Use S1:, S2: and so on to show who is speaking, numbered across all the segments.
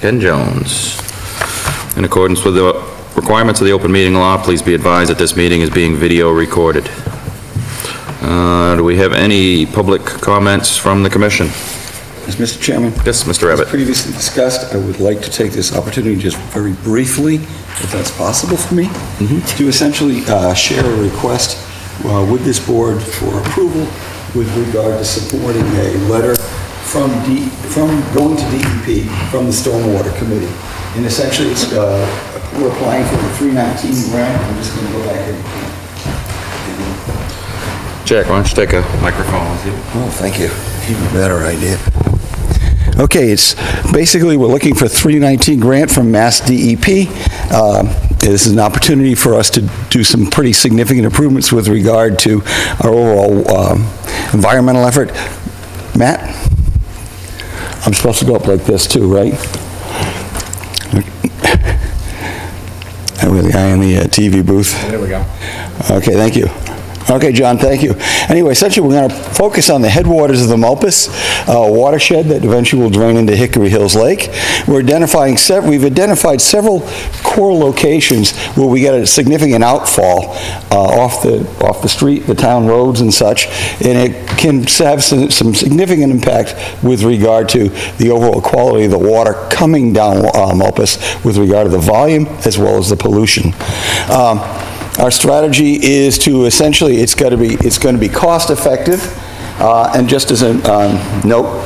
S1: Ken Jones. In accordance with the requirements of the open meeting law, please be advised that this meeting is being video recorded. Do we have any public comments from the commission?
S2: Yes, Mr. Chairman.
S1: Yes, Mr. Abbott.
S2: As previously discussed, I would like to take this opportunity just very briefly, if that's possible for me, to essentially share a request with this board for approval with regard to supporting a letter from going to DEP from the Stormwater Committee. And essentially, it's, we're applying for the 319 grant. I'm just going to go back and
S1: Jack, why don't you take a microphone with you?
S2: oh, thank you. Even better idea. Okay, it's basically we're looking for 319 grant from Mass DEP. This is an opportunity for us to do some pretty significant improvements with regard to our overall environmental effort. Matt? I'm supposed to go up like this too, right? I'm with the guy in the TV booth.
S3: There we go.
S2: Okay, thank you. Okay, John, thank you. Anyway, essentially we're going to focus on the headwaters of the Malpas watershed that eventually will drain into Hickory Hills Lake. We've identified several core locations where we get a significant outfall off the street, the town roads and such, and it can have some significant impact with regard to the overall quality of the water coming down Malpas with regard to the volume as well as the pollution. Our strategy is to essentially, it's going to be cost effective, and just as a note,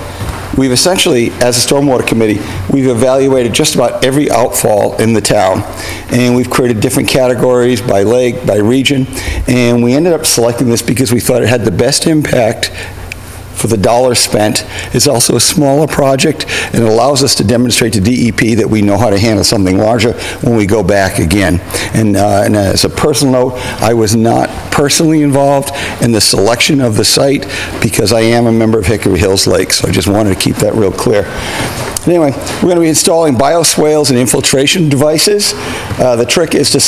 S2: we've essentially, as a Stormwater Committee, we've evaluated just about every outfall in the town, and we've created different categories by lake, by region, and we ended up selecting this because we thought it had the best impact for the dollars spent. It's also a smaller project, and it allows us to demonstrate to DEP that we know how to handle something larger when we go back again. And as a personal note, I was not personally involved in the selection of the site because I am a member of Hickory Hills Lake, so I just wanted to keep that real clear. Anyway, we're going to be installing bioswales and infiltration devices. The trick is to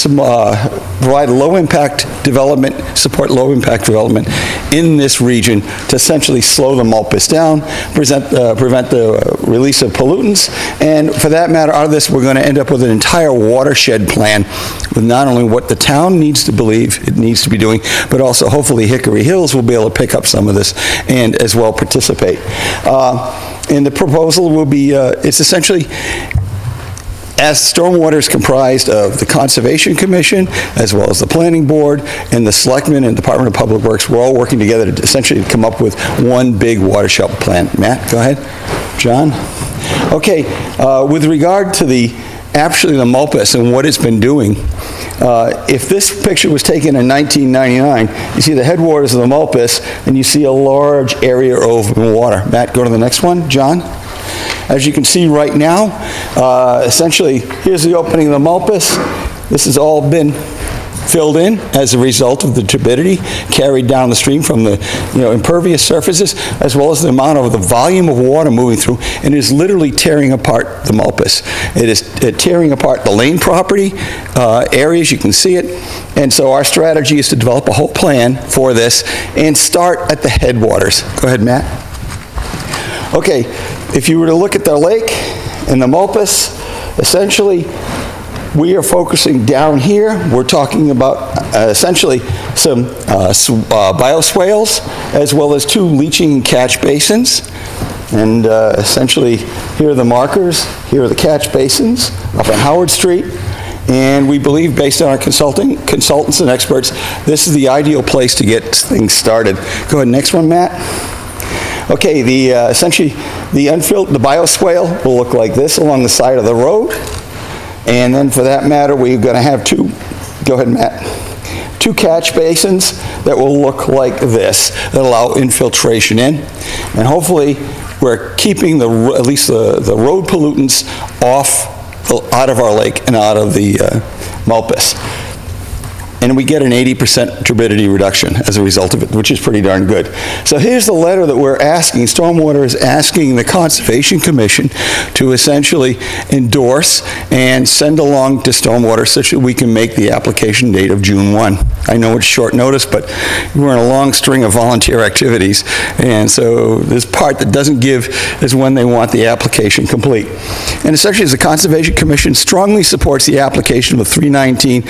S2: provide low-impact development, support low-impact development in this region to essentially slow the Malpas down, prevent the release of pollutants, and for that matter, out of this, we're going to end up with an entire watershed plan with not only what the town needs to believe it needs to be doing, but also hopefully Hickory Hills will be able to pick up some of this and as well participate. And the proposal will be, it's essentially, as stormwater is comprised of the Conservation Commission, as well as the Planning Board, and the Selectmen and Department of Public Works, we're all working together to essentially come up with one big watershed plan. Matt, go ahead. John? Okay, with regard to actually the Malpas and what it's been doing, if this picture was taken in 1999, you see the headwaters of the Malpas, and you see a large area of open water. Matt, go to the next one. John? As you can see right now, essentially, here's the opening of the Malpas. This has all been filled in as a result of the turbidity carried down the stream from the impervious surfaces, as well as the amount of the volume of water moving through, and is literally tearing apart the Malpas. It is tearing apart the lane property areas, you can see it, and so our strategy is to develop a whole plan for this and start at the headwaters. Go ahead, Matt. Okay, if you were to look at the lake and the Malpas, essentially we are focusing down here. We're talking about essentially some bioswales, as well as 2 leaching and catch basins. And essentially, here are the markers. Here are the catch basins up on Howard Street. And we believe, based on our consultants and experts, this is the ideal place to get things started. Go ahead, next one, Matt. Okay, essentially, the bioswale will look like this along the side of the road. And then for that matter, we're going to have 2, go ahead, Matt, 2 catch basins that will look like this, that allow infiltration in. And hopefully, we're keeping at least the road pollutants out of our lake and out of the Malpas. and we get an 80% turbidity reduction as a result of it, which is pretty darn good. So here's the letter that we're asking. Stormwater is asking the Conservation Commission to essentially endorse and send along to Stormwater such that we can make the application date of June 1. I know it's short notice, but we're in a long string of volunteer activities, and so this part that doesn't give is when they want the application complete. And essentially, the Conservation Commission strongly supports the application of the 319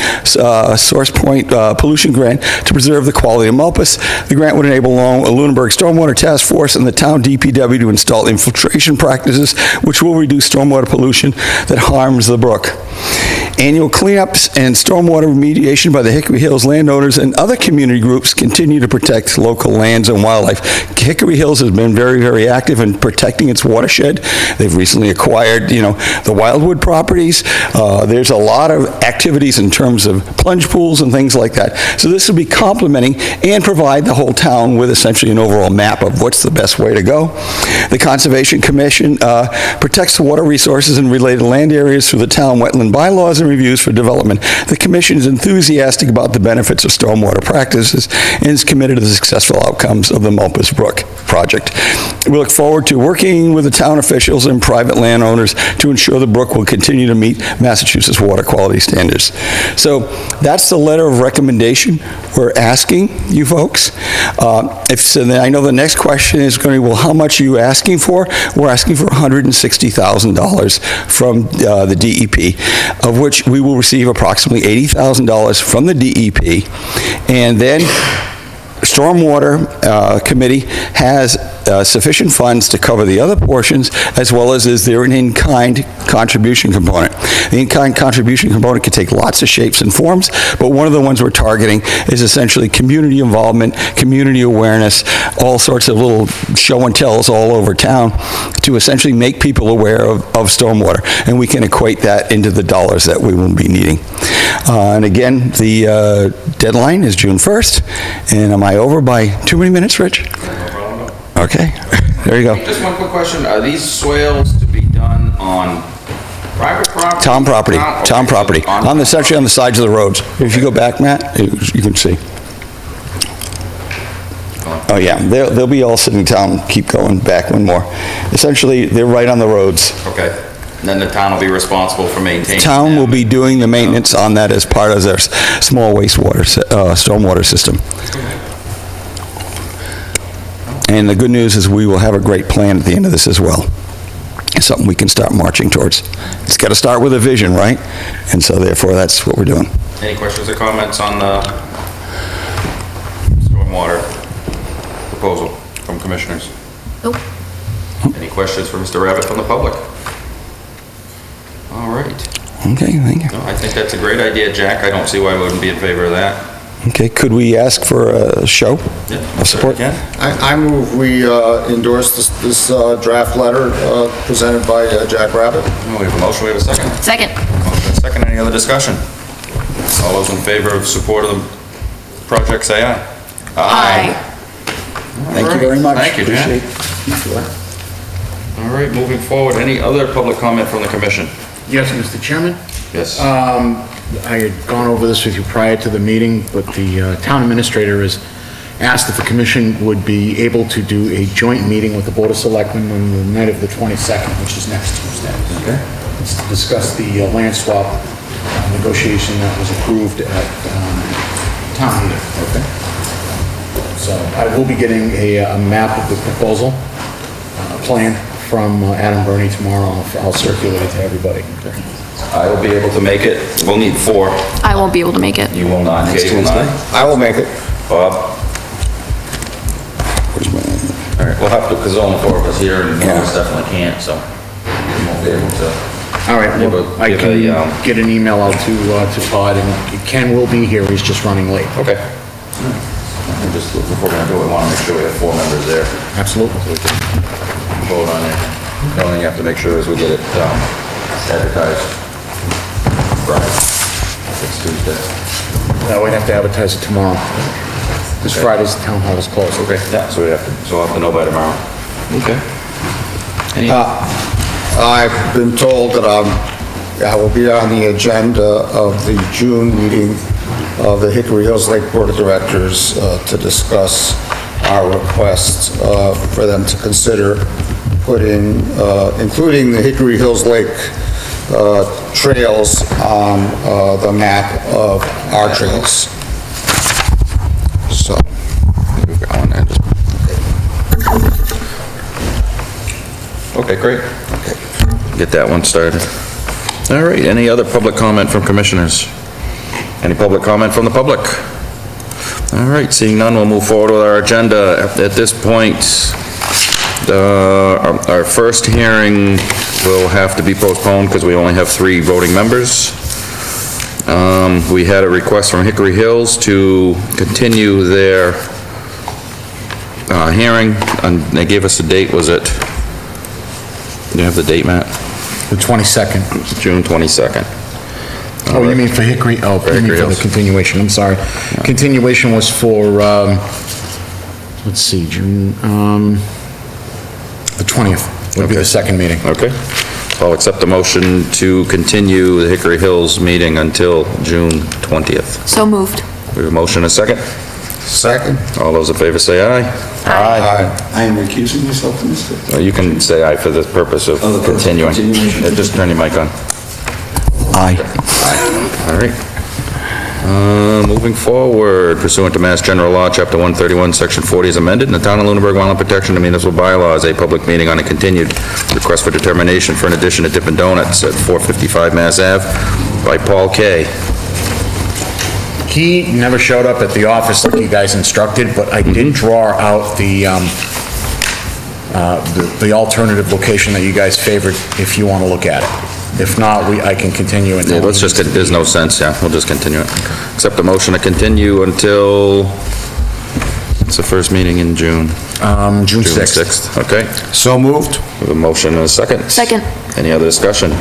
S2: Source Point Pollution Grant to preserve the quality of Mulpus. The grant would enable Lunenburg Stormwater Task Force and the town DPW to install infiltration practices which will reduce stormwater pollution that harms the brook. Annual cleanups and stormwater remediation by the Hickory Hills landowners and other community groups continue to protect local lands and wildlife. Hickory Hills has been very, very active in protecting its watershed. They've recently acquired, the Wildwood properties. There's a lot of activities in terms of plunge pools and things like that. So this will be complementing and provide the whole town with essentially an overall map of what's the best way to go. The Conservation Commission protects the water resources and related land areas through the town wetland bylaws and reviews for development. The Commission is enthusiastic about the benefits of stormwater practices and is committed to the successful outcomes of the Mulpus Brook project. We look forward to working with the town officials and private landowners to ensure the brook will continue to meet Massachusetts water quality standards. So that's the letter of recommendation we're asking you folks. I know the next question is going to be, well, how much are you asking for? We're asking for $160,000 from the DEP, of which we will receive approximately $80,000 from the DEP, and then Stormwater Committee has sufficient funds to cover the other portions, as well as is there an in-kind contribution component. The in-kind contribution component can take lots of shapes and forms, but one of the ones we're targeting is essentially community involvement, community awareness, all sorts of little show and tells all over town to essentially make people aware of stormwater, and we can equate that into the dollars that we will be needing. And again, the deadline is June 1st, and am I over by too many minutes, Rich? Okay, there you go.
S1: Just one quick question. Are these swales to be done on private property?
S2: Town property,
S1: Okay,
S2: town property. Essentially on the sides of the roads. If you go back, Matt, you can see. Oh yeah, they'll be all sitting down, keep going back one more. Essentially, they're right on the roads.
S1: Okay. And then the town will be responsible for maintaining
S2: The town
S1: them.
S2: will be doing the maintenance on that as part of their small wastewater, stormwater system. And the good news is we will have a great plan at the end of this as well. It's something we can start marching towards. It's got to start with a vision, right? And so therefore, that's what we're doing.
S1: Any questions or comments on the stormwater proposal from commissioners?
S3: Nope.
S1: Any questions for Mr. Rabbit from the public? All right.
S2: Okay, thank you.
S1: No, I think that's a great idea, Jack. I don't see why we wouldn't be in favor of that.
S2: Okay, could we ask for a show of support?
S4: I move we endorse this draft letter presented by Jack Rabbit.
S1: We have a motion, we have a second.
S3: Second.
S1: Motion and second, any other discussion? All those in favor of support of the project, say aye.
S3: Aye.
S2: Thank you very much.
S1: Thank you, Jack.
S2: Appreciate it.
S1: All right, moving forward, any other public comment from the commission?
S5: Yes, Mr. Chairman.
S1: Yes.
S5: I had gone over this with you prior to the meeting, but the town administrator has asked if the commission would be able to do a joint meeting with the Board of Selectmen on the night of the 22nd, which is next Tuesday.
S1: Okay.
S5: It's to discuss the land swap negotiation that was approved at town meeting.
S1: Okay.
S5: So I will be getting a map of the proposal, plan from Adam Burney tomorrow. I'll circulate it to everybody.
S1: I will be able to make it. We'll need 4.
S3: I won't be able to make it.
S1: You will not. Katie will not.
S4: I will make it.
S1: Bob? All right, we'll have to, because there's only 4 of us here, and one of us definitely can't, so we won't be able to.
S5: All right, well, I can get an email out to Todd, and Ken will be here, he's just running late.
S1: Okay. Just, if we're gonna do it, we wanna make sure we have 4 members there.
S5: Absolutely.
S1: So we can vote on it. The only thing you have to make sure is we get it advertised. Right. It's Tuesday.
S5: We'd have to advertise it tomorrow. This Friday's town hall is closed.
S1: Okay, yeah, so we'll have to know by tomorrow. Okay. Any,
S4: I've been told that I will be on the agenda of the June meeting of the Hickory Hills Lake Board of Directors to discuss our request for them to consider putting, including the Hickory Hills Lake trails on the map of our trails. So.
S1: We've got one there. Okay, great. Get that one started. All right, any other public comment from commissioners? Any public comment from the public? All right, seeing none, we'll move forward with our agenda. At this point, our first hearing will have to be postponed because we only have 3 voting members. We had a request from Hickory Hills to continue their hearing, and they gave us a date, was it? Do you have the date, Matt?
S5: The 22nd.
S1: June 22nd.
S5: Oh, you mean for Hickory, oh, you mean for the continuation, I'm sorry. Continuation was for, let's see, June, the 20th would be the second meeting.
S1: Okay. I'll accept the motion to continue the Hickory Hills meeting until June 20th.
S3: So moved.
S1: We have a motion and a second.
S4: Second.
S1: All those in favor say aye.
S4: Aye.
S2: I am recusing myself from this.
S1: Well, you can say aye for the purpose of continuing.
S2: continuation.
S1: Just turn your mic on.
S2: Aye.
S1: All right. Moving forward, pursuant to Mass General Law, Chapter 131, Section 40 is amended, in the Town of Lunenburg Wildland Protection and Municipal Bylaws, a public meeting on a continued request for determination for an addition to Dippin' Donuts at 455 Mass Ave by Paul K.
S5: He never showed up at the office like you guys instructed, but I did draw out the alternative location that you guys favored if you want to look at it. If not, I can continue until...
S1: Yeah, let's just, there's no sense, yeah, we'll just continue it. Accept the motion to continue until, it's the first meeting in June.
S5: June 6th.
S1: Okay.
S4: So moved.
S1: We have a motion and a second.
S3: Second.
S1: Any other discussion?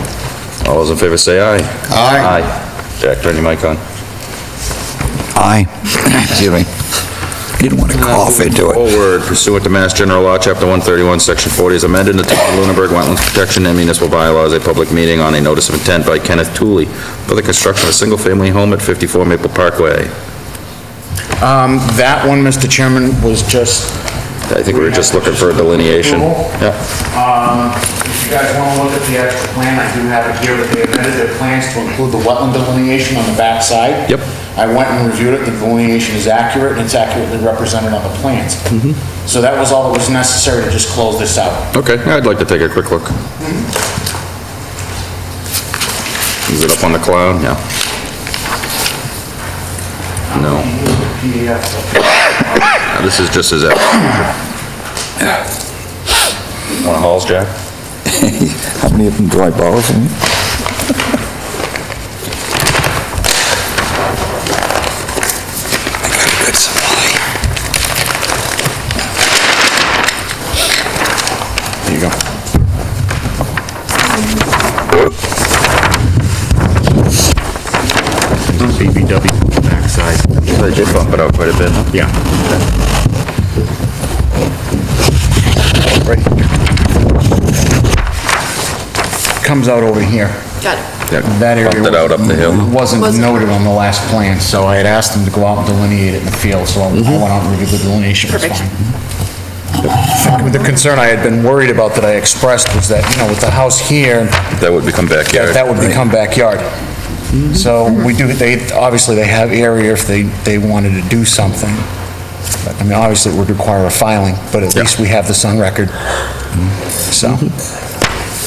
S1: All those in favor say aye.
S4: Aye.
S1: Aye. Jack, turn your mic on.
S2: Aye. Excuse me. Didn't want to cough into it.
S1: Forward, pursuant to Mass General Law, Chapter 131, Section 40 is amended in the Town of Lunenburg Wetlands Protection and Municipal Bylaws, a public meeting on a notice of intent by Kenneth Tooley for the construction of a single-family home at 54 Maple Parkway.
S5: That one, Mr. Chairman, was just...
S1: I think we were just looking for a delineation. Yeah.
S5: If you guys want to look at the actual plan, I do have it here, but they amended their plans to include the wetland delineation on the back side.
S1: Yep.
S5: I went and reviewed it, the delineation is accurate, and it's accurately represented on the plans. So that was all that was necessary to just close this out.
S1: Okay, I'd like to take a quick look. Is it up on the cloud? Yeah. No. This is just as Want Halls, Jack?
S2: How many of them do I borrow from you? I got a good supply.
S5: There you go. BBW backside.
S1: They did bump it out quite a bit, huh?
S5: Yeah. Right. Comes out over here.
S3: Got it.
S1: Yeah,
S5: That area
S1: bumped it out up the hill.
S5: wasn't noted on the last plan, so I had asked them to go out and delineate it in the field, so I went out and reviewed the delineation, it was
S3: Perfect.
S5: fine. The concern I had been worried about that I expressed was that, you know, with the house here,
S1: That would become backyard.
S5: that would become backyard. So we do, obviously they have area if they wanted to do something. But, I mean, obviously it would require a filing, but at least we have this on record. So.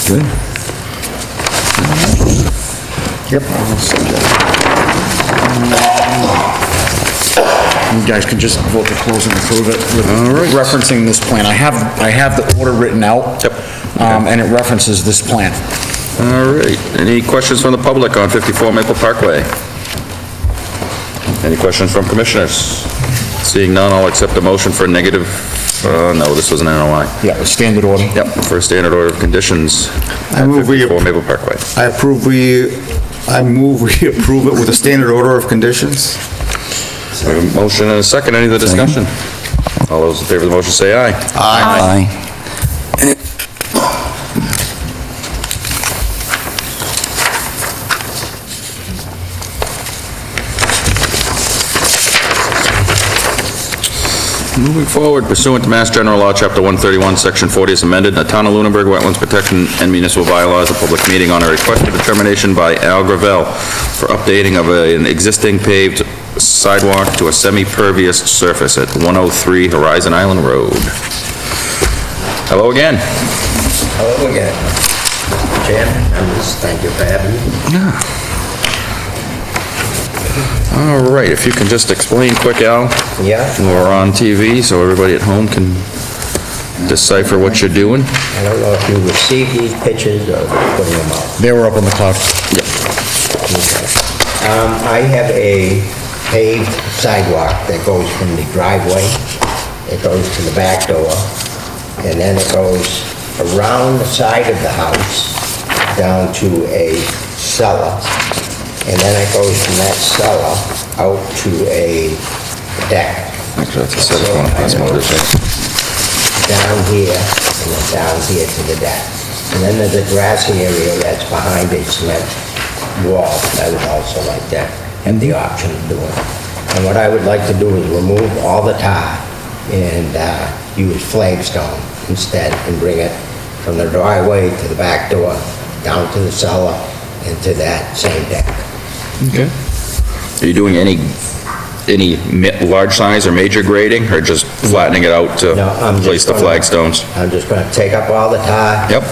S2: Good.
S5: Yep. You guys can just vote to close and approve it with referencing this plan. I have the order written out.
S1: Yep.
S5: And it references this plan.
S1: All right, any questions from the public on 54 Maple Parkway? Any questions from commissioners? Seeing none, I'll accept a motion for a negative, no, this was an NOI.
S5: Yeah, the standard order.
S1: Yep, for a standard order of conditions
S4: I
S1: at
S4: move we-
S1: 54 Maple Parkway.
S4: I move we approve it with a standard order of conditions.
S1: We have a motion and a second, any other discussion? All those in favor of the motion say aye.
S2: Aye.
S1: Moving forward, pursuant to Mass General Law, Chapter 131, Section 40 is amended, the Town of Lunenburg Wetlands Protection and Municipal Bylaws, a public meeting on a request for determination by Al Gravel for updating of an existing paved sidewalk to a semi-pervious surface at 103 Horizon Island Road. Hello again.
S6: Hello again. Chairman, thank you for having me.
S1: Yeah. All right, if you can just explain quick, Al.
S6: Yeah.
S1: We're on TV, so everybody at home can decipher what you're doing.
S6: I don't know if you received these pictures or putting them up.
S5: They were up on the cloud.
S1: Yep.
S6: Okay. I have a paved sidewalk that goes from the driveway, it goes to the back door, and then it goes around the side of the house down to a cellar. And then it goes from that cellar out to a deck.
S1: Actually, that's a set of one. That's more different.
S6: Down here, and then down here to the deck. And then there's a grassy area that's behind a cement wall. I would also like that, have the option of doing. And what I would like to do is remove all the tar and use flagstone instead and bring it from the driveway to the back door, down to the cellar, and to that same deck.
S1: Okay. Are you doing any large size or major grading, or just flattening it out to
S6: No, I'm
S1: place
S6: just
S1: the
S6: gonna-
S1: flagstones?
S6: I'm just gonna take up all the tar.
S1: Yep.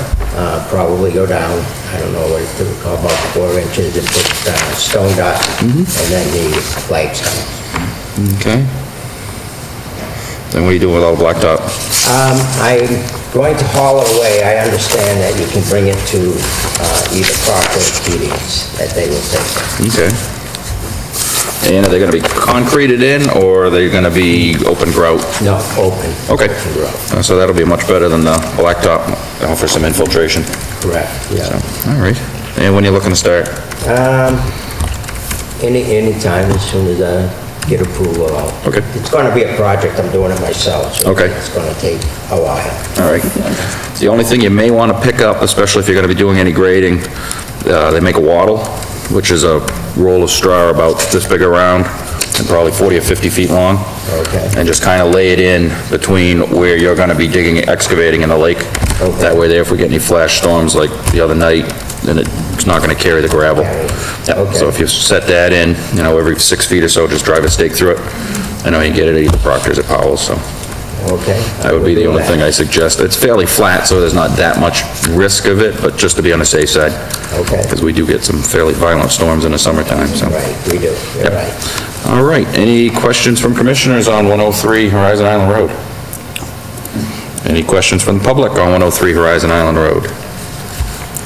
S6: Probably go down, I don't know what it would call, about 4 inches, and put stone dust, and then the flagstone.
S1: Okay. Then what are you doing with all the blacktop?
S6: I'm going to haul it away. I understand that you can bring it to either Proctor or PD's, that they will take.
S1: Okay. And are they gonna be concreted in, or are they gonna be open grout?
S6: No, open.
S1: Okay.
S6: Open grout.
S1: So that'll be much better than the blacktop, offer some infiltration.
S6: Correct, yeah.
S1: All right. And when are you looking to start?
S6: Any time, as soon as I get approval,
S1: Okay.
S6: It's gonna be a project, I'm doing it myself, so
S1: Okay.
S6: it's gonna take a while.
S1: All right. The only thing you may want to pick up, especially if you're going to be doing any grading, they make a wattle, which is a roll of straw about this big around and probably 40 or 50 feet long.
S6: Okay.
S1: And just kind of lay it in between where you're going to be digging, excavating in the lake.
S6: Okay.
S1: That way there, if we get any flash storms like the other night, then it's not going to carry the gravel. Yep.
S6: Okay.
S1: So if you set that in, every 6 feet or so, just drive a stake through it. I know you can get it at either Proctor's or Powell's, so.
S6: Okay.
S1: That would be the only thing I suggest. It's fairly flat, so there's not that much risk of it, but just to be on the safe side.
S6: Okay.
S1: Because we do get some fairly violent storms in the summertime, so.
S6: Right, we do, you're
S1: Yep.
S6: right.
S1: All right, any questions from commissioners on 103 Horizon Island Road? Any questions from the public on 103 Horizon Island Road?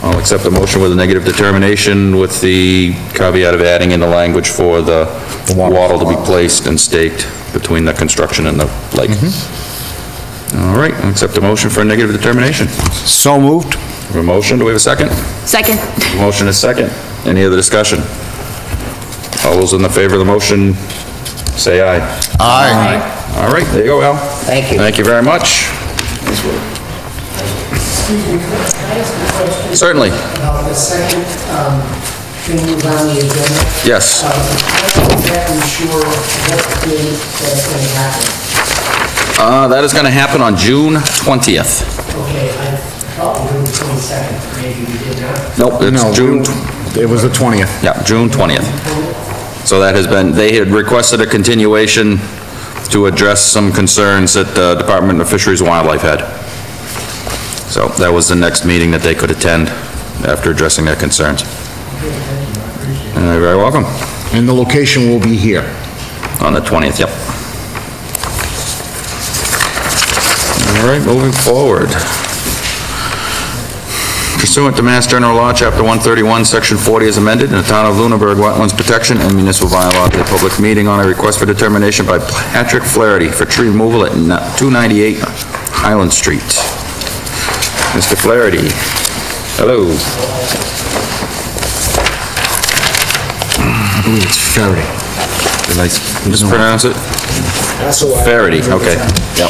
S1: I'll accept the motion with a negative determination with the caveat of adding in the language for the wattle to be placed and staked between the construction and the lake. All right, I'll accept a motion for a negative determination.
S5: So moved.
S1: We have a motion, do we have a second?
S3: Second.
S1: Motion is second. Any other discussion? All those in the favor of the motion, say aye.
S5: Aye.
S1: All right, there you go, Al.
S6: Thank you.
S1: Thank you very much. Certainly.
S7: About the second thing was on the agenda.
S1: Yes.
S7: I'm not exactly sure what date that's going to happen.
S1: That is going to happen on June 20th.
S7: Okay, I thought we were the 22nd, maybe we did not.
S1: Nope, it's June,
S5: It was the 20th.
S1: yeah, June 20th. So that has been, they had requested a continuation to address some concerns that the Department of Fisheries and Wildlife had. So that was the next meeting that they could attend after addressing their concerns. You're very welcome.
S5: And the location will be here.
S1: On the 20th, yep. All right, moving forward. Pursuant to Mass General Law, Chapter 131, Section 40 is amended, in the Town of Lunenburg Wetlands Protection and Municipal Bylaw, a public meeting on a request for determination by Patrick Flaherty for tree removal at 298 Highland Street. Mr. Flaherty, hello.
S5: I believe it's Faraday.
S1: Did I mispronounce it? Flaherty, okay. Yep.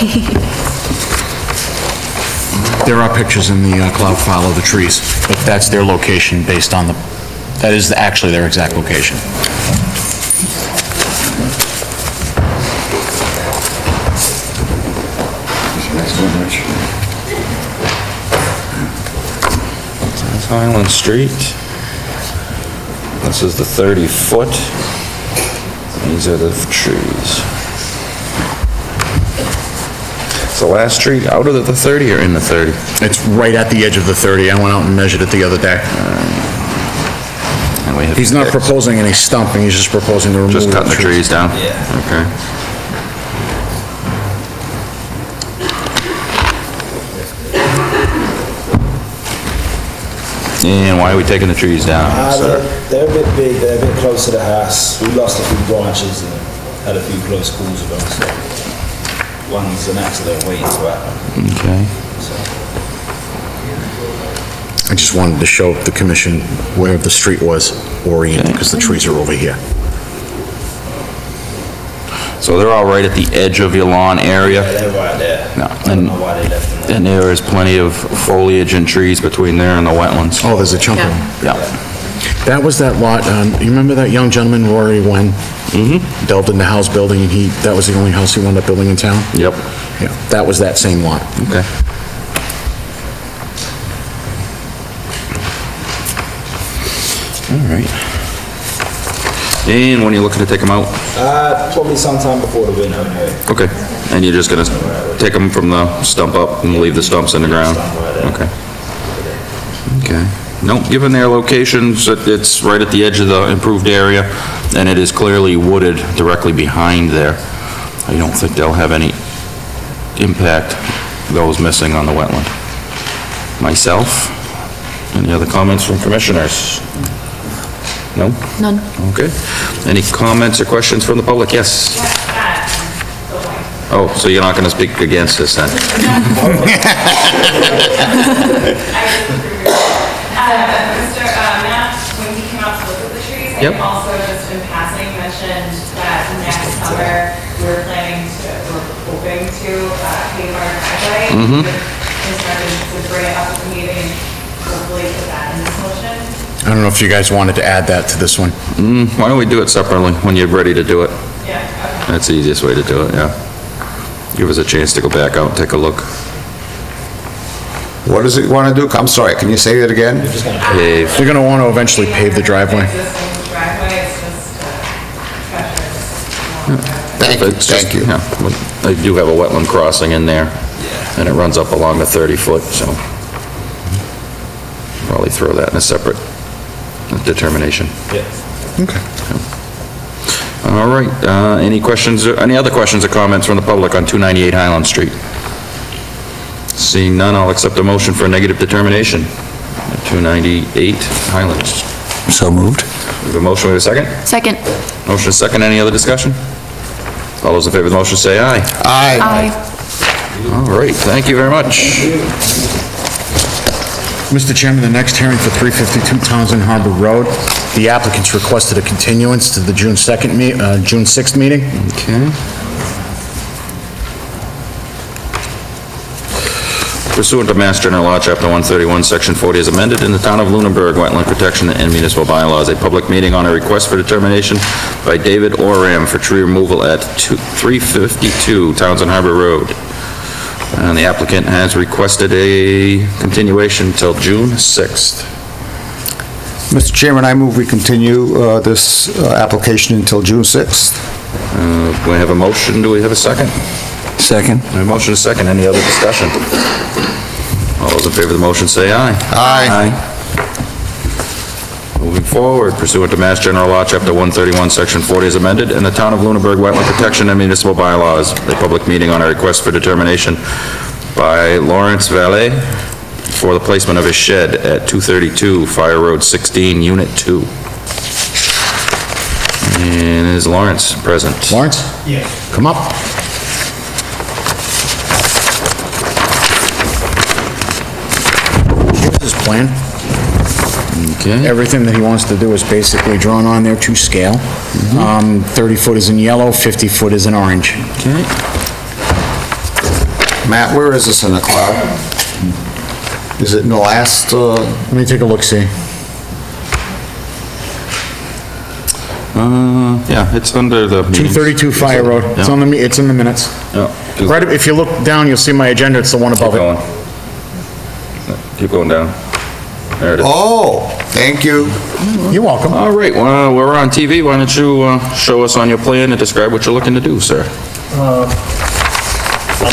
S5: There are pictures in the cloud file of the trees, but that's their location based on that is actually their exact location.
S1: That's Highland Street. This is the 30-foot. These are the trees. Is the last tree out of the 30 or in the 30?
S5: It's right at the edge of the 30. I went out and measured it the other day.
S1: And we have
S5: He's not
S1: six.
S5: proposing any stumping, he's just proposing to remove
S1: Just cutting the trees down?
S6: Yeah.
S1: Okay. And why are we taking the trees down, sir?
S8: They're a bit big, they're a bit close to the house. We lost a few branches and had a few close calls with them, so one's an accident waiting to happen.
S1: Okay.
S5: I just wanted to show the commission where the street was oriented, because the trees are over here.
S1: So they're all right at the edge of your lawn area?
S8: They're right there.
S1: No,
S8: I don't know why they left them there.
S1: And there is plenty of foliage and trees between there and the wetlands?
S5: Oh, there's a chunk of them.
S1: Yeah.
S5: That was that lot, you remember that young gentleman, Rory, when delved in the house building, and that was the only house he wound up building in town?
S1: Yep.
S5: Yeah, that was that same lot.
S1: Okay. All right. And when are you looking to take them out?
S8: Probably sometime before the winter anyway.
S1: Okay. And you're just gonna take them from the stump up and leave the stumps in the ground?
S8: Stump right there.
S1: Okay. Okay. Nope, given their locations, it's right at the edge of the improved area, and it is clearly wooded directly behind there. I don't think they'll have any impact, those missing on the wetland. Myself? Any other comments from commissioners? No?
S3: None.
S1: Okay. Any comments or questions from the public? Yes? Oh, so you're not gonna speak against this then?
S9: Mr. Matt, when he came out to look at the trees,
S1: Yep.
S9: and also just in passing mentioned that next summer, we're hoping to pave our driveway. Instructed to bring it up at the meeting and hopefully put that in this motion.
S5: I don't know if you guys wanted to add that to this one.
S1: Why don't we do it separately when you're ready to do it?
S9: Yeah, okay.
S1: That's the easiest way to do it, yeah. Give us a chance to go back out and take a look.
S4: What does it want to do? I'm sorry, can you say that again?
S1: Pave.
S5: They're gonna want to eventually pave the driveway.
S9: Existing driveway, it's just pressure.
S1: It's just-
S4: Thank you.
S1: Yeah, they do have a wetland crossing in there, and it runs up along the 30-foot, so probably throw that in a separate determination.
S8: Yeah.
S5: Okay.
S1: All right, any questions, any other questions or comments from the public on 298 Highland Street? Seeing none, I'll accept a motion for a negative determination at 298 Highland.
S2: So moved.
S1: We have a motion, we have a second?
S3: Second.
S1: Motion is second, any other discussion? All those in favor of the motion say aye.
S3: Aye.
S1: All right, thank you very much.
S5: Mr. Chairman, the next hearing for 352 Townsend Harbor Road, the applicants requested a continuance to the June 6th meeting.
S1: Okay. Pursuant to Mass General Law, Chapter 131, Section 40, as amended in the Town of Lunenburg Wetland Protection and Municipal Bylaws, a public meeting on a request for determination by David Oram for tree removal at 352 Townsend Harbor Road. And the applicant has requested a continuation till June 6th.
S4: Mr. Chairman, I move we continue this application until June 6th.
S1: We have a motion, do we have a second?
S2: Second.
S1: A motion is second, any other discussion? All those in favor of the motion say aye.
S4: Aye.
S1: Moving forward, pursuant to Mass General Law, Chapter 131, Section 40 as amended, and the Town of Lunenburg Wetland Protection and Municipal Bylaws, a public meeting on a request for determination by Lawrence Valet for the placement of a shed at 232 Fire Road 16, Unit 2. And is Lawrence present?
S5: Lawrence?
S7: Yes.
S5: Come up. Here's his plan.
S1: Okay.
S5: Everything that he wants to do is basically drawn on there to scale. 30 foot is in yellow, 50 foot is in orange.
S1: Okay.
S4: Matt, where is this in the cloud? Is it in the last,
S5: Let me take a look, see.
S1: Yeah, it's under the meetings.
S5: 232 Fire Road. It's
S1: Yeah.
S5: on the, it's in the minutes.
S1: Yeah.
S5: Right, if you look down, you'll see my agenda, it's the one
S1: Keep
S5: above it.
S1: going. Keep going down. There it is.
S4: Oh, thank you.
S5: You're welcome.
S1: All right, well, we're on TV. Why don't you show us on your plan and describe what you're looking to do, sir?
S10: I'm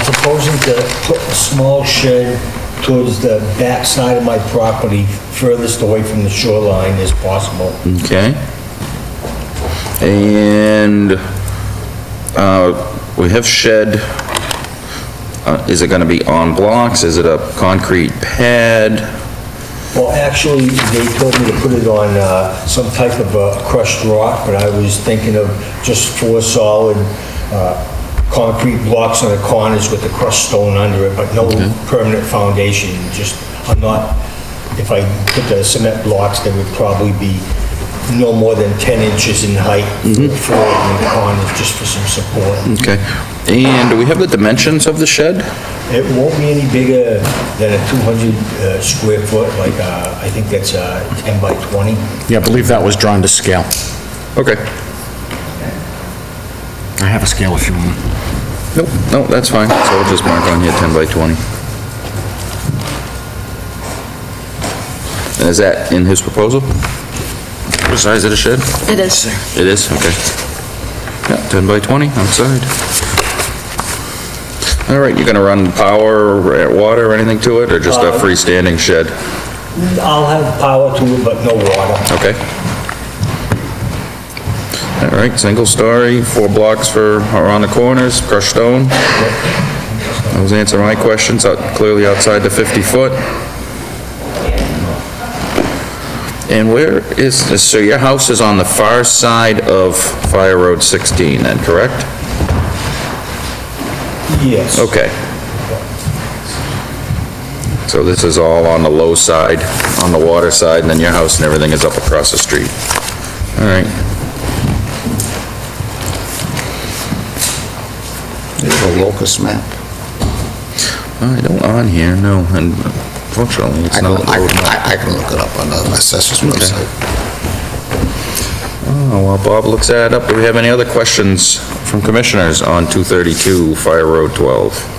S10: proposing to put a small shed towards the back side of my property, furthest away from the shoreline as possible.
S1: Okay. And we have shed, is it gonna be on blocks? Is it a concrete pad?
S10: Well, actually, they told me to put it on some type of crushed rock, but I was thinking of just 4 solid concrete blocks on the corners with the crushed stone under it, but no permanent foundation. Just, I'm not, if I put the cement blocks, they would probably be no more than 10 inches in height, 4 in the corners, just for some support.
S1: Okay. And do we have the dimensions of the shed?
S10: It won't be any bigger than a 200 square foot, like, I think that's 10 by 20.
S5: Yeah, I believe that was drawn to scale.
S1: Okay.
S5: I have a scale if you want.
S1: Nope, no, that's fine. So we'll just mark on here 10 by 20. And is that in his proposal? The size of the shed?
S3: It is.
S1: It is, okay. Yeah, 10 by 20 outside. All right, you're gonna run power, water, or anything to it, or just a freestanding shed?
S10: I'll have power to it, but no water.
S1: Okay. All right, single story, 4 blocks for around the corners, crushed stone. Those answer my questions, clearly outside the 50-foot. And where is this, so your house is on the far side of Fire Road 16 then, correct?
S10: Yes.
S1: Okay. So this is all on the low side, on the water side, and then your house and everything is up across the street. All right.
S4: There's a locus map.
S1: I don't on here, no, and fortunately, it's not.
S4: I can look it up on the assessor's website.
S1: Oh, while Bob looks that up, do we have any other questions from commissioners on 232 Fire Road 12?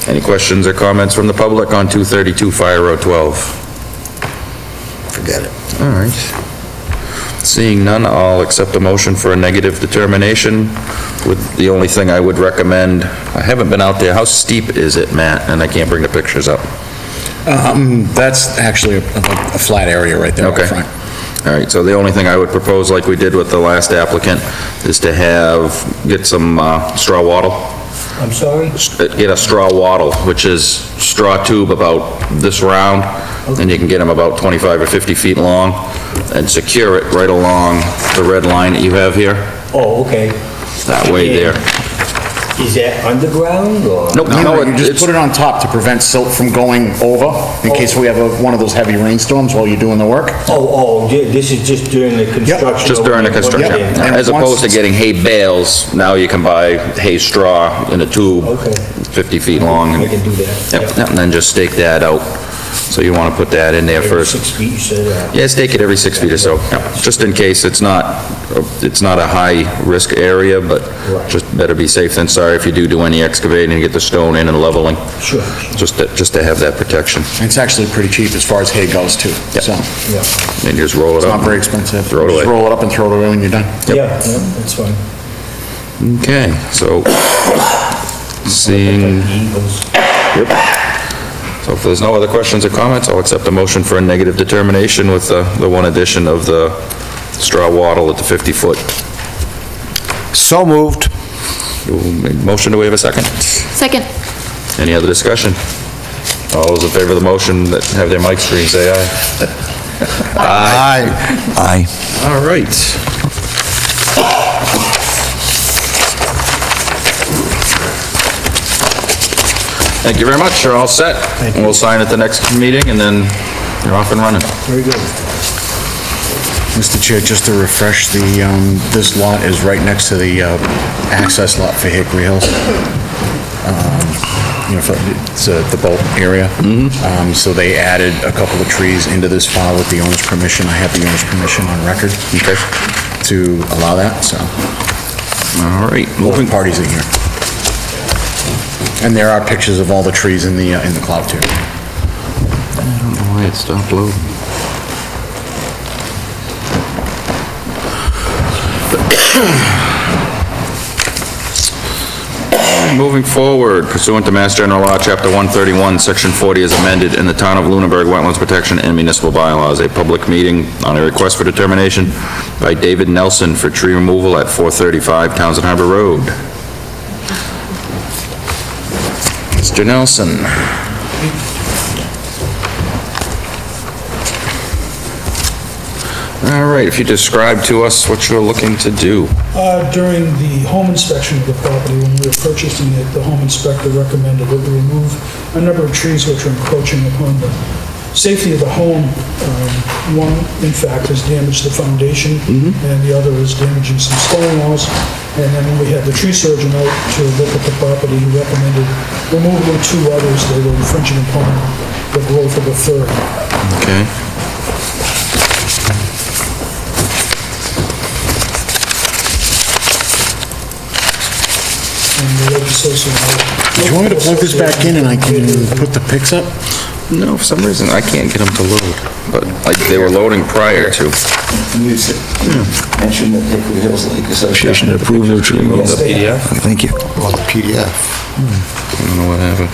S1: Any questions or comments from the public on 232 Fire Road 12?
S4: Forget it.
S1: All right. Seeing none, I'll accept a motion for a negative determination with the only thing I would recommend, I haven't been out there, how steep is it, Matt? And I can't bring the pictures up.
S5: That's actually a flat area right there up
S1: Okay.
S5: front.
S1: All right, so the only thing I would propose, like we did with the last applicant, is to get some straw wattle.
S10: I'm sorry?
S1: Get a straw wattle, which is straw tube about this round, and you can get them about 25 or 50 feet long, and secure it right along the red line that you have here,
S10: Oh, okay.
S1: that way there.
S10: Is that underground, or?
S1: Nope,
S5: No, you just
S1: it's,
S5: put it on top to prevent silt from going over, in case we have one of those heavy rainstorms while you're doing the work.
S10: This is just during the construction?
S1: just during the construction.
S5: Yep.
S1: As opposed to getting hay bales, now you can buy hay straw in a tube,
S10: Okay.
S1: 50 feet long.
S10: I can do that.
S1: Yep, and then just stake that out. So you want to put that in there
S10: Every
S1: first.
S10: 6 feet, you said?
S1: Yeah, stake it every 6 feet or so, yeah, just in case it's not a high-risk area, but
S10: Right.
S1: just better be safe than sorry if you do any excavating and get the stone in and leveling,
S10: Sure.
S1: just to have that protection.
S5: It's actually pretty cheap as far as hay goes too, so it's
S10: Yeah.
S1: And you just roll it up.
S5: not very expensive.
S1: Throw it
S5: Just
S1: away.
S5: roll it up and throw it away when you're done.
S10: Yeah, that's fine.
S1: Okay, so, seeing...
S10: Like the Eagles.
S1: Yep. So if there's no other questions or comments, I'll accept a motion for a negative determination with the one addition of the straw wattle at the 50-foot.
S4: So moved.
S1: Motion, do we have a second?
S3: Second.
S1: Any other discussion? All those in favor of the motion that have their mic screen, say aye.
S4: Aye.
S1: All right. Thank you very much, you're all set. And we'll sign at the next meeting, and then you're off and running.
S10: Very good.
S5: Mr. Chair, just to refresh, this lot is right next to the access lot for Hickory Hills. It's the boat area. So they added a couple of trees into this file with the owner's permission. I have the owner's permission on record.
S1: Okay.
S5: to allow that, so.
S1: All right,
S5: Moving parties are here. And there are pictures of all the trees in the cloud too.
S1: I don't know why it stopped loading. Moving forward, pursuant to Mass General Law, Chapter 131, Section 40 is amended in the Town of Lunenburg Wetlands Protection and Municipal Bylaws. A public meeting on a request for determination by David Nelson for tree removal at 435 Townsend Harbor Road. Mr. Nelson. All right, if you describe to us what you're looking to do.
S11: During the home inspection of the property, when we were purchasing it, the home inspector recommended that we remove a number of trees which are encroaching upon the safety of the home. One, in fact, has damaged the foundation, and the other is damaging some stone walls. And then when we had the tree surgeon out to look at the property, he recommended removal of two others that were infringing upon the growth of a third.
S1: Okay.
S11: And the legislation.
S5: Do you want me to plug this back in and I can put the pics up?
S1: No, for some reason I can't get them to load, but like they were loading prior to.
S2: Mention the Hickory Hills Lake Association approved the tree removal.
S1: The PDF?
S2: Thank you.
S4: Well, the PDF.
S1: I don't know what happened.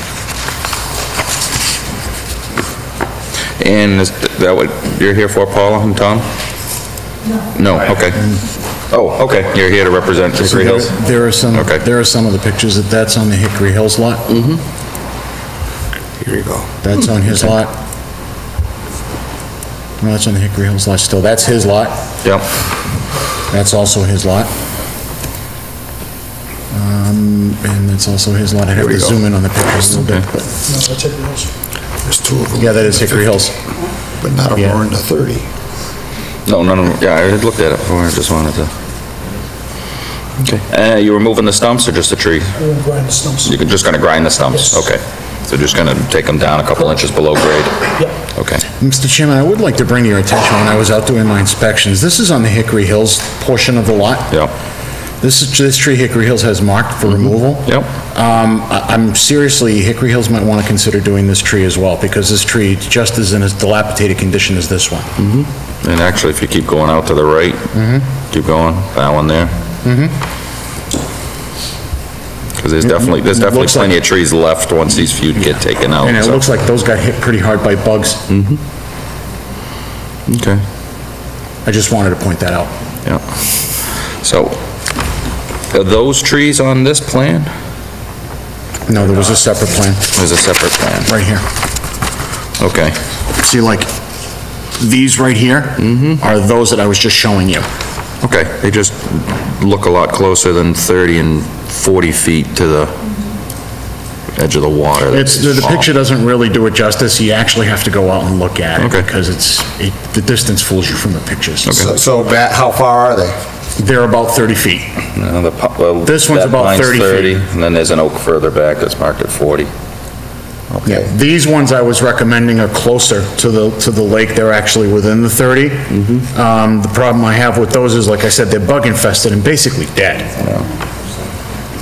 S1: And is that what you're here for, Paula and Tom? No. No, okay. Oh, okay, you're here to represent Hickory Hills?
S5: There are some,
S1: Okay.
S5: there are some of the pictures that's on the Hickory Hills lot.
S4: Here you go.
S5: That's on his lot. No, that's on the Hickory Hills lot still. That's his lot.
S1: Yep.
S5: That's also his lot. And that's also his lot. I'd have to zoom in on the pictures a little bit, but,
S11: No, that's Hickory Hills.
S4: There's two of them.
S5: yeah, that is Hickory Hills.
S4: But none of them are in the 30.
S1: No, yeah, I had looked at it before, I just wanted to. Okay. You removing the stumps or just the tree?
S11: We're gonna grind the stumps.
S1: You're just gonna grind the stumps?
S11: Yes.
S1: Okay. So just gonna take them down a couple inches below grade?
S11: Yep.
S1: Okay.
S5: Mr. Chairman, I would like to bring to your attention, when I was out doing my inspections, this is on the Hickory Hills portion of the lot.
S1: Yep.
S5: This tree Hickory Hills has marked for removal.
S1: Yep.
S5: I'm seriously, Hickory Hills might want to consider doing this tree as well, because this tree is just as in a dilapidated condition as this one.
S1: And actually, if you keep going out to the right, keep going, that one there. Because there's definitely
S5: looks
S1: plenty of trees left once these few get taken out.
S5: And it
S1: so.
S5: looks like those got hit pretty hard by bugs.
S1: Okay,
S5: I just wanted to point that out.
S1: yeah. So, are those trees on this plan?
S5: No, there was a separate plan,
S1: There's a separate plan.
S5: right here.
S1: Okay,
S5: See, like, these right here are those that I was just showing you.
S1: okay. They just look a lot closer than 30 and 40 feet to the edge of the water.
S5: The picture doesn't really do it justice. You actually have to go out and look at it,
S1: Okay.
S5: because the distance fools you from the pictures.
S4: So Matt, how far are they?
S5: They're about 30 feet.
S1: This
S5: one's about 30 feet.
S1: And then there's an oak further back that's marked at 40.
S5: Yeah, these ones I was recommending are closer to the lake. They're actually within the 30. The problem I have with those is, like I said, they're bug infested and basically dead.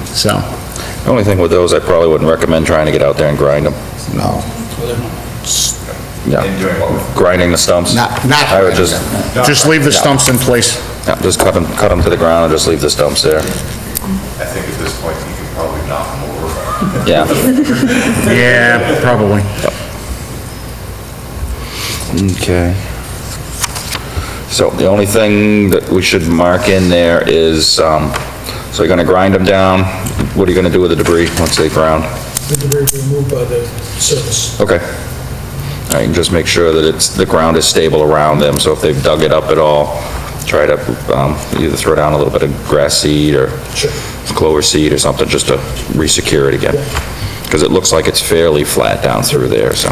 S5: So,
S1: The only thing with those, I probably wouldn't recommend trying to get out there and grind them.
S4: No.
S1: Yeah, grinding the stumps. I would
S5: just leave the stumps in place.
S1: yeah, just cut them to the ground and just leave the stumps there.
S12: I think at this point, you can probably knock them over.
S1: Yeah.
S5: Yeah, probably.
S1: Okay. So the only thing that we should mark in there is, so you're gonna grind them down. What are you gonna do with the debris once they ground?
S11: The debris will be removed by the service.
S1: Okay. All right, and just make sure that the ground is stable around them, so if they've dug it up at all, try to either throw down a little bit of grass seed or clover seed or something, just to re-secure it again. Because it looks like it's fairly flat down through there, so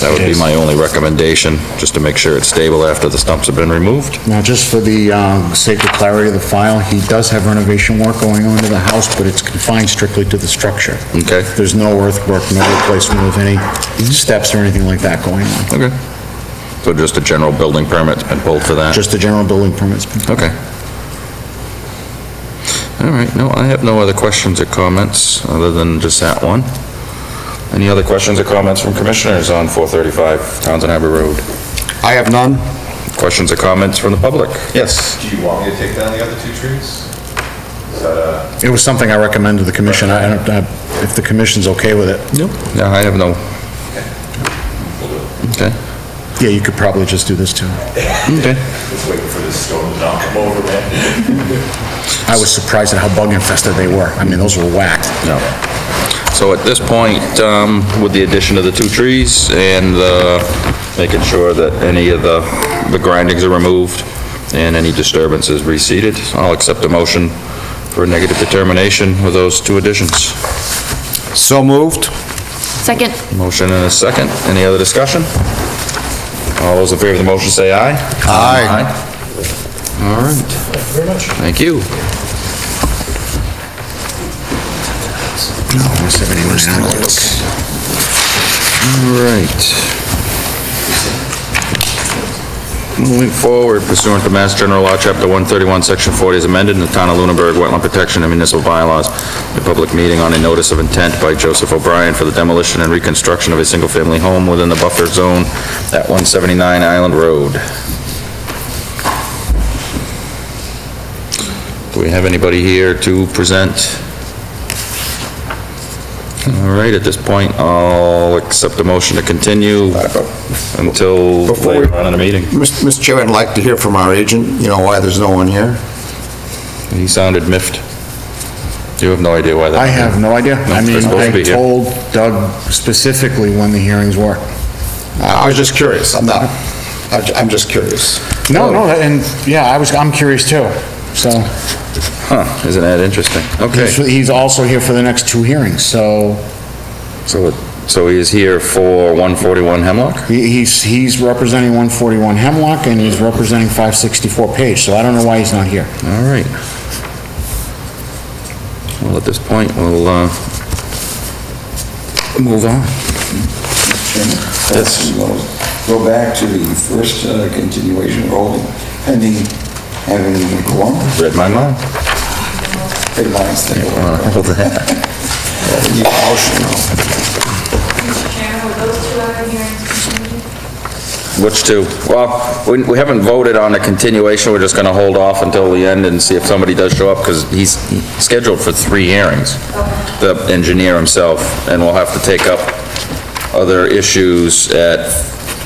S1: that would be my only recommendation, just to make sure it's stable after the stumps have been removed.
S5: Now, just for the sake of clarity of the file, he does have renovation work going on to the house, but it's confined strictly to the structure.
S1: Okay.
S5: There's no earthwork, no replacement of any steps or anything like that going on.
S1: Okay. So just a general building permit's been pulled for that?
S5: Just a general building permit's been.
S1: Okay. All right, no, I have no other questions or comments, other than just that one. Any other questions or comments from commissioners on 435 Townsend Harbor Road?
S4: I have none.
S1: Questions or comments from the public? Yes.
S12: Do you want me to take down the other two trees? Is that
S5: It was something I recommended to the commission. I don't, if the commission's okay with it.
S1: Nope. Yeah, I have no. Okay.
S5: Yeah, you could probably just do this too.
S1: Okay.
S12: Just waiting for this storm to knock them over, man.
S5: I was surprised at how bug infested they were. I mean, those were whacked.
S1: No. So at this point, with the addition of the two trees and making sure that any of the grindings are removed and any disturbance is reseeded, I'll accept a motion for a negative determination with those two additions.
S4: So moved.
S3: Second.
S1: Motion and a second. Any other discussion? All those in favor of the motion say aye.
S4: Aye.
S1: All right.
S11: Thank you very much.
S1: Thank you.
S5: 179 hours.
S1: All right. Moving forward, pursuant to Mass General Law, Chapter 131, Section 40 is amended in the Town of Lunenburg Wetland Protection and Municipal Bylaws. A public meeting on a notice of intent by Joseph O'Brien for the demolition and reconstruction of a single-family home within the buffer zone at 179 Island Road. Do we have anybody here to present? All right, at this point, I'll accept a motion to continue until later on in the meeting.
S4: Mr. Chair, I'd like to hear from our agent, you know, why there's no one here.
S1: He sounded miffed. You have no idea why that...
S5: I have no idea. I mean,
S1: they're supposed to be
S5: I
S1: here.
S5: told Doug specifically when the hearings were.
S4: I was just curious. I'm just curious.
S5: No, and yeah, I'm curious too, so.
S1: Huh, isn't that interesting? Okay.
S5: He's also here for the next two hearings, so.
S1: So he is here for 141 Hemlock?
S5: He's representing 141 Hemlock and he's representing 564 Page, so I don't know why he's not here.
S1: All right. Well, at this point, we'll, move on.
S2: Yes. Go back to the first continuation rolling, pending having the quorum.
S1: Read my mind.
S2: Big lines there.
S1: Hold that.
S2: Need a motion.
S9: Mr. Chairman, were those two other hearings continued?
S1: Which two? Well, we haven't voted on a continuation, we're just gonna hold off until the end and see if somebody does show up, because he's scheduled for 3 hearings, the engineer himself, and we'll have to take up other issues at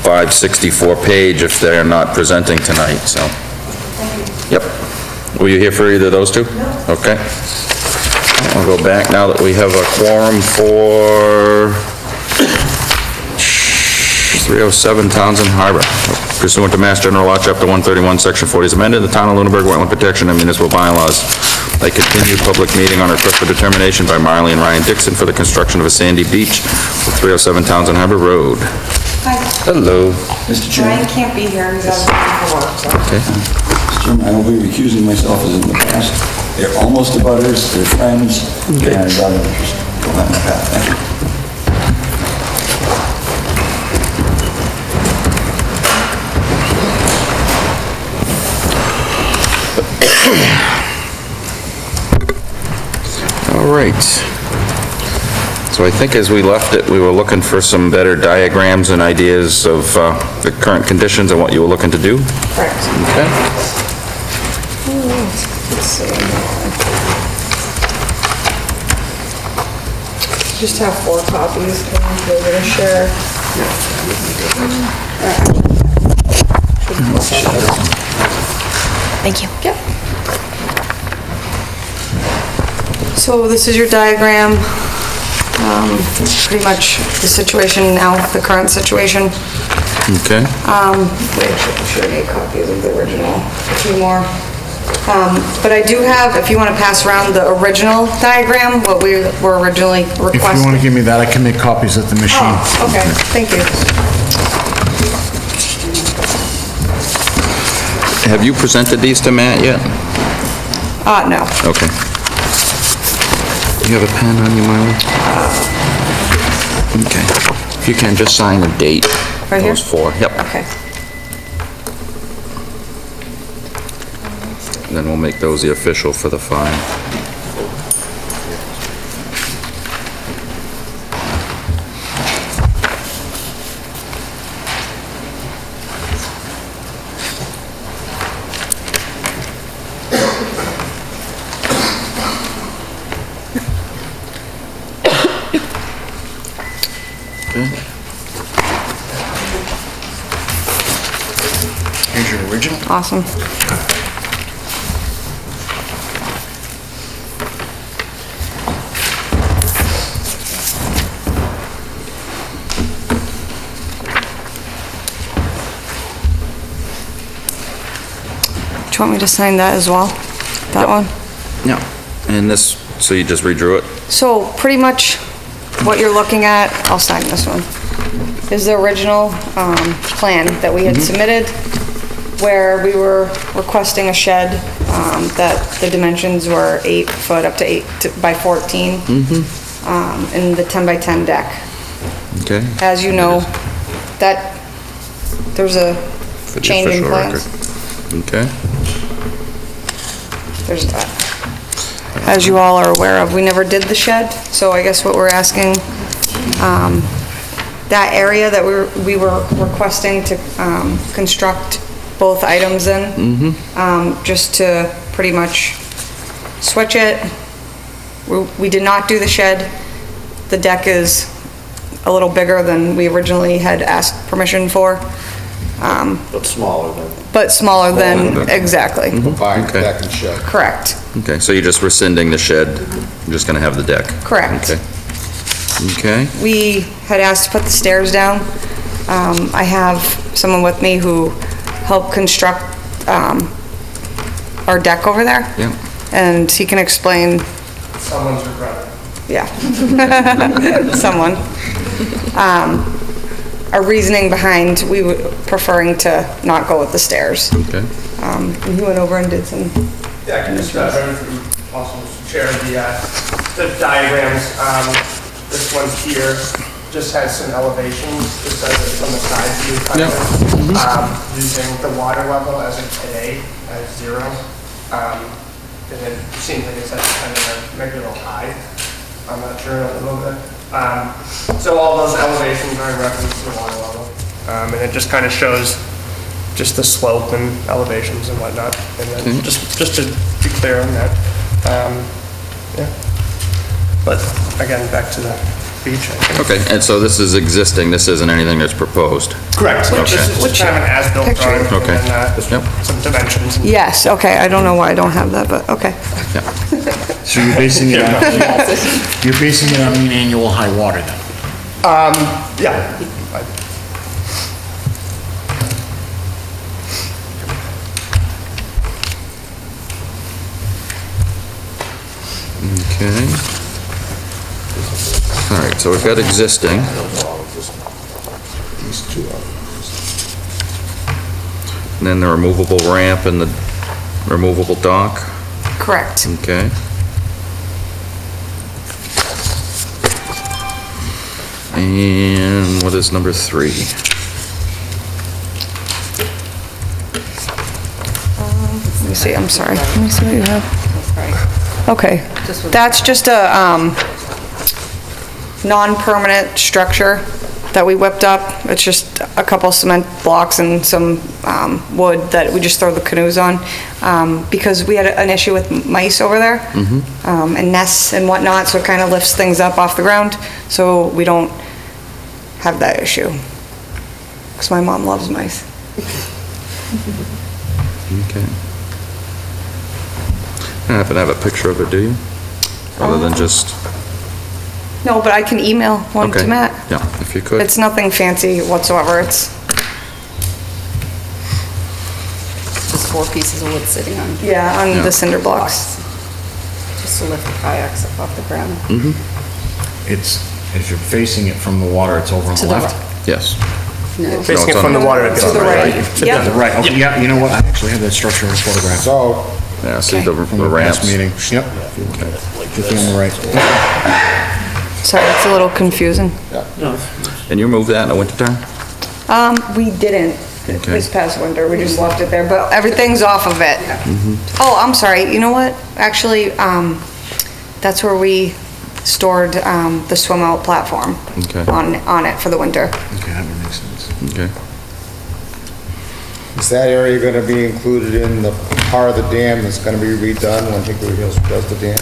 S1: 564 Page if they're not presenting tonight, so. Yep. Were you here for either of those two? No. Okay. I'll go back now that we have a quorum for 307 Townsend Harbor. Pursuant to Mass General Law, Chapter 131, Section 40 is amended, the Town of Lunenburg Wetland Protection and Municipal Bylaws. A continued public meeting on request for determination by Marley and Ryan Dixon for the construction of a sandy beach at 307 Townsend Harbor Road.
S13: Hi.
S1: Hello.
S2: Mr. Chairman.
S13: Ryan can't be here, he's out for work, so.
S1: Okay.
S2: Mr. Chairman, I will be recusing myself as in the past. They're almost abutters, they're friends, and I'd rather just go down that path. Thank you.
S1: All right. So I think as we left it, we were looking for some better diagrams and ideas of the current conditions and what you were looking to do.
S13: Correct.
S1: Okay.
S13: Let's see. Just have 4 copies, and we're gonna share.
S3: Thank you.
S13: Yep. So this is your diagram, pretty much the situation now, the current situation.
S1: Okay.
S13: Wait, I'm sure I need copies of the original, a few more. But I do have, if you want to pass around the original diagram, what we were originally requesting.
S5: If you want to give me that, I can make copies at the machine.
S13: Oh, okay, thank you.
S1: Have you presented these to Matt yet?
S13: No.
S1: Okay. Do you have a pen on you, Marley? Okay. If you can, just sign the date.
S13: Right here?
S1: Those 4, yep.
S13: Okay.
S1: then we'll make those the official for the fine.
S5: Here's your original.
S13: Awesome. Do you want me to sign that as well? That one?
S1: Yeah. And this, so you just redrew it?
S13: So pretty much what you're looking at, I'll sign this one, is the original plan that we had submitted, where we were requesting a shed that the dimensions were 8 foot up to 8 by 14, and the 10 by 10 deck.
S1: Okay.
S13: As you know, that there's a
S1: For the
S13: change in
S1: official
S13: plans.
S1: record. Okay.
S13: There's that. As you all are aware of, we never did the shed, so I guess what we're asking, that area that we were requesting to construct both items in, just to pretty much switch it. We did not do the shed. The deck is a little bigger than we originally had asked permission for.
S4: But smaller than.
S13: But smaller than, exactly.
S4: Combined
S1: Okay.
S4: deck and shed.
S13: Correct.
S1: Okay, so you're just rescinding the shed, you're just gonna have the deck?
S13: Correct.
S1: Okay. Okay,
S13: We had asked to put the stairs down. I have someone with me who helped construct our deck over there.
S1: yeah.
S13: And he can explain.
S7: Someone's your brother.
S13: Yeah. Someone. Our reasoning behind preferring to not go with the stairs.
S1: Okay.
S13: And he went over and did some.
S7: Yeah, I can just run through, also share the diagrams. This one here just has some elevations, just as it's on the side view kind of, using the water level as of today as 0. And then it seems like it's at kind of maybe a little high. I'm not sure, a little bit. So all those elevations are in reference to the water level. And it just kind of shows just the slope and elevations and whatnot. And then just to be clear on that. Yeah. But again, back to the beach. I think.
S1: Okay, and so this is existing, this isn't anything that's proposed?
S7: Correct.
S1: Okay.
S7: This is just kind of an as-built
S13: Picture.
S7: drawing and
S1: Okay.
S7: then
S1: Yep.
S7: some dimensions. And
S13: Yes, okay, I don't know why I don't have that, but okay.
S5: So you're basing it on, you're basing it on mean annual high water then?
S7: yeah.
S1: Okay. All right, so we've got existing. And then the removable ramp and the removable dock,
S13: Correct.
S1: okay. And what is number 3?
S13: Let me see, I'm sorry. Let me see what you have. Okay, that's just a non-permanent structure that we whipped up. It's just a couple cement blocks and some wood that we just throw the canoes on, because we had an issue with mice over there, and nests and whatnot, so it kind of lifts things up off the ground, so we don't have that issue, because my mom loves mice.
S1: Okay. I don't happen to have a picture of it, do you? Other than just,
S13: No, but I can email one
S1: okay.
S13: to Matt.
S1: Yeah, if you could.
S13: It's nothing fancy whatsoever. It's,
S14: Just 4 pieces of wood sitting on.
S13: yeah, on
S1: Yeah.
S13: the cinder blocks.
S14: Just to lift the kayaks up off the ground.
S5: It's, as you're facing it from the water, it's over on
S14: To
S5: the
S14: the
S5: left?
S1: Yes.
S14: No.
S7: Facing
S1: it's
S7: it from
S1: on
S7: the water.
S13: To the right.
S5: Yeah,
S13: Yep.
S5: right, okay, yeah, you know what, I actually have that structure in a photograph.
S4: So,
S1: Yeah, see the
S5: From
S1: the
S5: the
S1: ramps.
S5: last meeting, yep. Just on the right.
S13: Sorry, it's a little confusing.
S1: And you remove that in the wintertime?
S13: We didn't. this past winter, we just left it there, but everything's off of it. Oh, I'm sorry, you know what? Actually, that's where we stored the swim out platform on it for the winter.
S5: Okay, that would make sense.
S1: Okay.
S4: Is that area going to be included in the part of the dam that's going to be redone when Hickory Hills does the dam?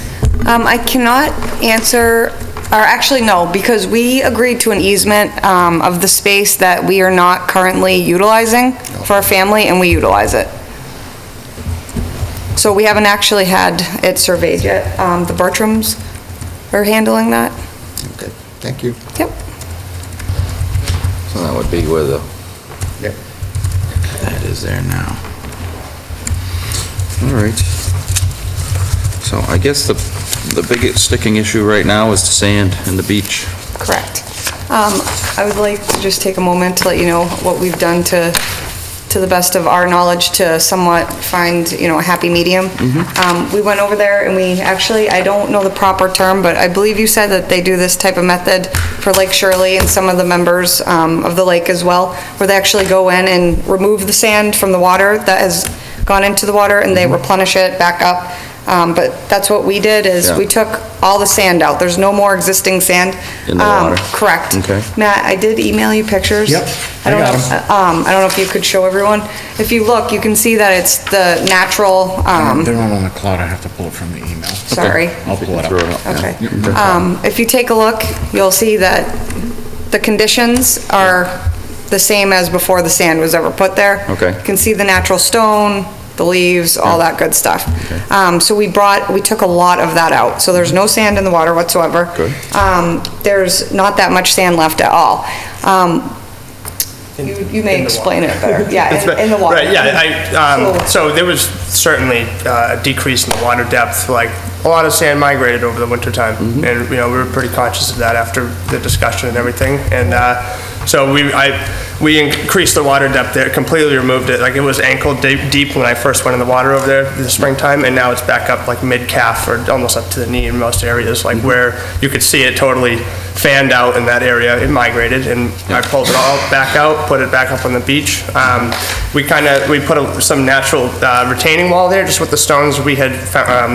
S13: I cannot answer, or actually no, because we agreed to an easement of the space that we are not currently utilizing for our family, and we utilize it. So we haven't actually had it surveyed yet. The Bertrams are handling that.
S4: Okay, thank you.
S13: Yep.
S1: So that would be where the,
S4: Yep.
S1: that is there now. All right. So I guess the biggest sticking issue right now is the sand and the beach.
S13: Correct. I would like to just take a moment to let you know what we've done to the best of our knowledge to somewhat find, a happy medium. We went over there and we actually, I don't know the proper term, but I believe you said that they do this type of method for Lake Shirley and some of the members of the lake as well, where they actually go in and remove the sand from the water that has gone into the water and they replenish it back up. But that's what we did, is we took all the sand out. There's no more existing sand.
S1: In the water?
S13: Correct.
S1: Okay.
S13: Matt, I did email you pictures.
S5: Yep,
S13: I don't know, I don't know if you could show everyone. If you look, you can see that it's the natural,
S5: They're not on the cloud, I have to pull it from the email.
S13: sorry.
S5: I'll pull it
S1: Throw
S5: up.
S1: it up.
S13: Okay.
S1: Yeah.
S13: If you take a look, you'll see that the conditions are the same as before the sand was ever put there.
S1: Okay.
S13: You can see the natural stone, the leaves, all that good stuff. So we took a lot of that out. So there's no sand in the water whatsoever.
S1: Good.
S13: There's not that much sand left at all. You may explain it better. Yeah, in the water.
S7: Right, yeah, so there was certainly a decrease in the water depth, like a lot of sand migrated over the winter time. And, we were pretty conscious of that after the discussion and everything. And so we increased the water depth there, completely removed it. Like it was ankle deep when I first went in the water over there in the springtime, and now it's back up like mid-calf or almost up to the knee in most areas, like where you could see it totally fanned out in that area. It migrated, and I pulled it all back out, put it back up on the beach. We put some natural retaining wall there, just with the stones we had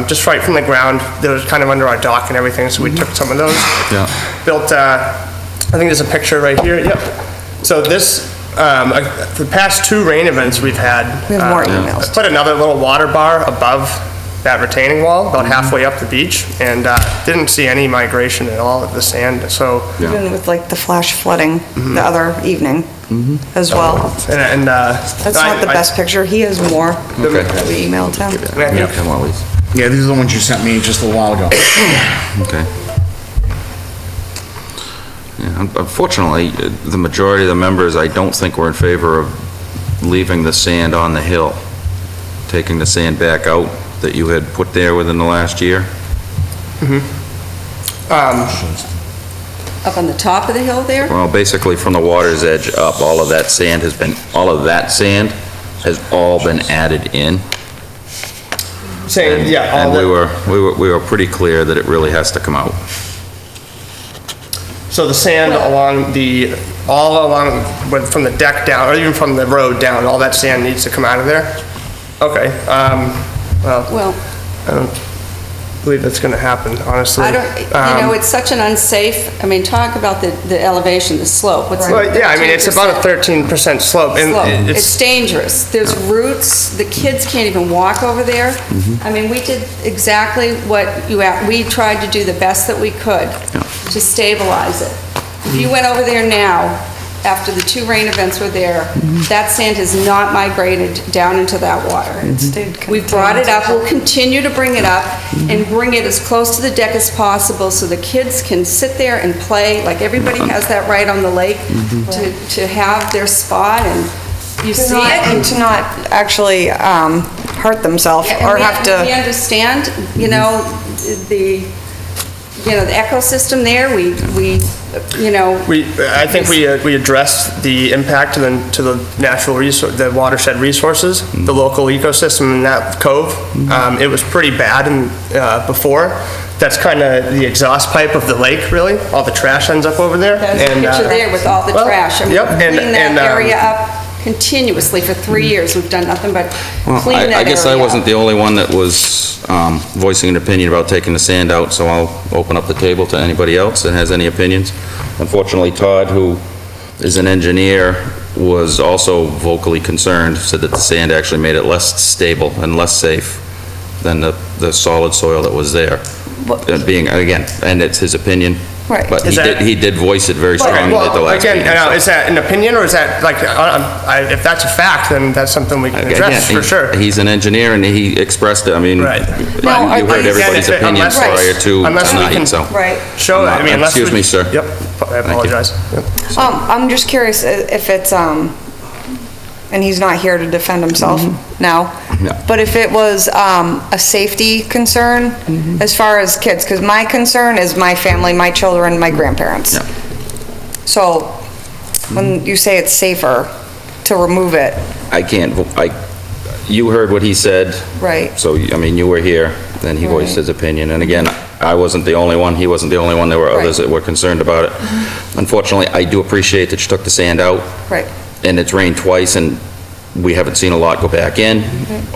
S7: just right from the ground. They was kind of under our dock and everything, so we took some of those. Built, I think there's a picture right here. Yep. So this, the past 2 rain events we've had.
S13: We have more emails.
S7: I put another little water bar above that retaining wall, about halfway up the beach, and didn't see any migration at all of the sand. So
S13: even with like the flash flooding the other evening as well.
S7: And
S13: that's not the best picture. He has more that we emailed him.
S1: Yeah, come on, please.
S5: Yeah, these are the ones you sent me just a while ago.
S1: Okay. Yeah, unfortunately, the majority of the members, I don't think were in favor of leaving the sand on the hill, taking the sand back out that you had put there within the last year.
S14: Up on the top of the hill there?
S1: Well, basically from the water's edge up, all of that sand has all been added in.
S7: Saying, yeah,
S1: And we were pretty clear that it really has to come out.
S7: So the sand all along from the deck down, or even from the road down, all that sand needs to come out of there? Okay, well, I don't believe that's gonna happen, honestly.
S14: I don't, it's such an unsafe, talk about the elevation, the slope. What's
S7: Well, yeah, it's about a 13% slope. And
S14: It's dangerous. There's roots, the kids can't even walk over there. We did exactly what we tried to do the best that we could to stabilize it. If you went over there now, after the 2 rain events were there, that sand has not migrated down into that water. We brought it up, we'll continue to bring it up and bring it as close to the deck as possible so the kids can sit there and play, like everybody has that right on the lake, to have their spot and you see it.
S13: And to not actually hurt themselves or have to.
S14: We understand, the ecosystem there,
S7: I think we addressed the impact to the natural resource, the watershed resources, the local ecosystem in that cove. It was pretty bad before. That's kind of the exhaust pipe of the lake, really. All the trash ends up over there.
S14: There's a picture there with all the trash.
S7: Yep.
S14: Clean that area up. continuously for 3 years. We've done nothing but
S1: Well,
S14: clean that area
S1: I guess I wasn't
S14: up.
S1: the only one that was voicing an opinion about taking the sand out, so I'll open up the table to anybody else that has any opinions. Unfortunately, Todd, who is an engineer, was also vocally concerned, said that the sand actually made it less stable and less safe than the solid soil that was there. Being, again, and it's his opinion.
S14: Right.
S1: But
S7: Is that-
S1: he did voice it very strongly at the last meeting.
S7: Again, is that an opinion, or is that, like, if that's a fact, then that's something we can address,
S1: Again,
S7: for sure.
S1: He's an engineer, and he expressed it, I mean,
S7: Right.
S1: you heard everybody's opinions prior to
S7: Unless we
S1: tonight,
S7: can
S1: so.
S14: Right.
S7: show that, I mean, unless we...
S1: Excuse me, sir.
S7: Yep, I apologize. Yep.
S13: I'm just curious if it's, and he's not here to defend himself now,
S1: No.
S13: but if it was a safety concern as far as kids, because my concern is my family, my children, my grandparents.
S1: Yeah.
S13: So when you say it's safer to remove it,
S1: I can't, you heard what he said,
S13: right?
S1: so, I mean, you were here, and he voiced his opinion, and again, I wasn't the only one, he wasn't the only one, there were others that were concerned about it. Unfortunately, I do appreciate that you took the sand out.
S13: Right.
S1: And it's rained twice, and we haven't seen a lot go back in.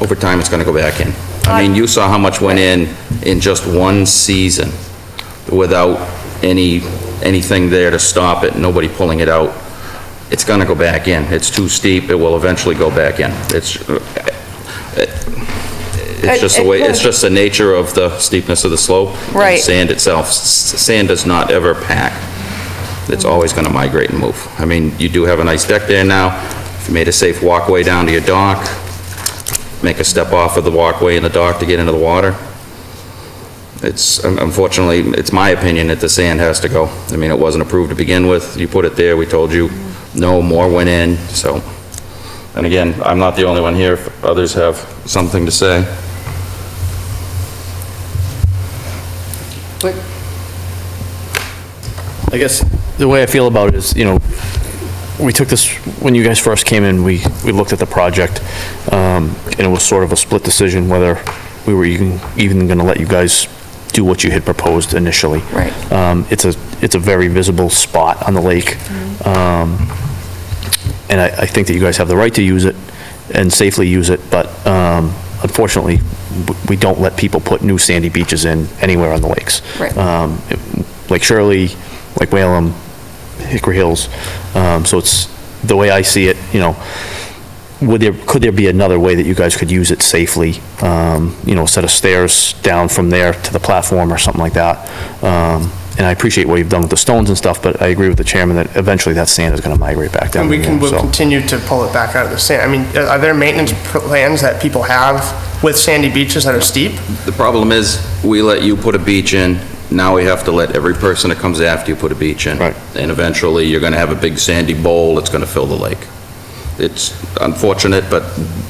S1: Over time, it's gonna go back in. I mean, you saw how much went in just one season without anything there to stop it, nobody pulling it out. It's gonna go back in. It's too steep, it will eventually go back in. It's just the way, it's just the nature of the steepness of the slope. and
S13: Right.
S1: Sand itself. Sand does not ever pack. It's always gonna migrate and move. I mean, you do have a nice deck there now. If you made a safe walkway down to your dock, make a step off of the walkway in the dock to get into the water. It's, unfortunately, it's my opinion that the sand has to go. I mean, it wasn't approved to begin with. You put it there, we told you, no more went in, so. And again, I'm not the only one here. If others have something to say.
S15: I guess the way I feel about it is, you know, we took this, when you guys first came in, we looked at the project, and it was sort of a split decision whether we were even gonna let you guys do what you had proposed initially.
S13: Right.
S15: It's a very visible spot on the lake. And I think that you guys have the right to use it and safely use it, but unfortunately, we don't let people put new sandy beaches in anywhere on the lakes.
S13: Right.
S15: Lake Shirley, Lake Whalum, Hickory Hills. So it's, the way I see it, you know, could there be another way that you guys could use it safely? You know, a set of stairs down from there to the platform or something like that. And I appreciate what you've done with the stones and stuff, but I agree with the chairman that eventually that sand is gonna migrate back down.
S7: And we can,
S15: there,
S7: we'll
S15: so.
S7: continue to pull it back out of the sand. I mean, are there maintenance plans that people have with sandy beaches that are steep?
S1: The problem is, we let you put a beach in, now we have to let every person that comes after you put a beach in.
S15: Right.
S1: And eventually, you're gonna have a big sandy bowl that's gonna fill the lake. It's unfortunate, but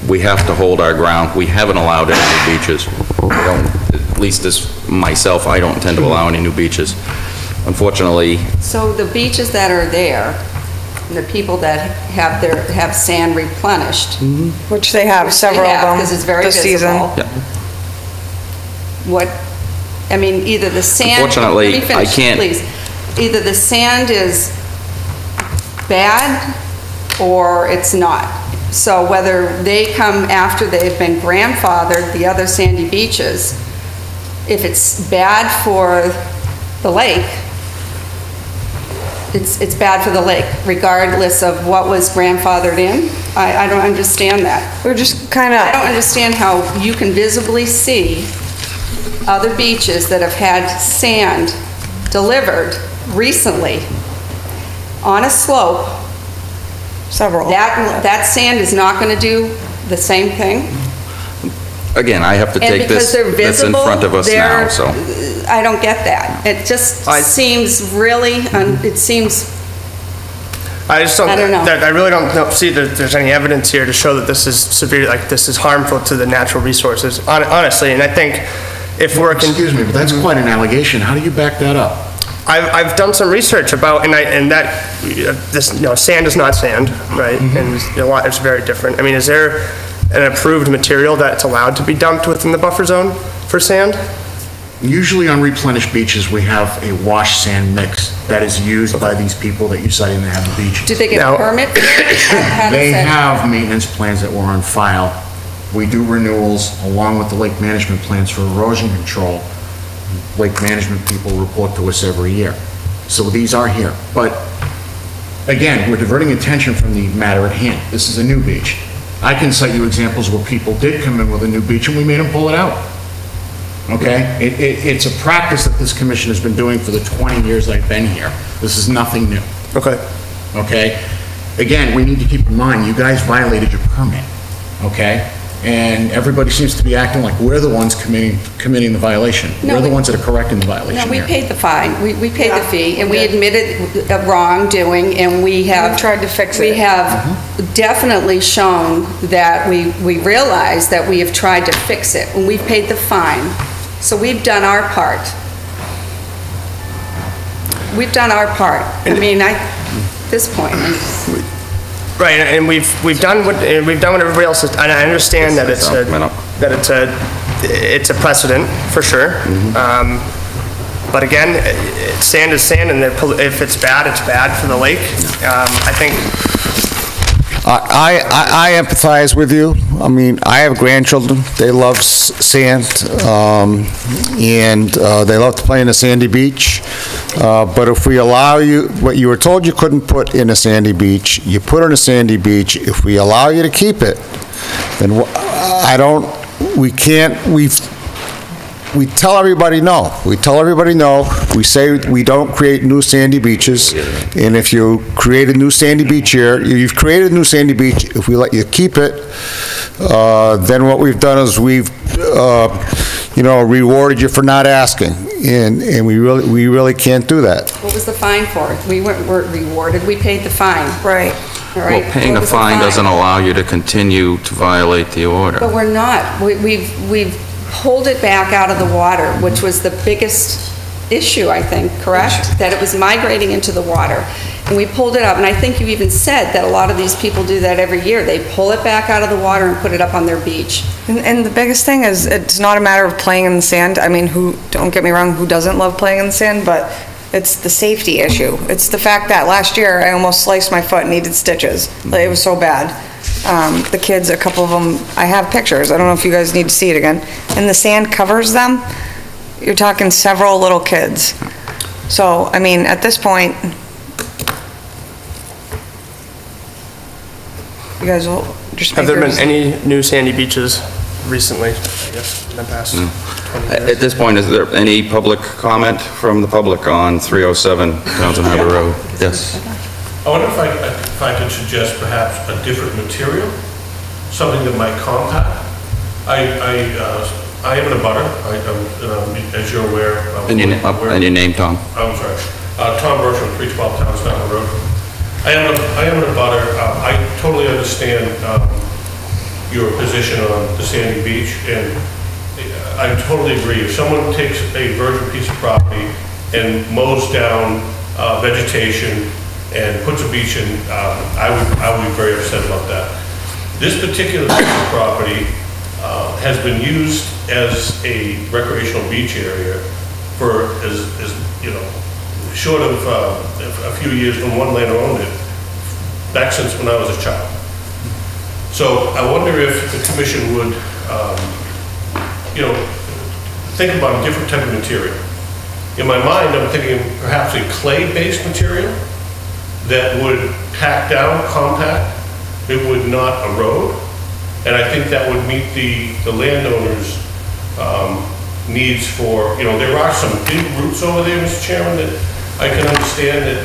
S1: we have to hold our ground. We haven't allowed any new beaches. We don't, at least as myself, I don't intend to allow any new beaches. Unfortunately,
S14: So the beaches that are there, and the people that have sand replenished.
S13: Which they have several of them
S14: Because it's very
S13: this
S14: visible.
S13: season.
S14: What, I mean, either the sand.
S1: Unfortunately,
S14: Let me finish,
S1: I can't-
S14: Please. Either the sand is bad or it's not. So whether they come after they've been grandfathered, the other sandy beaches, if it's bad for the lake, it's bad for the lake, regardless of what was grandfathered in. I don't understand that.
S13: We're just kind
S14: I don't
S13: of,
S14: understand how you can visibly see other beaches that have had sand delivered recently on a slope.
S13: several.
S14: That sand is not going to do the same thing.
S1: again, I have to
S14: And
S1: take this,
S14: because they're
S1: that's in
S14: visible,
S1: front of us now,
S14: they're-
S1: so.
S14: I don't get that. It just seems really, it seems,
S7: I just don't,
S14: I don't know.
S7: I really don't see that there's any evidence here to show that this is severe, like this is harmful to the natural resources, honestly, and I think if we're...
S5: Excuse me, but that's quite an allegation. How do you back that up?
S7: I've done some research about, and that, this, you know, sand is not sand, right? And it's very different. I mean, is there an approved material that's allowed to be dumped within the buffer zone for sand?
S5: Usually on replenished beaches, we have a wash sand mix that is used by these people that you cited to have the beach.
S14: Do they get a permit?
S5: They have maintenance plans that were on file. We do renewals along with the lake management plans for erosion control. Lake management people report to us every year. So these are here. But again, we're diverting attention from the matter at hand. This is a new beach. I can cite you examples where people did come in with a new beach and we made them pull it out. Okay? It's a practice that this commission has been doing for the 20 years I've been here. This is nothing new.
S7: Okay.
S5: Okay? Again, we need to keep in mind, you guys violated your permit. Okay? And everybody seems to be acting like we're the ones committing the violation.
S14: No,
S5: We're the ones that are correcting the violation
S14: No, we
S5: here.
S14: paid the fine. We paid the fee, and we admitted wrongdoing, and we have...
S13: tried to fix it.
S14: We have definitely shown that we realize that we have tried to fix it, and we've paid the fine. So we've done our part. We've done our part. I mean, at this point...
S7: Right, and we've done what everybody else has, and I understand that it's a precedent for sure. But again, sand is sand, and if it's bad, it's bad for the lake. I think.
S4: I empathize with you. I mean, I have grandchildren. They love sand, and they love to play in a sandy beach. But if we allow you, what you were told you couldn't put in a sandy beach, you put in a sandy beach. If we allow you to keep it, then we tell everybody no. We tell everybody no. We say we don't create new sandy beaches. And if you create a new sandy beach here, you've created a new sandy beach. If we let you keep it, then what we've done is we've, rewarded you for not asking. And we really can't do that.
S14: What was the fine for? We weren't rewarded. We paid the fine.
S13: Right.
S14: All right.
S1: Well, paying a fine doesn't allow you to continue to violate the order.
S14: But we're not. We've pulled it back out of the water, which was the biggest issue, I think, correct? That it was migrating into the water. And we pulled it up, and I think you even said that a lot of these people do that every year. They pull it back out of the water and put it up on their beach.
S13: And the biggest thing is, it's not a matter of playing in the sand. I mean, don't get me wrong, who doesn't love playing in the sand, but it's the safety issue. It's the fact that last year I almost sliced my foot and needed stitches. Like, it was so bad. The kids, a couple of them, I have pictures. I don't know if you guys need to see it again. And the sand covers them. You're talking several little kids. So, I mean, at this point, you guys will just...
S7: Have there been any new sandy beaches recently, I guess, in the past 20 years?
S1: At this point, is there any public comment from the public on 307 Townsend Harbor Road? Yes.
S16: I wonder if I could suggest perhaps a different material, something that might compact. I am in a butter, as you're aware.
S1: And your name, Tom?
S16: I'm sorry. Tom Bertram, 312 Townsend Harbor Road. I am in a butter. I totally understand your position on the sandy beach, and I totally agree. If someone takes a virgin piece of property and mows down vegetation and puts a beach in, I would be very upset about that. This particular piece of property has been used as a recreational beach area for, as short of a few years when one landowner owned it, back since when I was a child. So I wonder if the commission would, think about a different type of material. In my mind, I'm thinking perhaps a clay-based material that would pack down, compact. It would not erode. And I think that would meet the landowner's needs for, there are some big roots over there, Mr. Chairman, that I can understand that,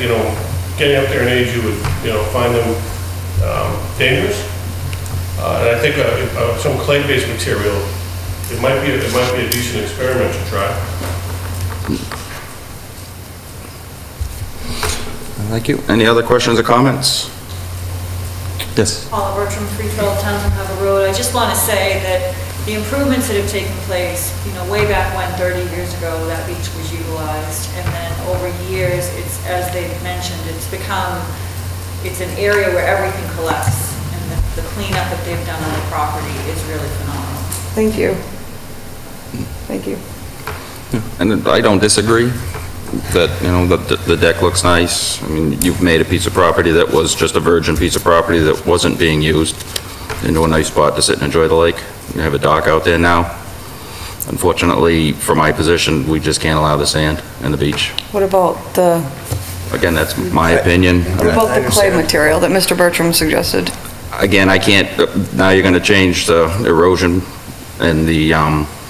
S16: getting up there in age, you would, find them dangerous. And I think some clay-based material, it might be a decent experiment to try.
S1: Thank you. Any other questions or comments? Yes.
S17: Paula Bertram, 312 Townsend Harbor Road. I just want to say that the improvements that have taken place, way back when, 30 years ago, that beach was utilized, and then over years, it's, as they've mentioned, it's an area where everything collects, and the cleanup that they've done on the property is really phenomenal.
S13: Thank you. Thank you.
S1: And I don't disagree that, you know, the deck looks nice. I mean, you've made a piece of property that was just a virgin piece of property that wasn't being used into a nice spot to sit and enjoy the lake. You have a dock out there now. Unfortunately, from my position, we just can't allow the sand and the beach.
S13: What about the,
S1: Again, that's my opinion.
S13: what about the clay material that Mr. Bertram suggested?
S1: Again, I can't, now you're gonna change the erosion and the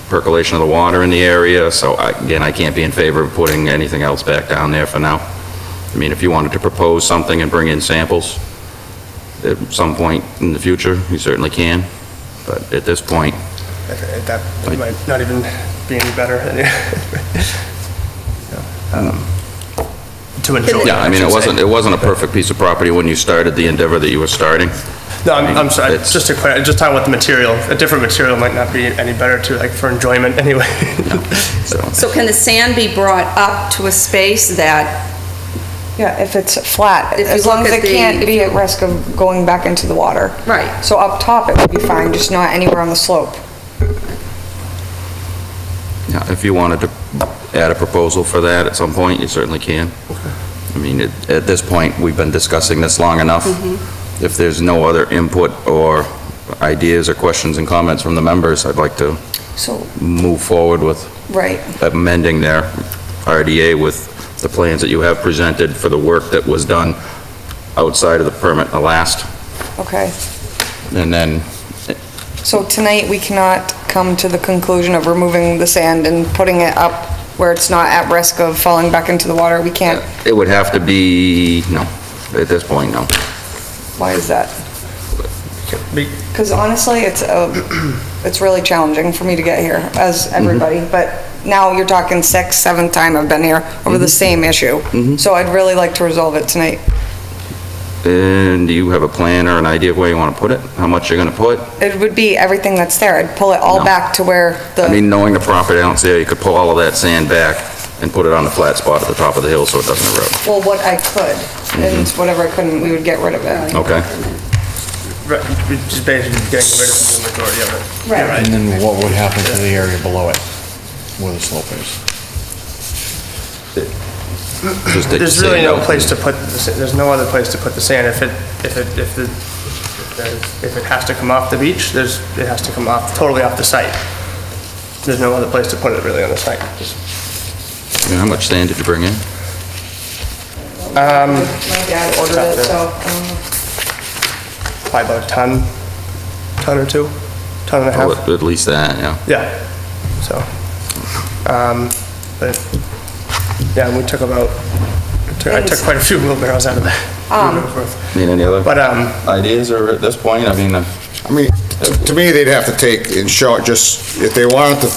S1: percolation of the water in the area, so again, I can't be in favor of putting anything else back down there for now. I mean, if you wanted to propose something and bring in samples at some point in the future, you certainly can, but at this point...
S7: That might not even be any better. To enjoy.
S1: Yeah, I mean, it wasn't a perfect piece of property when you started the endeavor that you were starting.
S7: No, I'm sorry, just to clarify, just talking about the material. A different material might not be any better to, like, for enjoyment anyway.
S14: So can the sand be brought up to a space that...
S13: Yeah, if it's flat,
S14: If you
S13: as long
S14: look
S13: as
S14: at
S13: it
S14: the-
S13: can't be at risk of going back into the water.
S14: Right.
S13: So up top, it would be fine, just not anywhere on the slope.
S1: Yeah, if you wanted to add a proposal for that at some point, you certainly can. I mean, at this point, we've been discussing this long enough. If there's no other input or ideas or questions and comments from the members, I'd like to
S13: So,
S1: move forward with
S13: right.
S1: amending their RDA with the plans that you have presented for the work that was done outside of the permit in the last.
S13: Okay.
S1: And then,
S13: So tonight, we cannot come to the conclusion of removing the sand and putting it up where it's not at risk of falling back into the water? We can't?
S1: it would have to be, no, at this point, no.
S13: Why is that? Because honestly, it's really challenging for me to get here, as everybody, but now you're talking 6th, 7th time I've been here over the same issue. So I'd really like to resolve it tonight.
S1: And do you have a plan or an idea of where you want to put it? How much you're going to put?
S13: It would be everything that's there. I'd pull it all
S1: No.
S13: back to where the...
S1: I mean, knowing the property ounce there, you could pull all of that sand back and put it on the flat spot at the top of the hill so it doesn't erode.
S13: Well, what I could, and whatever I couldn't, we would get rid of it.
S1: Okay.
S7: Right, we're just basically getting rid of the majority of it.
S13: Right.
S18: And then what would happen to the area below it, where the slope is?
S7: There's really no place to put, there's no other place to put the sand. If it has to come off the beach, it has to come off, totally off the site. There's no other place to put it really on the site.
S1: And how much sand did you bring in?
S13: My dad ordered it, so...
S7: Probably about a ton or two, ton and a half.
S1: Oh, at least that, yeah.
S7: Yeah, so, but, yeah, we took about, I took quite a few wheelbarrows out of that.
S1: Need any other
S7: But,
S1: ideas or at this point? I mean,
S4: To me, they'd have to take and show it just, if they wanted to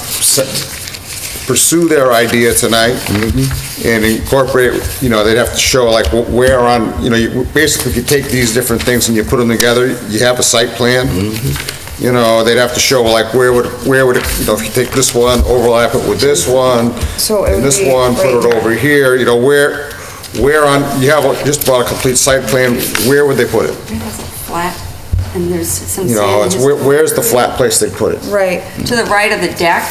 S4: pursue their idea tonight and incorporate, you know, they'd have to show like where on, you know, basically if you take these different things and you put them together, you have a site plan. You know, they'd have to show like where would it, you know, if you take this one, overlap it with this one,
S13: So it
S4: and
S13: would
S4: this
S13: be
S4: one, put it
S13: right
S4: over here, you know, where on, you have just about a complete site plan, where would they put it?
S14: It has a flat, and there's some
S4: You know,
S14: sand.
S4: it's where's the flat place they put it?
S13: Right.
S14: To the right of the deck,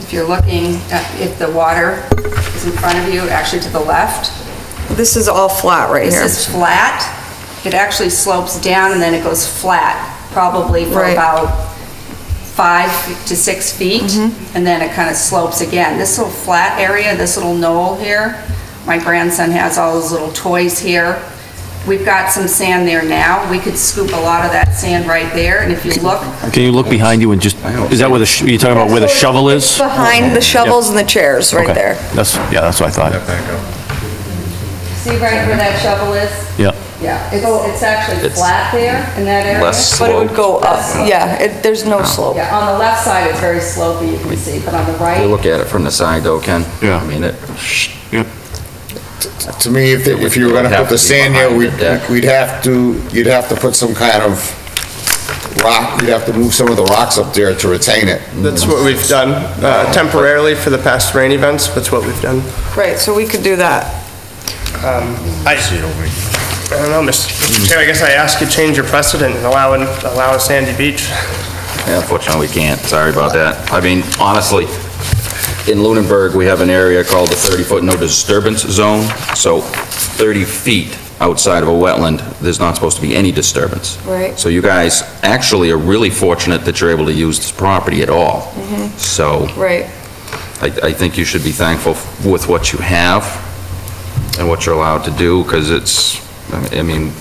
S14: if you're looking, if the water is in front of you, actually to the left.
S13: This is all flat right here.
S14: This is flat. It actually slopes down and then it goes flat, probably for
S13: Right.
S14: about 5 to 6 feet. And then it kind of slopes again. This little flat area, this little knoll here, my grandson has all his little toys here. We've got some sand there now. We could scoop a lot of that sand right there, and if you look,
S15: Can you look behind you and just, is that where you're talking about where the shovel is?
S13: Behind the shovels and the chairs, right
S15: Okay.
S13: there.
S15: That's what I thought.
S14: see right where that shovel is?
S15: Yeah.
S14: Yeah, it's actually
S1: It's
S14: flat there in that area.
S1: less
S13: But it would go up,
S14: Less slope.
S13: yeah, there's no slope.
S14: Yeah, on the left side, it's very slopey, you can see, but on the
S1: You
S14: right,
S1: look at it from the side though, Ken.
S15: Yeah.
S1: I mean,
S15: Yep.
S4: To me, if you were gonna put the sand there, you'd have to put some kind of rock, you'd have to move some of the rocks up there to retain it.
S7: that's what we've done, temporarily for the past rain events, that's what we've done.
S13: Right, so we could do that.
S7: I don't know, Mr. Chair, I guess I ask you to change your precedent and allow a sandy beach.
S1: yeah, unfortunately, we can't. Sorry about that. I mean, honestly, in Lunenburg, we have an area called the 30-foot no disturbance zone, so 30 feet outside of a wetland, there's not supposed to be any disturbance.
S13: Right.
S1: So you guys actually are really fortunate that you're able to use this property at all. So
S13: Right.
S1: I think you should be thankful with what you have and what you're allowed to do, because it's, I mean,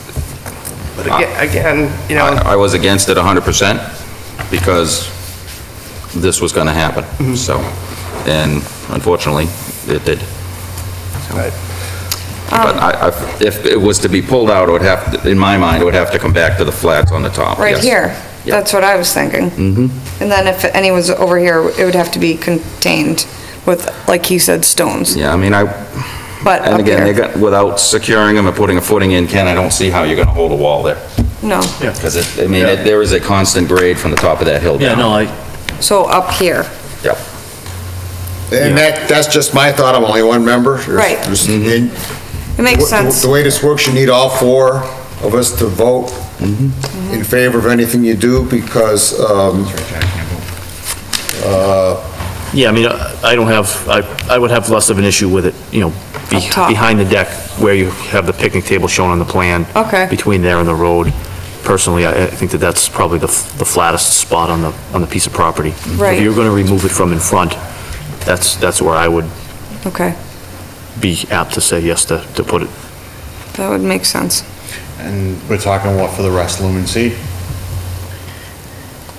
S7: But again, you know.
S1: I was against it 100% because this was gonna happen, so, and unfortunately, it did.
S7: Right.
S1: But if it was to be pulled out, it would have, in my mind, it would have to come back to the flats on the top.
S13: Right
S1: yes.
S13: here. That's what I was thinking. And then if any was over here, it would have to be contained with, like he said, stones.
S1: Yeah, I mean,
S13: But
S1: and
S13: up
S1: again,
S13: here.
S1: without securing them and putting a footing in, Ken, I don't see how you're gonna hold a wall there.
S13: No.
S1: Because I mean, there is a constant grade from the top of that hill down.
S13: So up here.
S1: Yep.
S4: And that's just my thought, I'm only one member.
S13: Right.
S4: It
S13: makes sense.
S4: The way this works, you need all four of us to vote in favor of anything you do, because,
S15: Yeah, I mean, I don't have, I would have less of an issue with it, you know, behind the deck where you have the picnic table shown on the plan.
S13: Okay.
S15: Between there and the road. Personally, I think that that's probably the flattest spot on the piece of property.
S13: Right.
S15: If you're gonna remove it from in front, that's where I would
S13: Okay.
S15: be apt to say yes to put it.
S13: That would make sense.
S18: And we're talking what for the rest, lumen seed?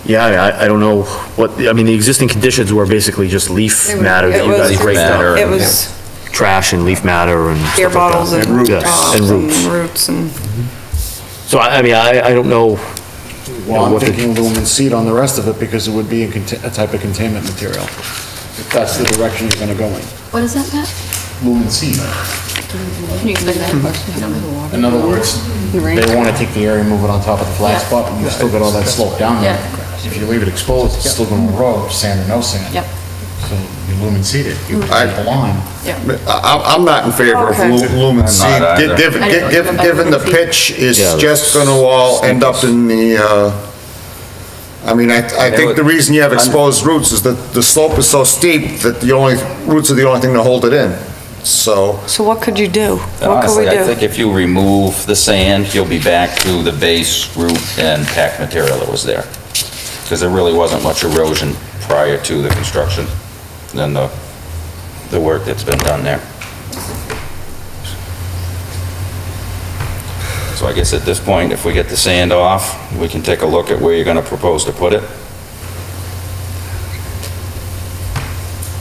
S15: Yeah, I don't know what, I mean, the existing conditions were basically just leaf matter that you guys raked up.
S13: It was
S15: Trash and leaf matter and
S13: beer
S15: stuff like that.
S13: bottles and
S15: Yes, and roots.
S13: roots and.
S15: So I mean, I don't know.
S5: Well, I'm
S15: what the-
S5: thinking lumen seed on the rest of it because it would be a type of containment material, if that's the direction you're gonna go in.
S3: What is that, Matt?
S5: Lumen seed.
S3: Can you explain that?
S5: In other words, they wanna take the area and move it on top of the flat spot, but you've still got all that slope down there. If you leave it exposed, it's still gonna grow, sand or no sand.
S3: Yep.
S5: So you lumen seed it, you keep the line.
S4: I'm not in favor of
S13: Okay.
S4: lumen seed.
S1: I'm not either.
S4: Given the pitch is just gonna all end up in the, I mean, I think the reason you have exposed roots is that the slope is so steep that roots are the only thing to hold it in, so.
S13: So what could you do? What could we
S1: Honestly, I think
S13: do?
S1: if you remove the sand, you'll be back to the base root and packed material that was there. Because there really wasn't much erosion prior to the construction than the work that's been done there. So I guess at this point, if we get the sand off, we can take a look at where you're gonna propose to put it.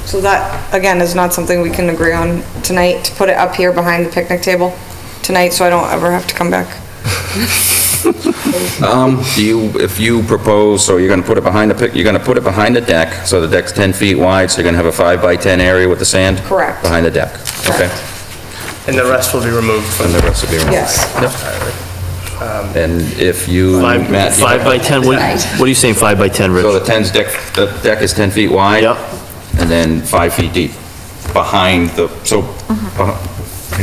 S13: So that, again, is not something we can agree on tonight, to put it up here behind the picnic table tonight, so I don't ever have to come back.
S1: If you propose, so you're gonna put it behind you're gonna put it behind the deck, so the deck's 10 feet wide, so you're gonna have a 5 by 10 area with the sand?
S13: Correct.
S1: Behind the deck, okay?
S7: And the rest will be removed from.
S1: And the rest will be removed.
S13: Yes.
S1: And if you, Matt...
S15: Five by 10, what are you saying, 5 by 10, Rich?
S1: So the deck is 10 feet wide?
S15: Yep.
S1: And then 5 feet deep, behind the,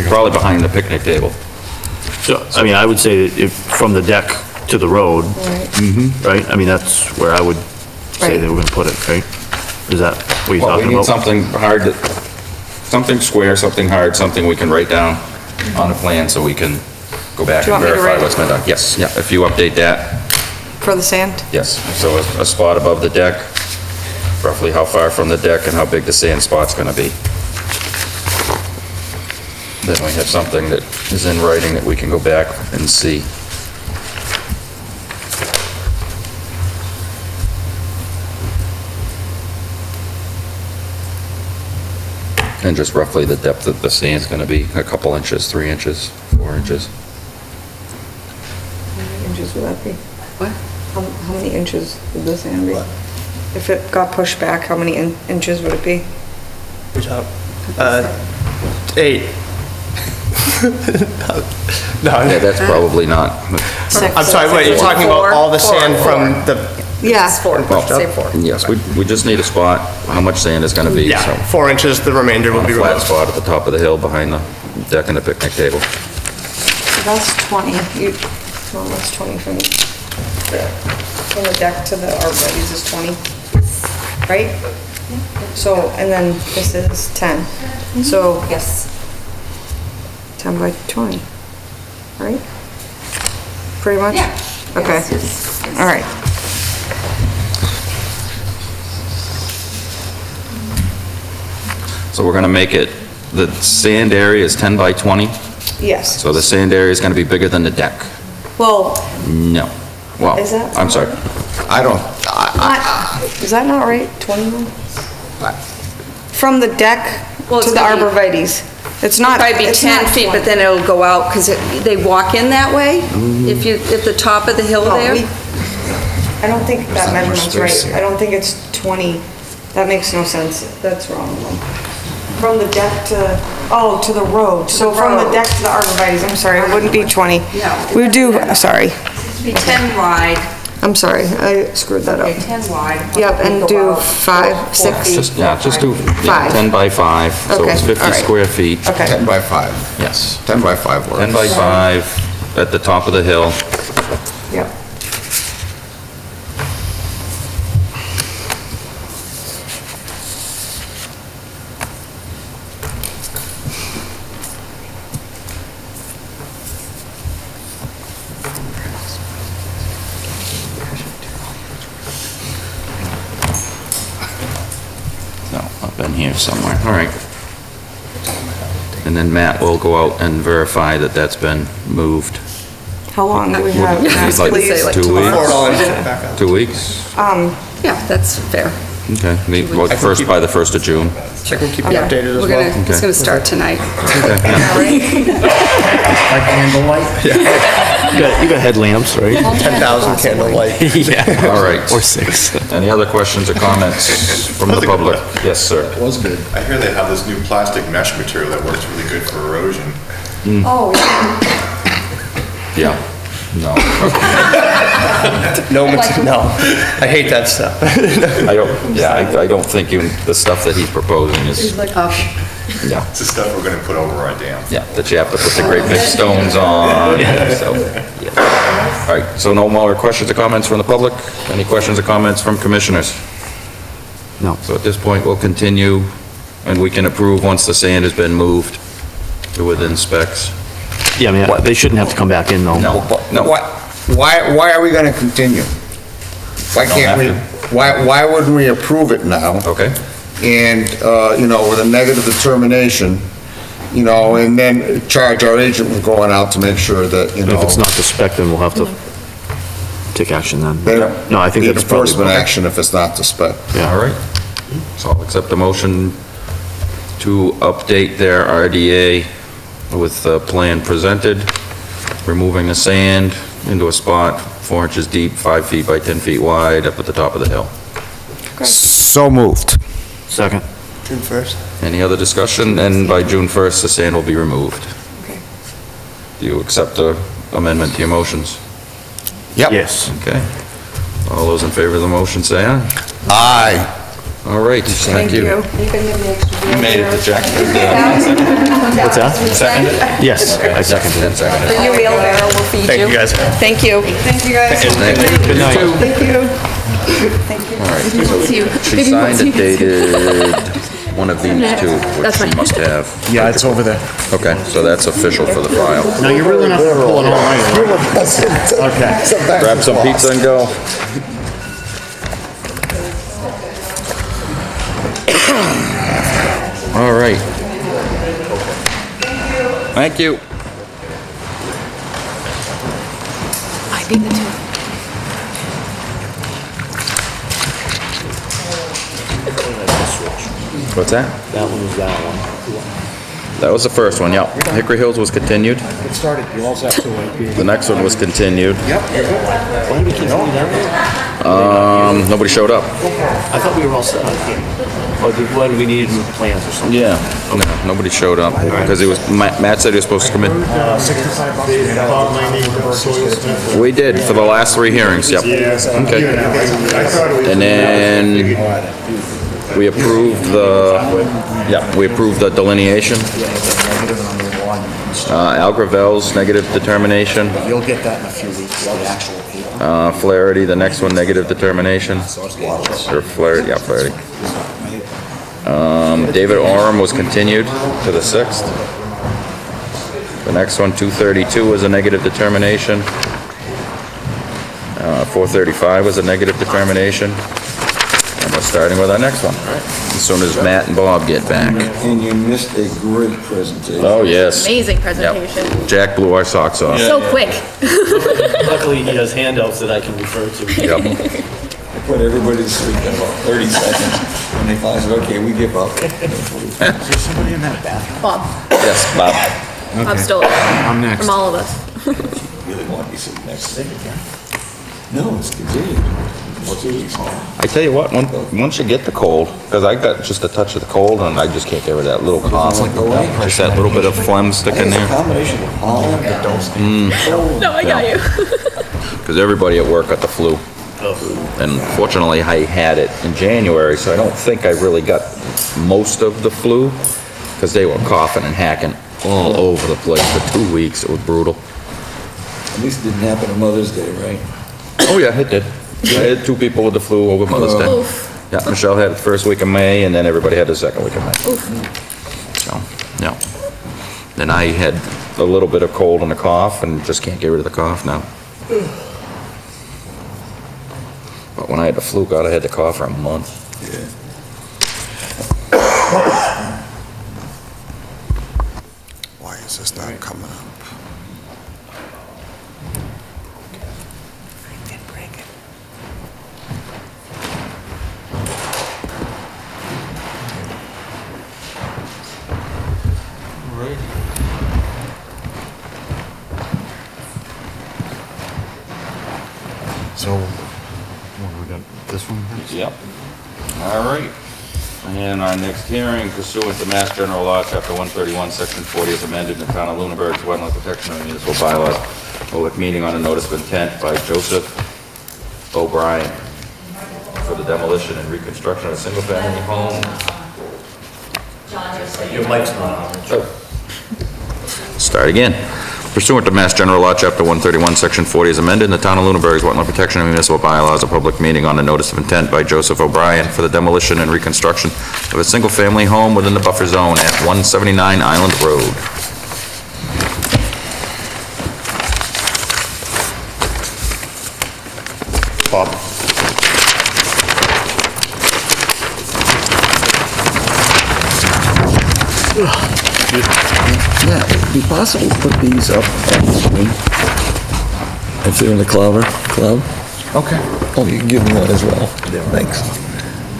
S1: probably behind the picnic table.
S15: So, I mean, I would say that if, from the deck to the road, right? I mean, that's where I would say
S13: Right.
S15: they were gonna put it, right? Is that what you're
S1: Well, we
S15: talking
S1: need
S15: about?
S1: something hard, something square, something hard, something we can write down on a plan so we can go back
S13: Do you
S1: and
S13: want me to
S1: verify
S13: write
S1: what's been done. Yes, yeah, if you update that,
S13: For the sand?
S1: yes. So a spot above the deck, roughly how far from the deck and how big the sand spot's gonna be. Then we have something that is in writing that we can go back and see. And just roughly the depth that the sand's gonna be, a couple inches, 3 inches, 4 inches.
S13: How many inches would that be? What? How many inches would the sand be? If it got pushed back, how many inches would it be?
S7: Good job. 8. No,
S1: Yeah, that's probably not.
S7: I'm sorry, wait, you're talking about all the sand from the...
S13: Yeah.
S1: Yes, we just need a spot, how much sand is gonna be,
S7: Yeah,
S1: so.
S7: 4 inches, the remainder will
S1: On a
S7: be
S1: flat
S7: removed.
S1: spot at the top of the hill behind the deck and the picnic table.
S13: So that's 20. Well, that's 20 from the deck to the arborvitae's is 20, right? So, and then this is 10. So, yes. 10 by 20, right? Pretty much?
S14: Yeah.
S13: Okay.
S14: Yes, yes, yes.
S13: All right.
S1: So we're gonna make it, the sand area is 10 by 20?
S13: Yes.
S1: So the sand area is gonna be bigger than the deck?
S13: Well,
S1: No. Well,
S13: Is that-
S1: I'm sorry.
S4: I don't,
S13: is that not right? 21? From the deck
S14: Well,
S13: to
S14: it's
S13: the
S14: gonna be-
S13: arborvitae's. It's not.
S14: Probably be
S13: it's
S14: 10
S13: not
S14: feet,
S13: 20.
S14: but then it'll go out, because they walk in that way? If the top of the hill
S13: No,
S14: there?
S13: I don't think that
S4: not much
S13: measurement's
S4: space
S13: right.
S4: here.
S13: I don't think it's 20. That makes no sense. That's wrong. From the deck to, oh, to the road. So from the
S14: road.
S13: deck to the arborvitae's, I'm sorry, it wouldn't be 20.
S14: No.
S13: We would do, sorry.
S14: It'd be 10 wide.
S13: I'm sorry, I screwed that up.
S14: Okay, 10 wide.
S13: Yep, and
S14: Go
S13: do
S14: out
S13: 5, 6.
S1: Just do
S13: 5.
S1: 10 by 5, so it's
S13: Okay,
S1: 50
S13: all right.
S1: square feet.
S13: Okay.
S4: 10 by 5.
S1: Yes.
S4: 10 by 5 works.
S1: 10 by 5 at the top of the hill.
S13: Yep.
S1: No, up in here somewhere, all right. And then Matt will go out and verify that that's been moved.
S13: How long do we have?
S1: It's like
S13: Please?
S1: 2
S14: tomorrow.
S1: weeks? 2 weeks?
S14: Yeah, that's fair.
S1: Okay, well, first, by the 1st of June.
S18: Check and keep you
S14: Yeah,
S18: updated as
S14: we're
S18: well.
S14: gonna, it's gonna start tonight.
S8: By candlelight?
S15: You got headlamps, right?
S18: 10,000 candlelight.
S15: Yeah.
S1: All right.
S15: Or 6.
S1: Any other questions or comments from the public? Yes, sir.
S8: Was good.
S12: I hear they have this new plastic mesh material that works really good for erosion.
S13: Oh, yeah.
S1: Yeah. No.
S18: No, I hate that stuff.
S1: I don't think even the stuff that he's proposing is, yeah,
S12: It's the stuff we're gonna put over our dam.
S1: yeah, that you have to put the great big stones on, so, yeah. All right, so no more questions or comments from the public? Any questions or comments from commissioners?
S15: No.
S1: So at this point, we'll continue, and we can approve once the sand has been moved to within specs.
S15: Yeah, I mean, they shouldn't have to come back in, though.
S1: No.
S4: Why are we gonna continue? Why can't we, why wouldn't we approve it now?
S1: Okay.
S4: And, with a negative determination, and then charge our agent with going out to make sure that,
S15: If it's not the spec, then we'll have to take action then.
S4: Then
S15: No, I think
S4: the
S15: that's probably...
S4: enforcement action if it's not the spec.
S15: Yeah.
S1: All right. So I'll accept the motion to update their RDA with the plan presented, removing the sand into a spot 4 inches deep, 5 feet by 10 feet wide, up at the top of the hill.
S4: So moved.
S15: Second.
S18: June 1st.
S1: Any other discussion? And by June 1st, the sand will be removed.
S13: Okay.
S1: Do you accept the amendment to your motions?
S4: Yep.
S15: Yes.
S1: Okay. All those in favor of the motion, say aye.
S4: Aye.
S1: All right, thank you.
S13: You can give me extra.
S1: You made it to Jack.
S15: What's that?
S1: Seconded it?
S15: Yes, I seconded it.
S1: Seconded it.
S13: The new wheelbarrow will feed you.
S18: Thank you, guys.
S13: Thank you. Thank you, guys.
S1: Thank you.
S15: Good night.
S13: Thank you. Thank you.
S1: All right. She signed it dated one of these two, which she must have.
S5: Yeah, it's over there.
S1: Okay, so that's official for the file.
S5: No, you're really not gonna pull it all right? Okay.
S1: Grab some pizza and go. All right. Thank you.
S3: I need the two.
S1: What's that?
S15: That one was that one.
S1: That was the first one, yep. Hickory Hills was continued.
S5: Get started, you all set to
S1: The next one was continued.
S5: Yep.
S15: Why did we continue that one?
S1: Nobody showed up.
S15: I thought we were all set. Or when we needed new plans or something.
S1: Yeah. No, nobody showed up because it was, Matt said he was supposed to come in.
S5: $65.
S1: We did for the last 3 hearings, yep. Okay. And then we approved we approved the delineation. Algravel's negative determination.
S5: You'll get that in a few weeks, the actual paper.
S1: Flaherty, the next one, negative determination. Or Flaherty, yeah, Flaherty. David Oram was continued to the 6th. The next one, 232, was a negative determination. 435 was a negative determination. And we're starting with our next one, as soon as Matt and Bob get back.
S2: And you missed a great presentation.
S1: Oh, yes.
S3: Amazing presentation.
S1: Yep. Jack blew our socks off.
S3: So quick.
S19: Luckily, he has handouts that I can refer to.
S1: Yep.
S2: I put everybody to sleep in about 30 seconds, and they finally said, okay, we give up.
S5: Is there somebody in that bathroom?
S3: Bob.
S1: Yes, Bob.
S3: Bob stole it.
S5: I'm next.
S3: From all of us.
S2: Really want to be sitting next to me. No, it's continued.
S1: I tell you what, once you get the cold, because I got just a touch of the cold, and I just can't get rid of that little cough. Just that little bit of phlegm sticking there.
S2: Combination of pollen and
S3: No, I got you.
S1: Because everybody at work got the flu. And fortunately, I had it in January, so I don't think I really got most of the flu, because they were coughing and hacking all over the place for 2 weeks. It was brutal.
S2: At least it didn't happen on Mother's Day, right?
S1: Oh, yeah, it did. I had 2 people with the flu over Mother's Day. Yeah, Michelle had it the first week of May, and then everybody had the second week of May. So, yeah. Then I had a little bit of cold and a cough, and just can't get rid of the cough now. But when I had the flu, God, I had the cough for a month.
S2: Yeah.
S4: Why is this not coming up?
S18: So, what, we got this one?
S1: Yep. All right. And our next hearing pursuant to Mass General Law, Chapter 131, Section 40, as amended in the Town of Lunenburg's Wetland Protection and Municipal Bylaws, public meeting on a notice of intent by Joseph O'Brien for the demolition and reconstruction of a single-family home.
S19: Your mic's not on.
S1: Start again. Pursuant to Mass General Law, Chapter 131, Section 40, as amended in the Town of Lunenburg's Wetland Protection and Municipal Bylaws, a public meeting on a notice of intent by Joseph O'Brien for the demolition and reconstruction of a single-family home within the buffer zone at 179 Island Road.
S18: Bob.
S2: Yeah, would it be possible to put these up on the screen? If they're in the cloud?
S5: Okay.
S2: Oh, you can give me one as well. Thanks.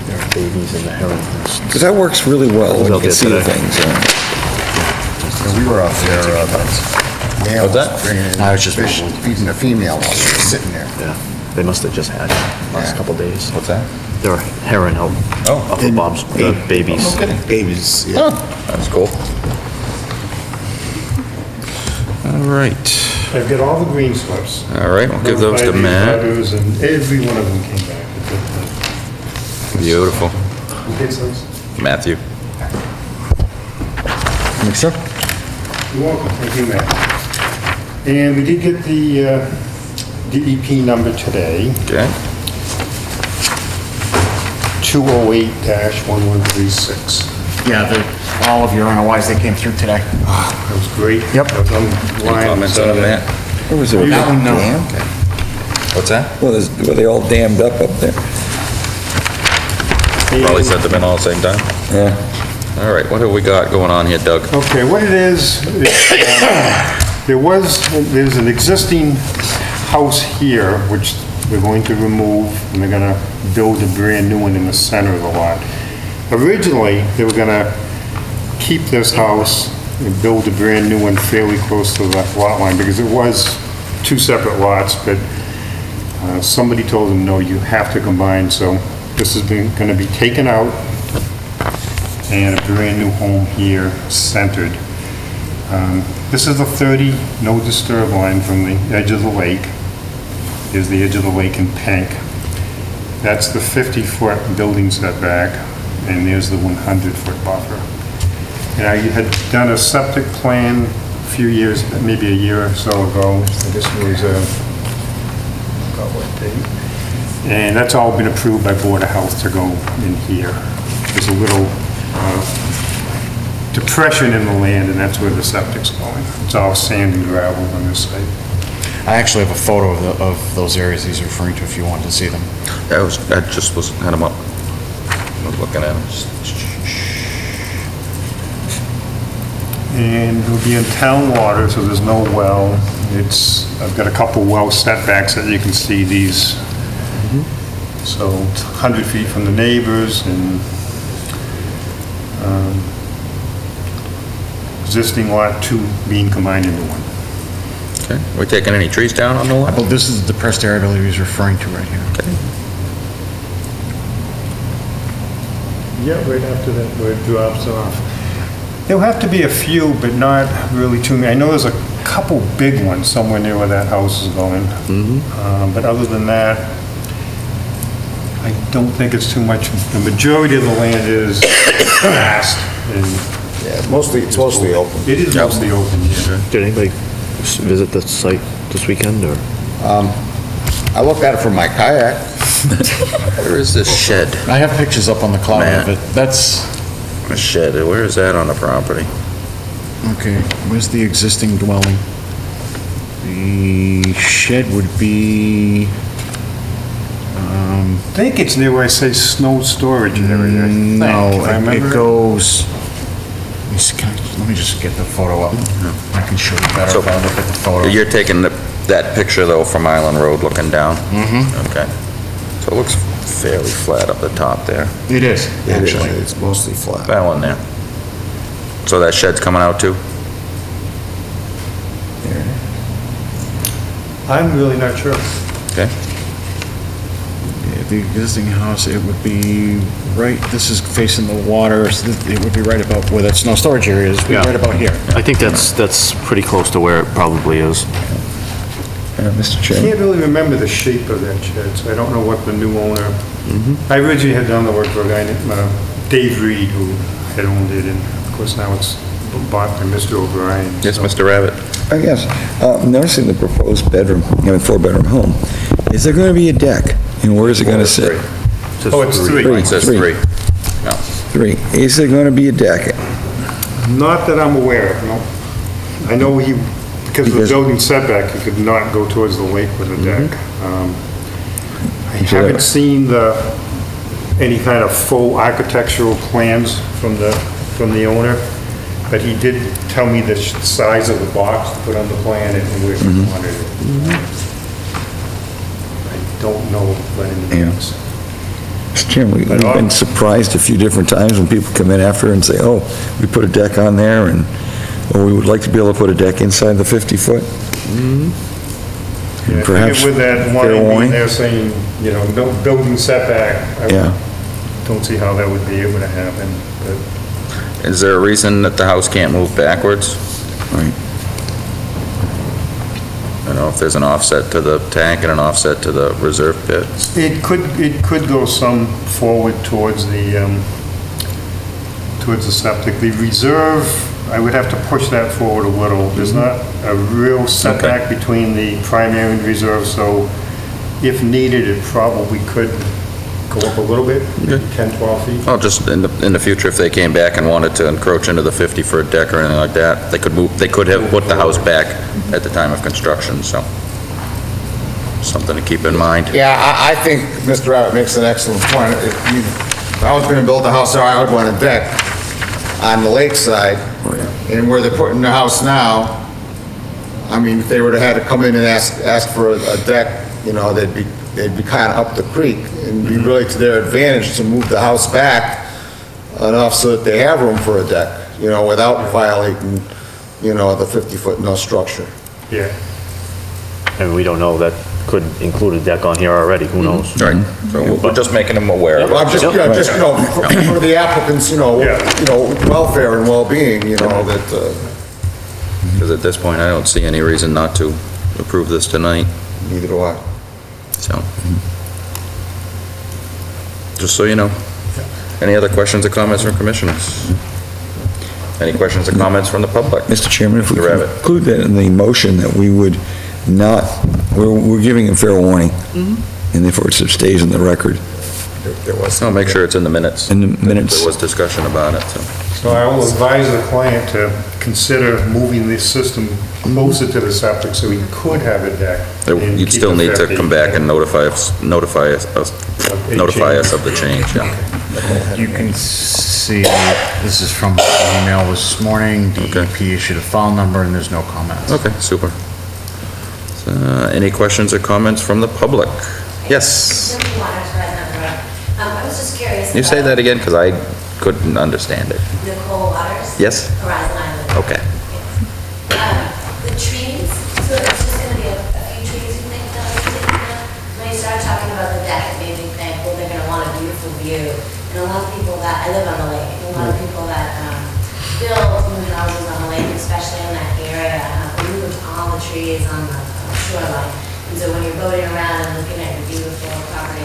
S15: There are babies in the herons.
S2: Because that works really well when you
S15: They'll
S2: can
S15: get
S2: see the
S15: today.
S2: things.
S4: We were out there, male
S1: What's that?
S4: I was just feeding the female while she was sitting there.
S15: Yeah, they must have just had it last couple days.
S1: What's that?
S15: There are heron out off of Bob's, the babies.
S4: Babies, yeah.
S1: Oh, that's cool. All right.
S20: I've got all the green slips.
S1: All right, we'll give those to Matt.
S20: Butters, and every one of them came back.
S1: Beautiful.
S20: Who gets those?
S1: Matthew.
S2: Thanks, sir.
S20: You're welcome. Thank you, Matt. And we did get the DEP number today.
S1: Okay.
S5: 208-1136.
S4: Yeah, all of your NOIs, they came through today.
S20: That was great.
S4: Yep.
S20: I was on
S1: Any
S20: line,
S1: comments on that?
S2: Or was there a
S20: That one, no.
S2: dam?
S1: What's that?
S2: Well, were they all dammed up there?
S1: Probably sent them in all at the same time?
S2: Yeah.
S1: All right, what have we got going on here, Doug?
S20: Okay, what it is, there's an existing house here, which we're going to remove, and they're gonna build a brand new one in the center of the lot. Originally, they were gonna keep this house and build a brand new one fairly close to the lot line, because it was 2 separate lots, but somebody told them, no, you have to combine, so this is gonna be taken out, and a brand new home here centered. This is the 30 no disturb line from the edge of the lake. Here's the edge of the lake in pink. That's the 50-foot building setback, and there's the 100-foot buffer. And I had done a septic plan a few years, maybe a year or so ago. So this was got what date? And that's all been approved by Board of Health to go in here. There's a little depression in the land, and that's where the septic's going. It's all sand and gravel on this site.
S18: I actually have a photo of those areas he's referring to, if you wanted to see them.
S1: I just had them up. I was looking at them.
S20: And it'll be in town water, so there's no well. I've got a couple well setbacks that you can see these. So it's 100 feet from the neighbors, and existing lot 2 being combined into one.
S1: Okay, are we taking any trees down on the lot?
S18: Oh, this is the depressed area I believe he's referring to right here.
S1: Okay.
S20: Yeah, right after that, where it drops off. There'll have to be a few, but not really too many. I know there's a couple big ones somewhere near where that house is going. But other than that, I don't think it's too much. The majority of the land is grassed and...
S4: Yeah, it's mostly open.
S20: It is mostly open, yeah.
S15: Did anybody visit the site this weekend, or?
S4: I looked at it from my kayak.
S1: Where is this shed?
S18: I have pictures up on the cloud of it. That's...
S1: A shed, where is that on the property?
S18: Okay, where's the existing dwelling? The shed would be...
S20: I think it's near where I say snow storage area.
S18: No,
S20: it
S18: goes... Let me just get the photo up. I can show you better if I look at the photo.
S1: You're taking that picture, though, from Island Road looking down? Okay. So it looks fairly flat up the top there.
S18: It is, actually.
S4: It's mostly flat.
S1: That one there. So that shed's coming out, too?
S20: I'm really not sure.
S1: Okay.
S18: The existing house, it would be right, this is facing the water, so it would be right about where that snow storage area is, right about here.
S15: I think that's pretty close to where it probably is.
S2: Mr.
S20: I
S2: Chairman.
S20: can't really remember the shape of that shed, so I don't know what the new owner... I originally had done the work for a guy named Dave Reed, who had owned it, and of course now it's bought by Mr. O'Brien.
S1: Yes, Mr. Rabbit.
S2: I guess, noticing the proposed bedroom, 4-bedroom home, is there going to be a deck? And where is it going to sit?
S20: Oh, it's 3.
S1: It says 3. No.
S2: 3. Is there going to be a deck?
S20: Not that I'm aware of, no. I know because of the building setback, he could not go towards the lake with a deck. I haven't seen any kind of full architectural plans from the owner, but he did tell me the size of the box to put on the plan and where he wanted it. I don't know what it means.
S2: Mr. Chairman, we've been surprised a few different times when people come in after and say, oh, we put a deck on there, or we would like to be able to put a deck inside the 50-foot.
S20: Yeah,
S2: Perhaps
S20: with that one, they're saying, no building setback. I don't see how that would be able to happen, but...
S1: Is there a reason that the house can't move backwards?
S2: Right.
S1: I don't know if there's an offset to the tank and an offset to the reserve pit.
S20: It could go some forward towards the septic. The reserve, I would have to push that forward a little. There's not a real setback between the primary and reserve, so if needed, it probably could go up a little bit, maybe 10, 12 feet.
S1: Well, just in the future, if they came back and wanted to encroach into the 50 for a deck or anything like that, they could have put the house back at the time of construction, so something to keep in mind.
S4: Yeah, I think Mr. Rabbit makes an excellent point. If I was going to build a house there, I would want a deck on the lakeside, and where they're putting the house now, I mean, if they were to have to come in and ask for a deck, they'd be kind of up the creek, and be really to their advantage to move the house back enough so that they have room for a deck, without violating, the 50-foot no structure.
S20: Yeah.
S15: And we don't know, that could include a deck on here already, who knows?
S1: Right, so we're just making them aware of it.
S4: I'm just, for the applicants, welfare and well-being, that...
S1: Because at this point, I don't see any reason not to approve this tonight.
S4: Neither do I.
S1: So, just so you know. Any other questions or comments from commissioners? Any questions or comments from the public?
S2: Mr. Chairman, if we could include that in the motion that we would not, we're giving a fair warning, and therefore it stays in the record, there was.
S1: I'll make sure it's in the minutes.
S2: In the minutes.
S1: There was discussion about it, so.
S20: So I will advise the client to consider moving this system closer to the septic so he could have a deck. and
S1: You'd
S20: keep
S1: still
S20: it
S1: need to
S20: 50.
S1: come back and notify us of the change, yeah.
S5: You can see, this is from the email this morning, DEP issued a file number and there's no comments.
S1: Okay, super. So, any questions or comments from the public? Yes?
S21: I was just curious.
S1: Can you say that again, because I couldn't understand it?
S21: Nicole Waters?
S1: Yes?
S21: Horizon Island.
S1: Okay.
S21: The trees, so it's just gonna be a few trees you think that we're taking out? When you started talking about the deck, it made me think, well, they're gonna want a beautiful view. And a lot of people that, I live on the lake, and a lot of people that build new houses on the lake, especially in that area, remove all the trees on the shoreline. And so when you're boating around and looking at your beautiful property,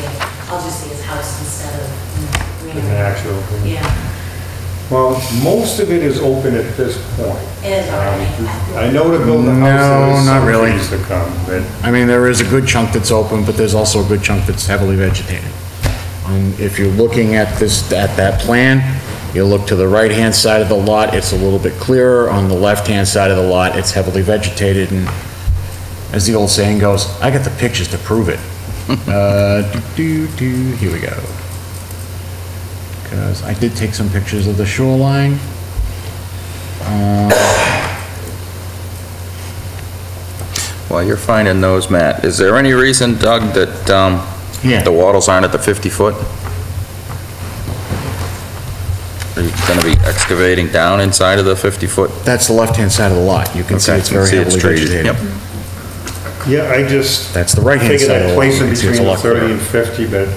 S21: all you see is house instead of greenery.
S20: An actual.
S21: Yeah.
S20: Well, most of it is open at this point.
S21: It is already.
S20: I know to build a house,
S5: No,
S20: there's
S5: not
S20: some
S5: really.
S20: trees to come, but
S5: I mean, there is a good chunk that's open, but there's also a good chunk that's heavily vegetated. And if you're looking at this, at that plan, you look to the right-hand side of the lot, it's a little bit clearer. On the left-hand side of the lot, it's heavily vegetated, and as the old saying goes, I got the pictures to prove it. Here we go. Because I did take some pictures of the shoreline.
S1: While you're finding those, Matt, is there any reason, Doug, that the wattles aren't at the 50-foot? Are you gonna be excavating down inside of the 50-foot?
S5: That's the left-hand side of the lot. You can see it's very heavily vegetated.
S1: Yep.
S20: yeah, I just
S5: That's the right-hand
S20: figured
S5: side of
S20: I'd
S5: the lot.
S20: place
S5: You
S20: it
S5: can see it's a
S20: between
S5: lot
S20: 30
S5: clearer.
S20: and 50, but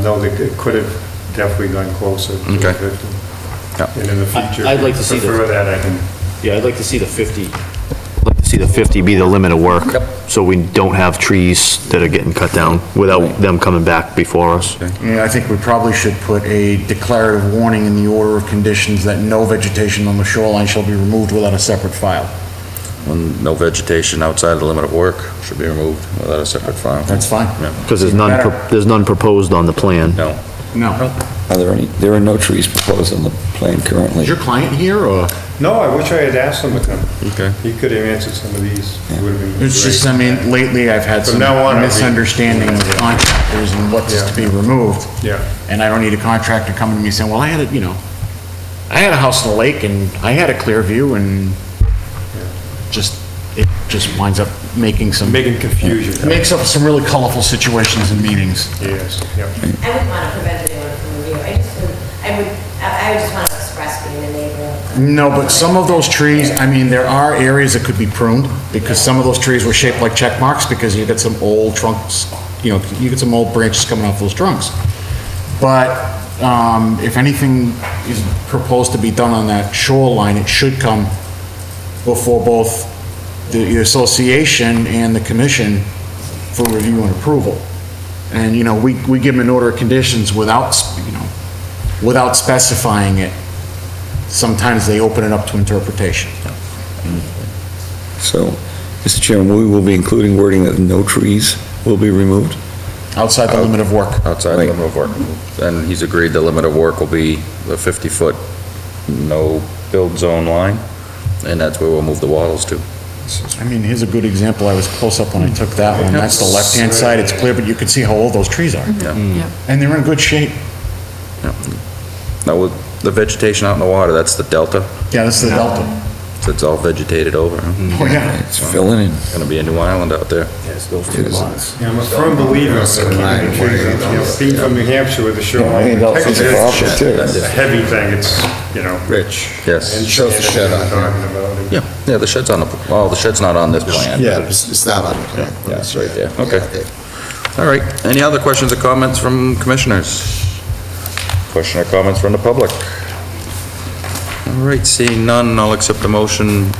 S20: no, it could have definitely gone closer to
S1: Okay.
S20: 50.
S1: Yeah.
S20: And in the future,
S15: I'd like to see
S20: prefer that, I can.
S15: Yeah, I'd like to see the 50. I'd like to see the 50 be the limit of work. So we don't have trees that are getting cut down without them coming back before us.
S5: Yeah, I think we probably should put a declarative warning in the order of conditions that no vegetation on the shoreline shall be removed without a separate file.
S1: And no vegetation outside the limit of work should be removed without a separate file.
S5: That's fine.
S15: Because there's none proposed on the plan.
S1: No.
S5: No.
S2: Are there are no trees proposed on the plan currently.
S5: Is your client here, or?
S20: No, I wish I had asked him to come.
S1: Okay.
S20: He could have answered some of these. It would have been
S5: It's just,
S20: great.
S5: I mean, lately I've had
S20: From
S5: some
S20: now on, I'll be-
S5: misunderstanding of contractors and what's to be removed.
S20: Yeah.
S5: And I don't need a contractor coming to me saying, well, I had a, I had a house in the lake and I had a clear view and it just winds up making
S20: confusion.
S5: Makes up some really colorful situations in meetings.
S20: Yes, yeah.
S21: I wouldn't want to prevent anyone from review. I would just want to express being a neighbor.
S5: No, but some of those trees, I mean, there are areas that could be pruned, because some of those trees were shaped like check marks, because you get some old trunks, you get some old branches coming off those trunks. But, if anything is proposed to be done on that shoreline, it should come before both the association and the commission for review and approval. And, we give them an order of conditions without specifying it. Sometimes they open it up to interpretation.
S2: So, Mr. Chairman, we will be including wording that no trees will be removed?
S5: Outside the limit of work.
S1: Outside the limit of work. And he's agreed the limit of work will be the 50-foot no build zone line, and that's where we'll move the wattles to.
S5: I mean, here's a good example. I was close up when I took that one. That's the left-hand side. It's clear, but you can see how old those trees are.
S1: Yeah.
S5: And they're in good shape.
S1: Now, with the vegetation out in the water, that's the delta?
S5: Yeah, that's the delta.
S1: So it's all vegetated over, huh?
S5: Oh, yeah.
S2: It's filling in.
S1: Gonna be a new island out there.
S19: Yes, those two lots.
S20: Yeah, I'm a firm believer in keeping the trees. Being from New Hampshire with the shoreline.
S2: Yeah, it's a problem, too.
S20: It's a heavy thing, it's,
S2: Rich.
S1: Yes.
S20: and shows the shed on here.
S1: Yeah, the shed's on the shed's not on this plan.
S22: Yeah, it's not on the plan.
S1: Yeah, it's right there. Okay. All right. Any other questions or comments from commissioners? Question or comments from the public? All right, seeing none, I'll accept the motion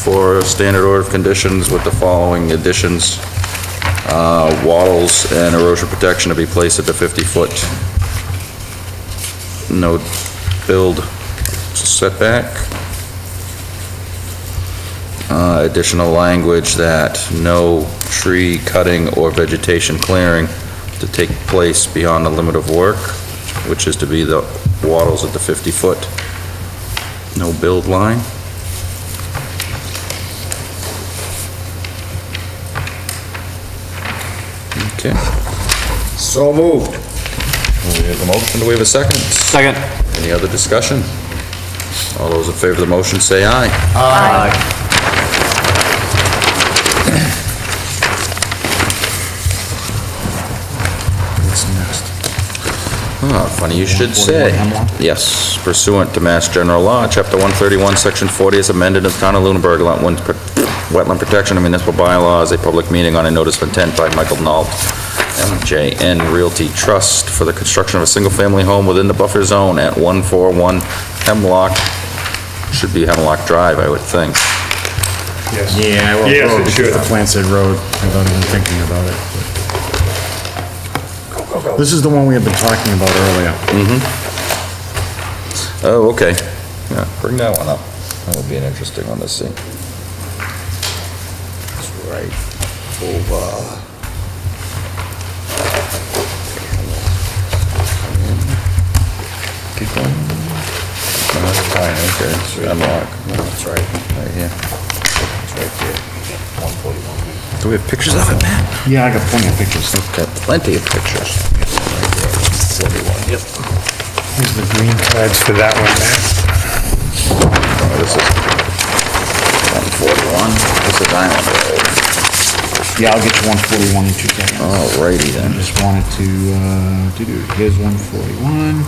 S1: for standard order of conditions with the following additions. Wattles and erosion protection to be placed at the 50-foot no build setback. Additional language that no tree cutting or vegetation clearing to take place beyond the limit of work. which is to be the wattles at the 50-foot. No build line. Okay.
S4: So moved.
S1: We have a motion, do we have a second?
S15: Second.
S1: Any other discussion? All those in favor of the motion say aye.
S4: Aye.
S1: Funny you should say. Yes, pursuant to Mass General Law, Chapter 131, Section 40 is amended in the Town of Lunenburg, Wetland Protection and Municipal Bylaws, a public meeting on a notice of intent by Michael Nault, MJN Realty Trust, for the construction of a single-family home within the buffer zone at 141 Hemlock, should be Hemlock Drive, I would think.
S5: Yes. Yeah, well,
S20: Yes,
S5: road,
S20: it
S5: because
S20: should.
S5: the plan said road, without even thinking about it. This is the one we have been talking about earlier.
S1: Oh, okay. Yeah, bring that one up. That would be an interesting one to see.
S4: That's right. Over.
S1: Keep going. No, that's fine, okay. It's Hemlock. No, that's right. Right here. It's right there. 141. Do we have pictures of it, Matt?
S5: Yeah, I got plenty of pictures.
S1: Got plenty of pictures. 41. Yep.
S20: Here's the green cards for that one, Matt.
S1: Oh, this is 141. This is Island Road.
S5: Yeah, I'll get you 141 in 2 seconds.
S1: Alrighty then.
S5: I just wanted to, here's 141.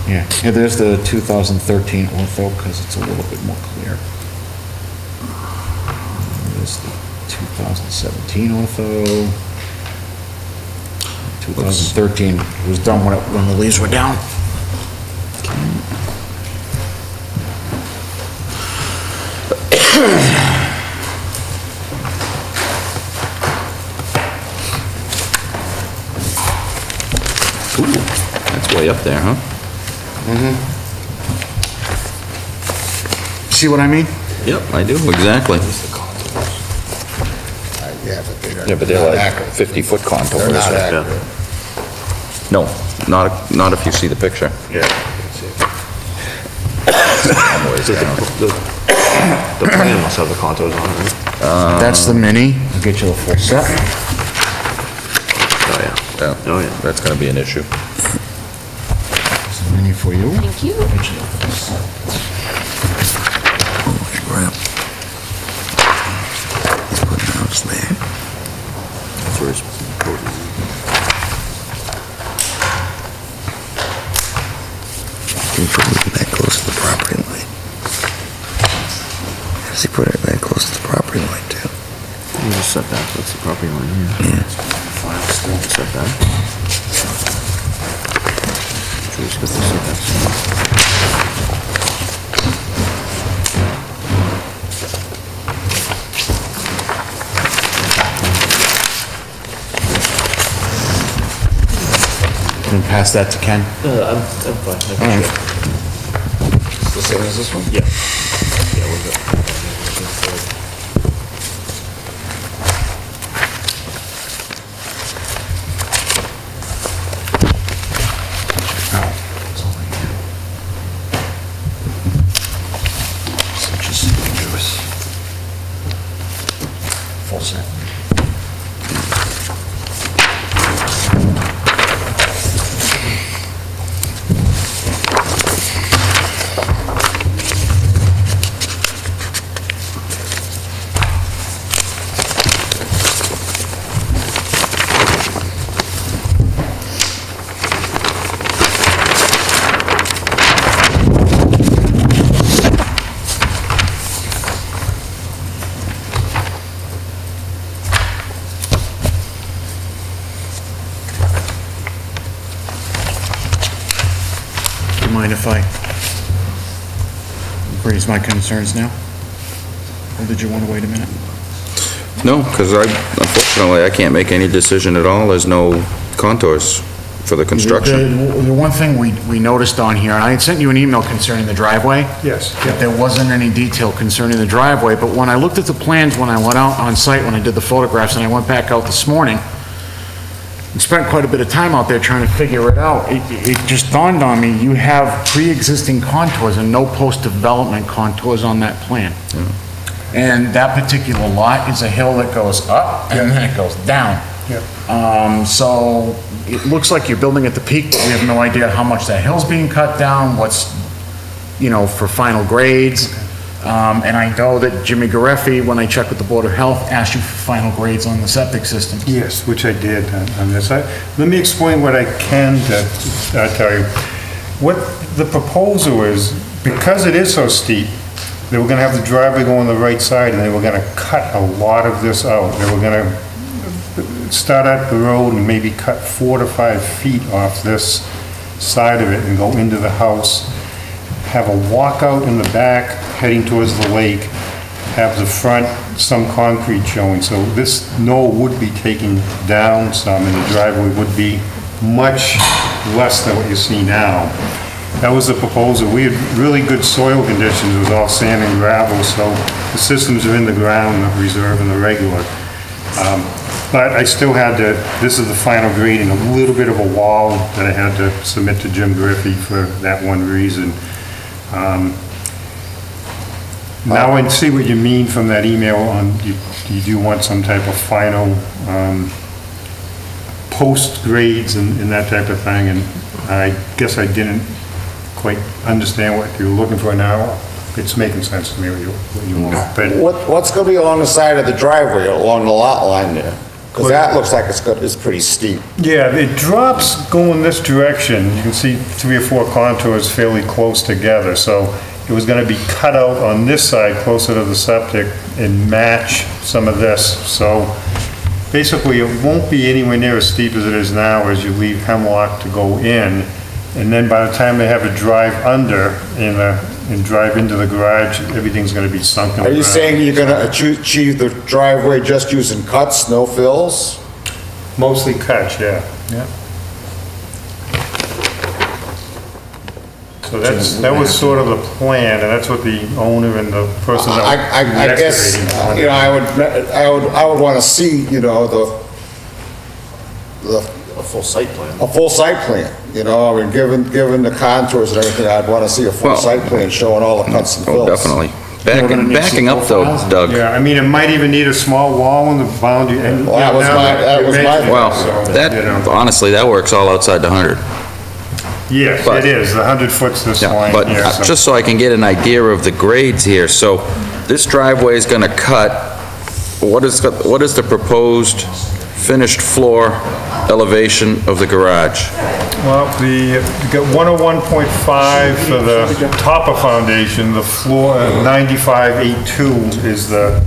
S5: Yeah, here, there's the 2013 ortho, because it's a little bit more clear. There's the 2017 ortho. 2013 was done when the leaves were down.
S1: Ooh, that's way up there, huh?
S5: See what I mean?
S1: Yep, I do, exactly. Yeah, but they're like 50-foot contours.
S4: They're not
S1: right?
S4: accurate.
S1: No, not if you see the picture.
S4: Yeah.
S15: The plan must have the contours on it, right?
S5: That's the mini. I'll get you the full set.
S15: Oh, yeah.
S1: Yeah,
S15: Oh, yeah.
S1: that's gonna be an issue.
S5: It's the mini for you.
S21: Thank you.
S5: Get you the full set.
S2: Holy crap. He's putting a house there.
S15: That's where it's proposed.
S2: Can you put it that close to the property line? How does he put it that close to the property line too?
S15: You just set that, that's the property line here.
S2: Yeah.
S15: Set that. Should we just get the setbacks?
S5: And pass that to Ken.
S19: I'm fine.
S5: All right.
S4: The same as this one?
S19: Yeah. Yeah, we're good.
S5: Such is dangerous. Full set. Do you mind if I raise my concerns now? Or did you want to wait a minute?
S1: No, because unfortunately, I can't make any decision at all. There's no contours for the construction.
S5: The one thing we noticed on here, and I had sent you an email concerning the driveway.
S20: Yes.
S5: That there wasn't any detail concerning the driveway, but when I looked at the plans, when I went out on site, when I did the photographs, and I went back out this morning, and spent quite a bit of time out there trying to figure it out. It just dawned on me, you have pre-existing contours and no post-development contours on that plan. And that particular lot is a hill that goes up and then it goes down. So it looks like you're building at the peak, but we have no idea how much that hill's being cut down, what's, you know, for final grades. And I know that Jimmy Gareffi, when I checked with the Board of Health, asked you for final grades on the septic system.
S20: Yes, which I did on this. Let me explain what I can tell you. What the proposal is, because it is so steep, they were gonna have the driveway go on the right side, and they were gonna cut a lot of this out. They were gonna start at the road and maybe cut 4 to 5 feet off this side of it and go into the house, have a walkout in the back heading towards the lake, have the front some concrete showing. So this knoll would be taken down some, and the driveway would be much less than what you see now. That was the proposal. We had really good soil conditions. It was all sand and gravel, so the systems are in the ground, the reserve and the regular. But I still had to, this is the final grading, a little bit of a wall that I had to submit to Jim Griffey for that one reason. Now I see what you mean from that email on, you do want some type of final post grades and that type of thing, and I guess I didn't quite understand what you were looking for now. It's making sense to me what you want. But
S4: What's gonna be along the side of the driveway, along the lot line there? Because that looks like it's pretty steep.
S20: yeah, it drops going this direction. You can see 3 or 4 contours fairly close together, so it was gonna be cut out on this side closer to the septic and match some of this. So basically, it won't be anywhere near as steep as it is now as you leave Hemlock to go in. And then by the time they have a drive under and drive into the garage, everything's gonna be sunk in the ground.
S4: Are you saying you're gonna achieve the driveway just using cuts, no fills?
S20: Mostly cuts, yeah. So that was sort of the plan, and that's what the owner and the person that was
S4: I guess,
S20: excavating
S4: you know, I would wanna see, you know,
S19: A full site plan.
S4: a full site plan, you know, I mean, given the contours and everything, I'd wanna see a full site plan showing all the cuts and fills.
S1: Definitely. Backing up though, Doug.
S20: Yeah, I mean, it might even need a small wall in the boundary. And
S4: Well, that was my
S1: Well, that, honestly, that works all outside the 100.
S20: Yes,
S1: But-
S20: it is, the 100 foot's this line
S1: But
S20: here. so-
S1: just so I can get an idea of the grades here, so this driveway is gonna cut, what is the proposed finished floor elevation of the garage?
S20: Well, you got 101.5 for the top of foundation, the floor, 95.82 is the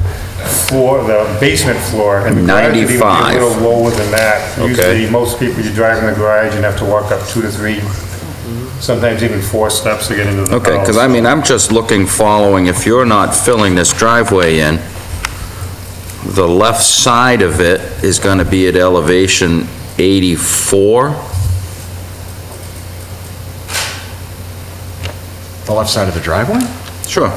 S20: floor, the basement floor. And the garage would even be
S1: 95.
S20: a little lower than that.
S1: Okay.
S20: Usually, most people, you drive in the garage and have to walk up 2 to 3, sometimes even 4 steps to get into the house.
S1: Okay, because I mean, I'm just looking, following, if you're not filling this driveway in, the left side of it is gonna be at elevation 84.
S5: The left side of the driveway?
S1: Sure.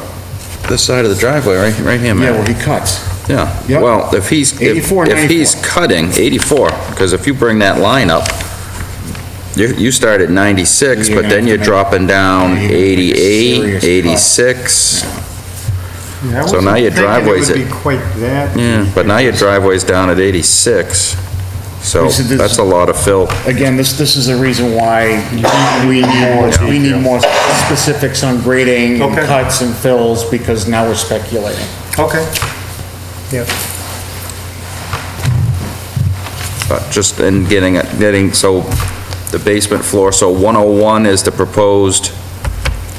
S1: This side of the driveway, right here, man.
S5: Yeah, where he cuts.
S1: Yeah,
S5: Yep.
S1: well, if he's
S5: 84,
S1: if he's cutting 84, because if you bring that line up, you start at 96,
S5: You're
S1: but
S5: gonna
S1: then
S5: have
S1: you're
S5: to make-
S1: dropping down
S5: Yeah, you make a
S1: 88,
S5: serious cut.
S1: 86.
S20: Yeah, I
S1: So now
S20: wasn't
S1: your
S20: thinking
S1: driveway's
S20: it
S1: at,
S20: would be quite that.
S1: yeah, but now your driveway's down at 86. So that's a lot of fill.
S5: Again, this is the reason why we need more specifics on grading and
S20: Okay.
S5: cuts and fills, because now we're speculating.
S20: Okay. Yeah.
S1: But just in getting, so the basement floor, so 101 is the proposed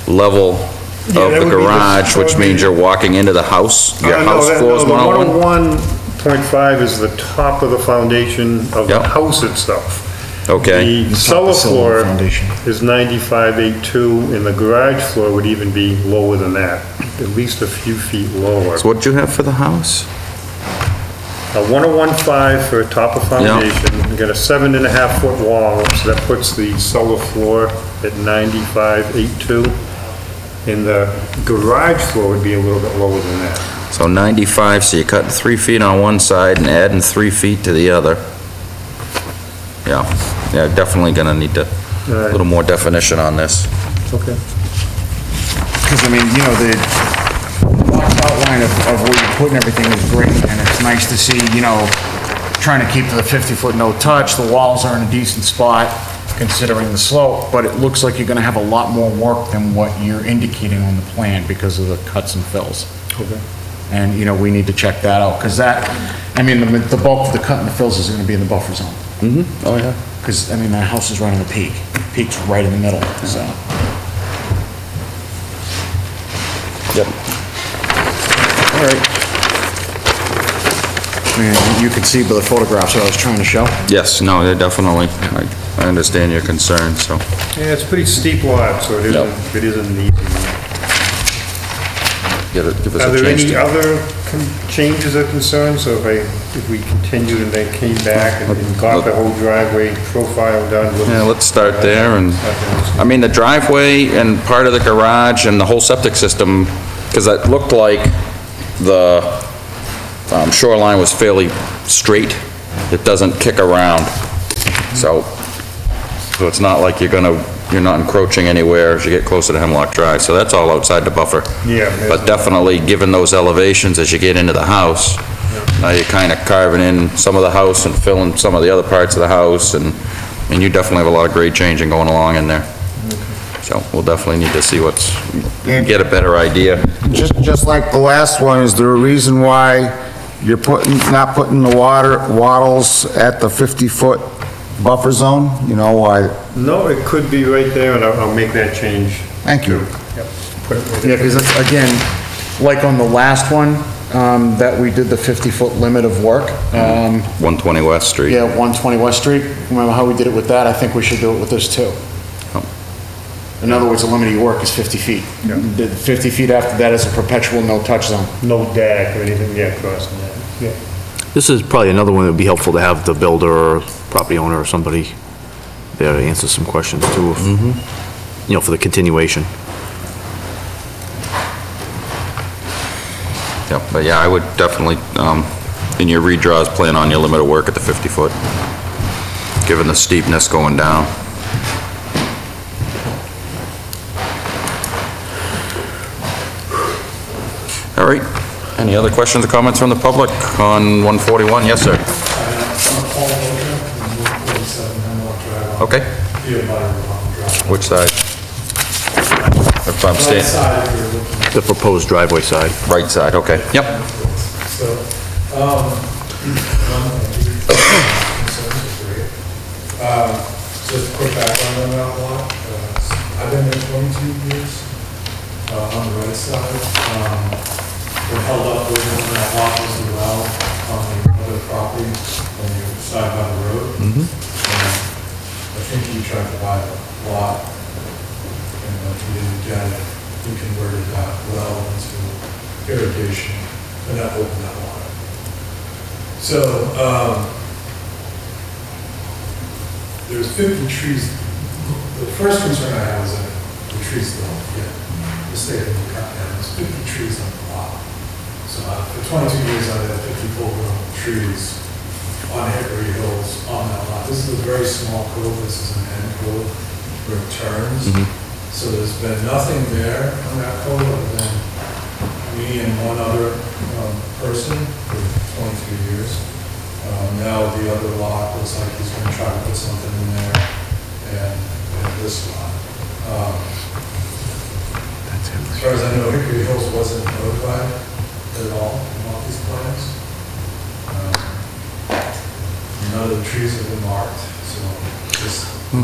S1: level
S20: Yeah,
S1: of
S20: that
S1: the
S20: would be the-
S1: garage,
S20: that
S1: which
S20: would
S1: means
S20: be-
S1: you're walking into the house? Your house floor is
S20: The
S1: 101?
S20: 101.5 is the top of the foundation of the
S1: Yep.
S20: house itself.
S1: Okay.
S20: The cellar floor
S5: foundation.
S20: is 95.82, and the garage floor would even be lower than that, at least a few feet lower.
S1: So what'd you have for the house?
S20: A 101.5 for top of foundation, you got a 7.5 foot wall, so that puts the cellar floor at 95.82. And the garage floor would be a little bit lower than that.
S1: So 95, so you're cutting 3 feet on one side and adding 3 feet to the other. Yeah, definitely gonna need a little more definition on this.
S20: Okay.
S5: Because, I mean, you know, the box outline of where you're putting everything is great, and it's nice to see, you know, trying to keep to the 50-foot no touch, the walls are in a decent spot considering the slope, but it looks like you're gonna have a lot more work than what you're indicating on the plan because of the cuts and fills.
S20: Okay.
S5: And, you know, we need to check that out, because that, I mean, the bulk of the cut and the fills is gonna be in the buffer zone.
S1: Mm-hmm, oh, yeah.
S5: Because, I mean, that house is right on the peak. Peak's right in the middle, so.
S1: Yep.
S5: All right. I mean, you can see by the photographs that I was trying to show.
S1: Yes, no, they're definitely, I understand your concern, so.
S20: Yeah, it's a pretty steep lot, so it isn't easy.
S1: Give us
S20: Are
S1: a
S20: there
S1: chance
S20: any
S1: to-
S20: other changes or concerns? So if we continued and they came back and got the whole driveway profile done?
S1: Yeah, let's start there, and, I mean, the driveway and part of the garage and the whole septic system, because it looked like the shoreline was fairly straight. It doesn't kick around. So it's not like you're not encroaching anywhere as you get closer to Hemlock Drive, so that's all outside the buffer.
S20: Yeah.
S1: But definitely, given those elevations as you get into the house, now you're kind of carving in some of the house and filling some of the other parts of the house, and you definitely have a lot of grade changing going along in there. So we'll definitely need to see get a better idea.
S4: Just like the last one, is there a reason why you're not putting the wattles at the 50-foot buffer zone? You know why?
S20: No, it could be right there, and I'll make that change.
S4: Thank you.
S20: Yep. Put it right
S5: Yeah, because again, like on the last one, that we did the 50-foot limit of work.
S1: 120 West Street.
S5: Yeah, 120 West Street. Remember how we did it with that? I think we should do it with this too. In other words, the limit of your work is 50 feet. The 50 feet after that is a perpetual no-touch zone.
S20: No deck or anything, crossing that. Yeah.
S15: This is probably another one that would be helpful to have the builder or property owner or somebody there to answer some questions too, you know, for the continuation.
S1: Yep, but yeah, I would definitely, in your redraws, plan on your limit of work at the 50-foot, given the steepness going down. All right, any other questions or comments from the public on 141? Yes, sir. Okay. Which side? If I'm standing.
S15: The proposed driveway side.
S1: Right side, okay. Yep.
S6: So, just a quick background on that lot. I've been there 22 years on the right side. We're held up with one that lot as well on the other property on the other side by the road. I think you tried to buy the lot, and you didn't get it. We converted that well into irrigation, and that opened that lot. So, there's 50 trees. The first concern I have is that the trees don't get the state of the cut down. There's 50 trees on the lot. So for 22 years, I've had 50 full-grown trees on Hickory Hills on that lot. This is a very small cove. This is an end cove where it turns. So there's been nothing there on that cove other than me and one other person for 22 years. Now the other lot looks like he's going to try to put something in there, and this lot. As far as I know, Hickory Hills wasn't notified at all about these plans. None of the trees have been marked, so just...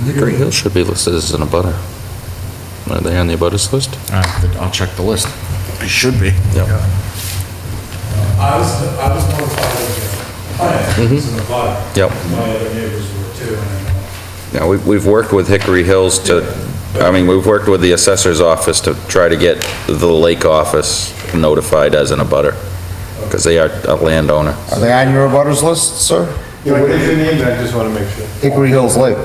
S1: Hickory Hill should be listed as an abutter. Are they on the abutters list?
S5: I'll check the list. It should be.
S1: Yep.
S6: I was notified of the plan, it's in the bottom.
S1: Yep.
S6: My other neighbors were too, and
S1: Yeah, we've worked with Hickory Hills we've worked with the assessor's office to try to get the lake office notified as an abutter, because they are a landowner.
S4: Are they on your abutters list, sir?
S20: Yeah, what is your name? I just want to make sure.
S4: Hickory Hills Lake.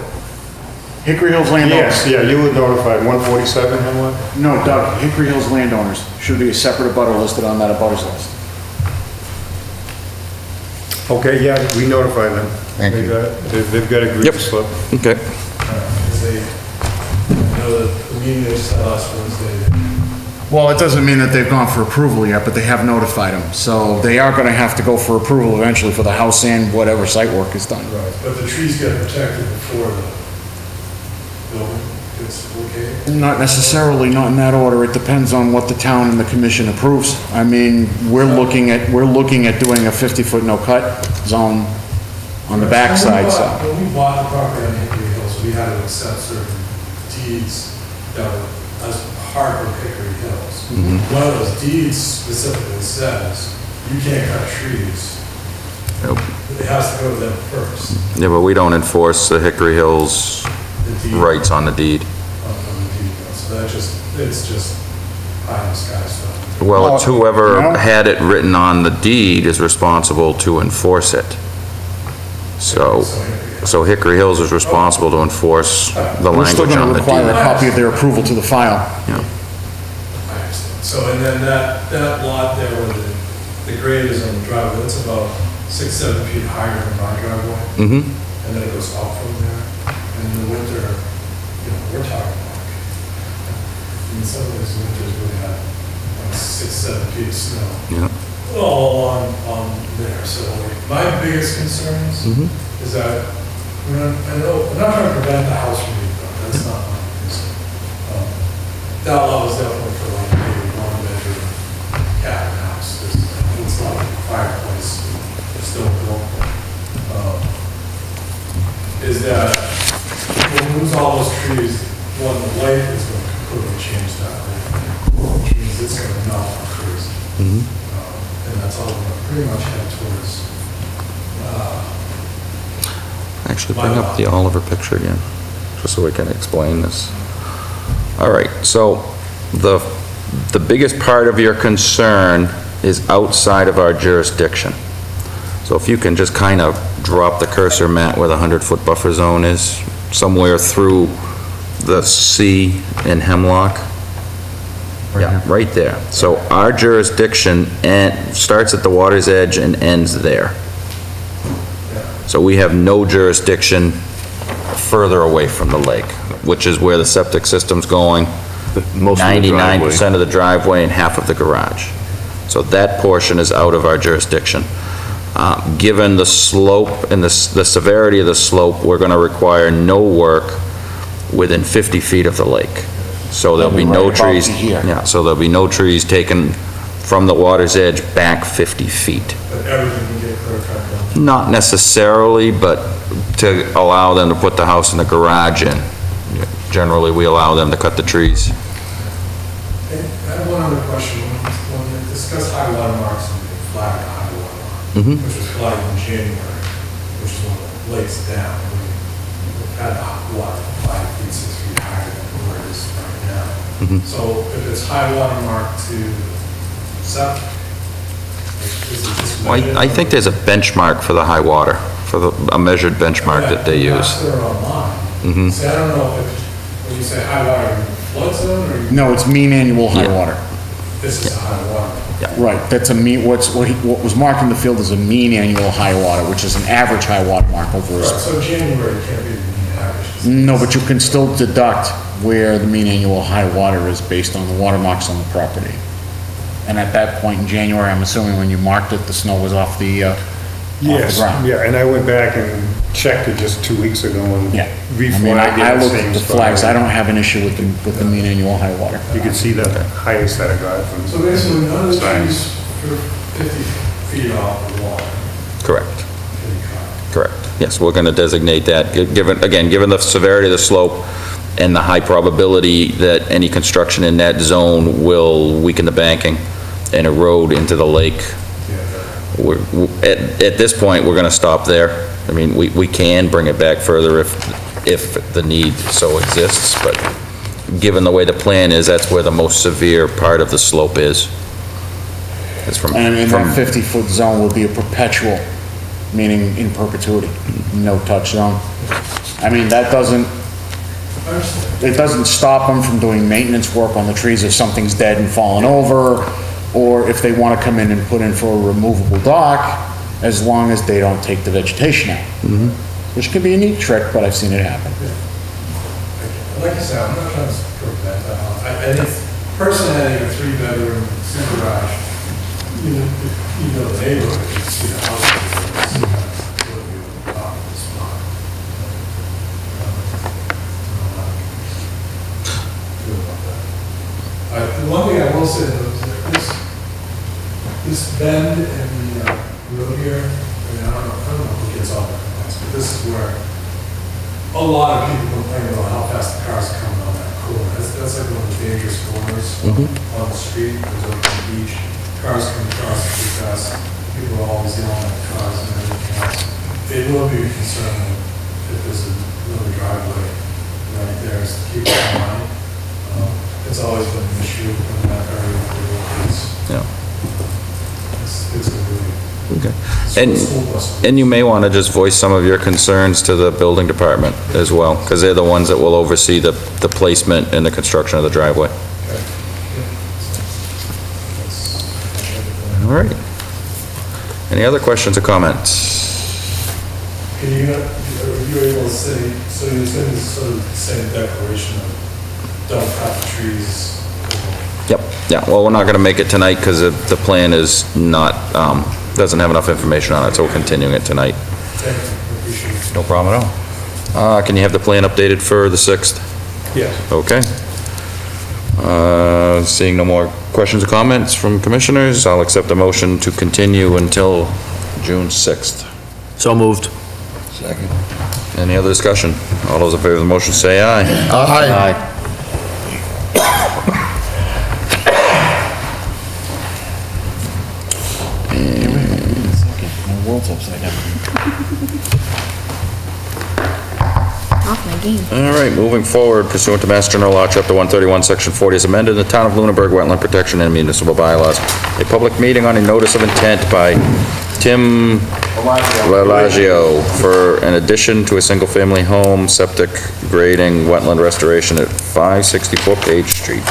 S5: Hickory Hills landowners.
S20: Yes, yeah, you were notified, 147, Hemlock?
S5: No, Doug, Hickory Hills landowners should be a separate abutter listed on that abutters list.
S20: Okay, yeah, we notified them.
S4: Thank you.
S20: They've got a group slip.
S1: Okay.
S6: I know that the meeting is last Wednesday.
S5: Well, it doesn't mean that they've gone for approval yet, but they have notified them. So they are gonna have to go for approval eventually for the house and whatever site work is done.
S6: Right, but the trees get protected before the building gets located?
S5: Not necessarily, not in that order. It depends on what the town and the commission approves. I mean, we're looking at doing a 50-foot no-cut zone on the backside, so.
S6: When we bought the property on Hickory Hills, we had to accept certain deeds that were as part of Hickory Hills. One of those deeds specifically says, you can't cut trees.
S1: Nope.
S6: It has to go to them first.
S1: Yeah, but we don't enforce the Hickory Hills rights on the deed.
S6: So that it's just pie in the sky stuff.
S1: Well, it's whoever had it written on the deed is responsible to enforce it. So Hickory Hills is responsible to enforce the
S5: We're still
S1: language on
S5: gonna
S1: the deed.
S5: require a copy of their approval to the file.
S1: Yeah.
S6: So, and then that lot there where the grade is on the driveway, it's about 6-7 feet higher than my driveway. And then it goes up from there. And in the winter, we're talking like, in some of those winters, we had 6-7 feet of snow.
S1: Yeah.
S6: All on there. So like, my biggest concerns is that, I know, I'm not trying to prevent the house from being built. That's not my concern. That lot was definitely for like maybe one-bedroom cabin house. It's not like a fireplace. It's still built. Is that when we lose all those trees, one, the light is going to completely change that light, which means it's going to melt the trees. And that's all we're going to pretty much head towards.
S1: Actually, bring up the Oliver picture again, just so we can explain this. All right, so the biggest part of your concern is outside of our jurisdiction. So if you can just kind of drop the cursor, Matt, where the 100-foot buffer zone is, somewhere through the C in Hemlock. Yeah, right there. So our jurisdiction starts at the water's edge and ends there. So we have no jurisdiction further away from the lake, which is where the septic system's going, 99% of the driveway and half of the garage. So that portion is out of our jurisdiction. Given the slope and the severity of the slope, we're going to require no work within 50 feet of the lake. So there'll be no trees. Yeah, so there'll be no trees taken from the water's edge back 50 feet.
S6: But everything can get clear cut down.
S1: Not necessarily, but to allow them to put the house and the garage in. Generally, we allow them to cut the trees.
S6: I have one other question. When we discussed high water marks and flag high water mark, which was flagged in January, which is when the lake's down, we had a water 5 feet, 6 feet higher than where it is right now. So if it's high water mark to septic, is it just
S1: Well, I think there's a benchmark for the high water, for a measured benchmark that they use.
S6: They're online. See, I don't know if, when you say high water, you mean flood zone or?
S5: No, it's mean annual high water.
S6: This is a high water.
S5: Right, that's a mean, what was marked in the field is a mean annual high water, which is an average high water mark over a.
S6: Right, so January can't be the mean average.
S5: No, but you can still deduct where the mean annual high water is based on the water marks on the property. And at that point in January, I'm assuming when you marked it, the snow was off the ground.
S20: Yeah, and I went back and checked it just 2 weeks ago and reflagged
S5: I mean, I
S20: it
S5: looked at
S20: same
S5: the
S20: spot.
S5: flags, I don't have an issue with the mean annual high water.
S20: You can see the highest that I got from.
S6: So basically, none of the
S20: signs.
S6: trees are 50 feet off the water.
S1: Correct. Correct. Yes, we're going to designate that, given the severity of the slope and the high probability that any construction in that zone will weaken the banking and erode into the lake. At this point, we're going to stop there. I mean, we can bring it back further if the need so exists, but given the way the plan is, that's where the most severe part of the slope is. It's from,
S5: And in that 50-foot zone will be a perpetual, meaning in perpetuity, no touch zone. I mean, that doesn't stop them from doing maintenance work on the trees if something's dead and fallen over, or if they want to come in and put in for a removable dock, as long as they don't take the vegetation out. Which can be a neat trick, but I've seen it happen.
S6: Like I said, I'm not trying to prevent that. I think personally, having a 3-bedroom, 2 garage, you know the neighborhood, you see the house. The one thing I will say though is that this bend in the road here, I mean, I don't know who gets all that complaints, but this is where a lot of people complain about how fast the cars are coming on that corner. That's like one of the dangerous corners on the street. There's over the beach. Cars come across too fast. People are always yelling at cars and everything else. It will be a concern if there's another driveway right there, is to keep it in mind. It's always been an issue in that area for the kids.
S1: Yeah.
S6: It's a really...
S1: Okay. And you may want to just voice some of your concerns to the building department as well, because they're the ones that will oversee the placement and the construction of the driveway. All right. Any other questions or comments?
S6: Are you able to say, so you're saying this sort of the same declaration of don't cut the trees?
S1: Yep, yeah, well, we're not gonna make it tonight because the plan is not, doesn't have enough information on it, so we're continuing it tonight.
S6: Thank you, I appreciate it.
S1: No problem at all. Can you have the plan updated for the 6th?
S6: Yeah.
S1: Okay. Seeing no more questions or comments from commissioners, I'll accept a motion to continue until June 6th.
S15: So moved.
S2: Second.
S1: Any other discussion? All those in favor of the motion say aye.
S4: Aye.
S5: My world's upside down.
S3: Off my game.
S1: All right, moving forward, pursuant to Mass General Law, Chapter 131, Section 40, as amended in the Town of Lunenburg Wetland Protection and Municipal Bylaws. A public meeting on a notice of intent by Tim Lalagio for an addition to a single-family home, septic grading, wetland restoration at 564 Page Street.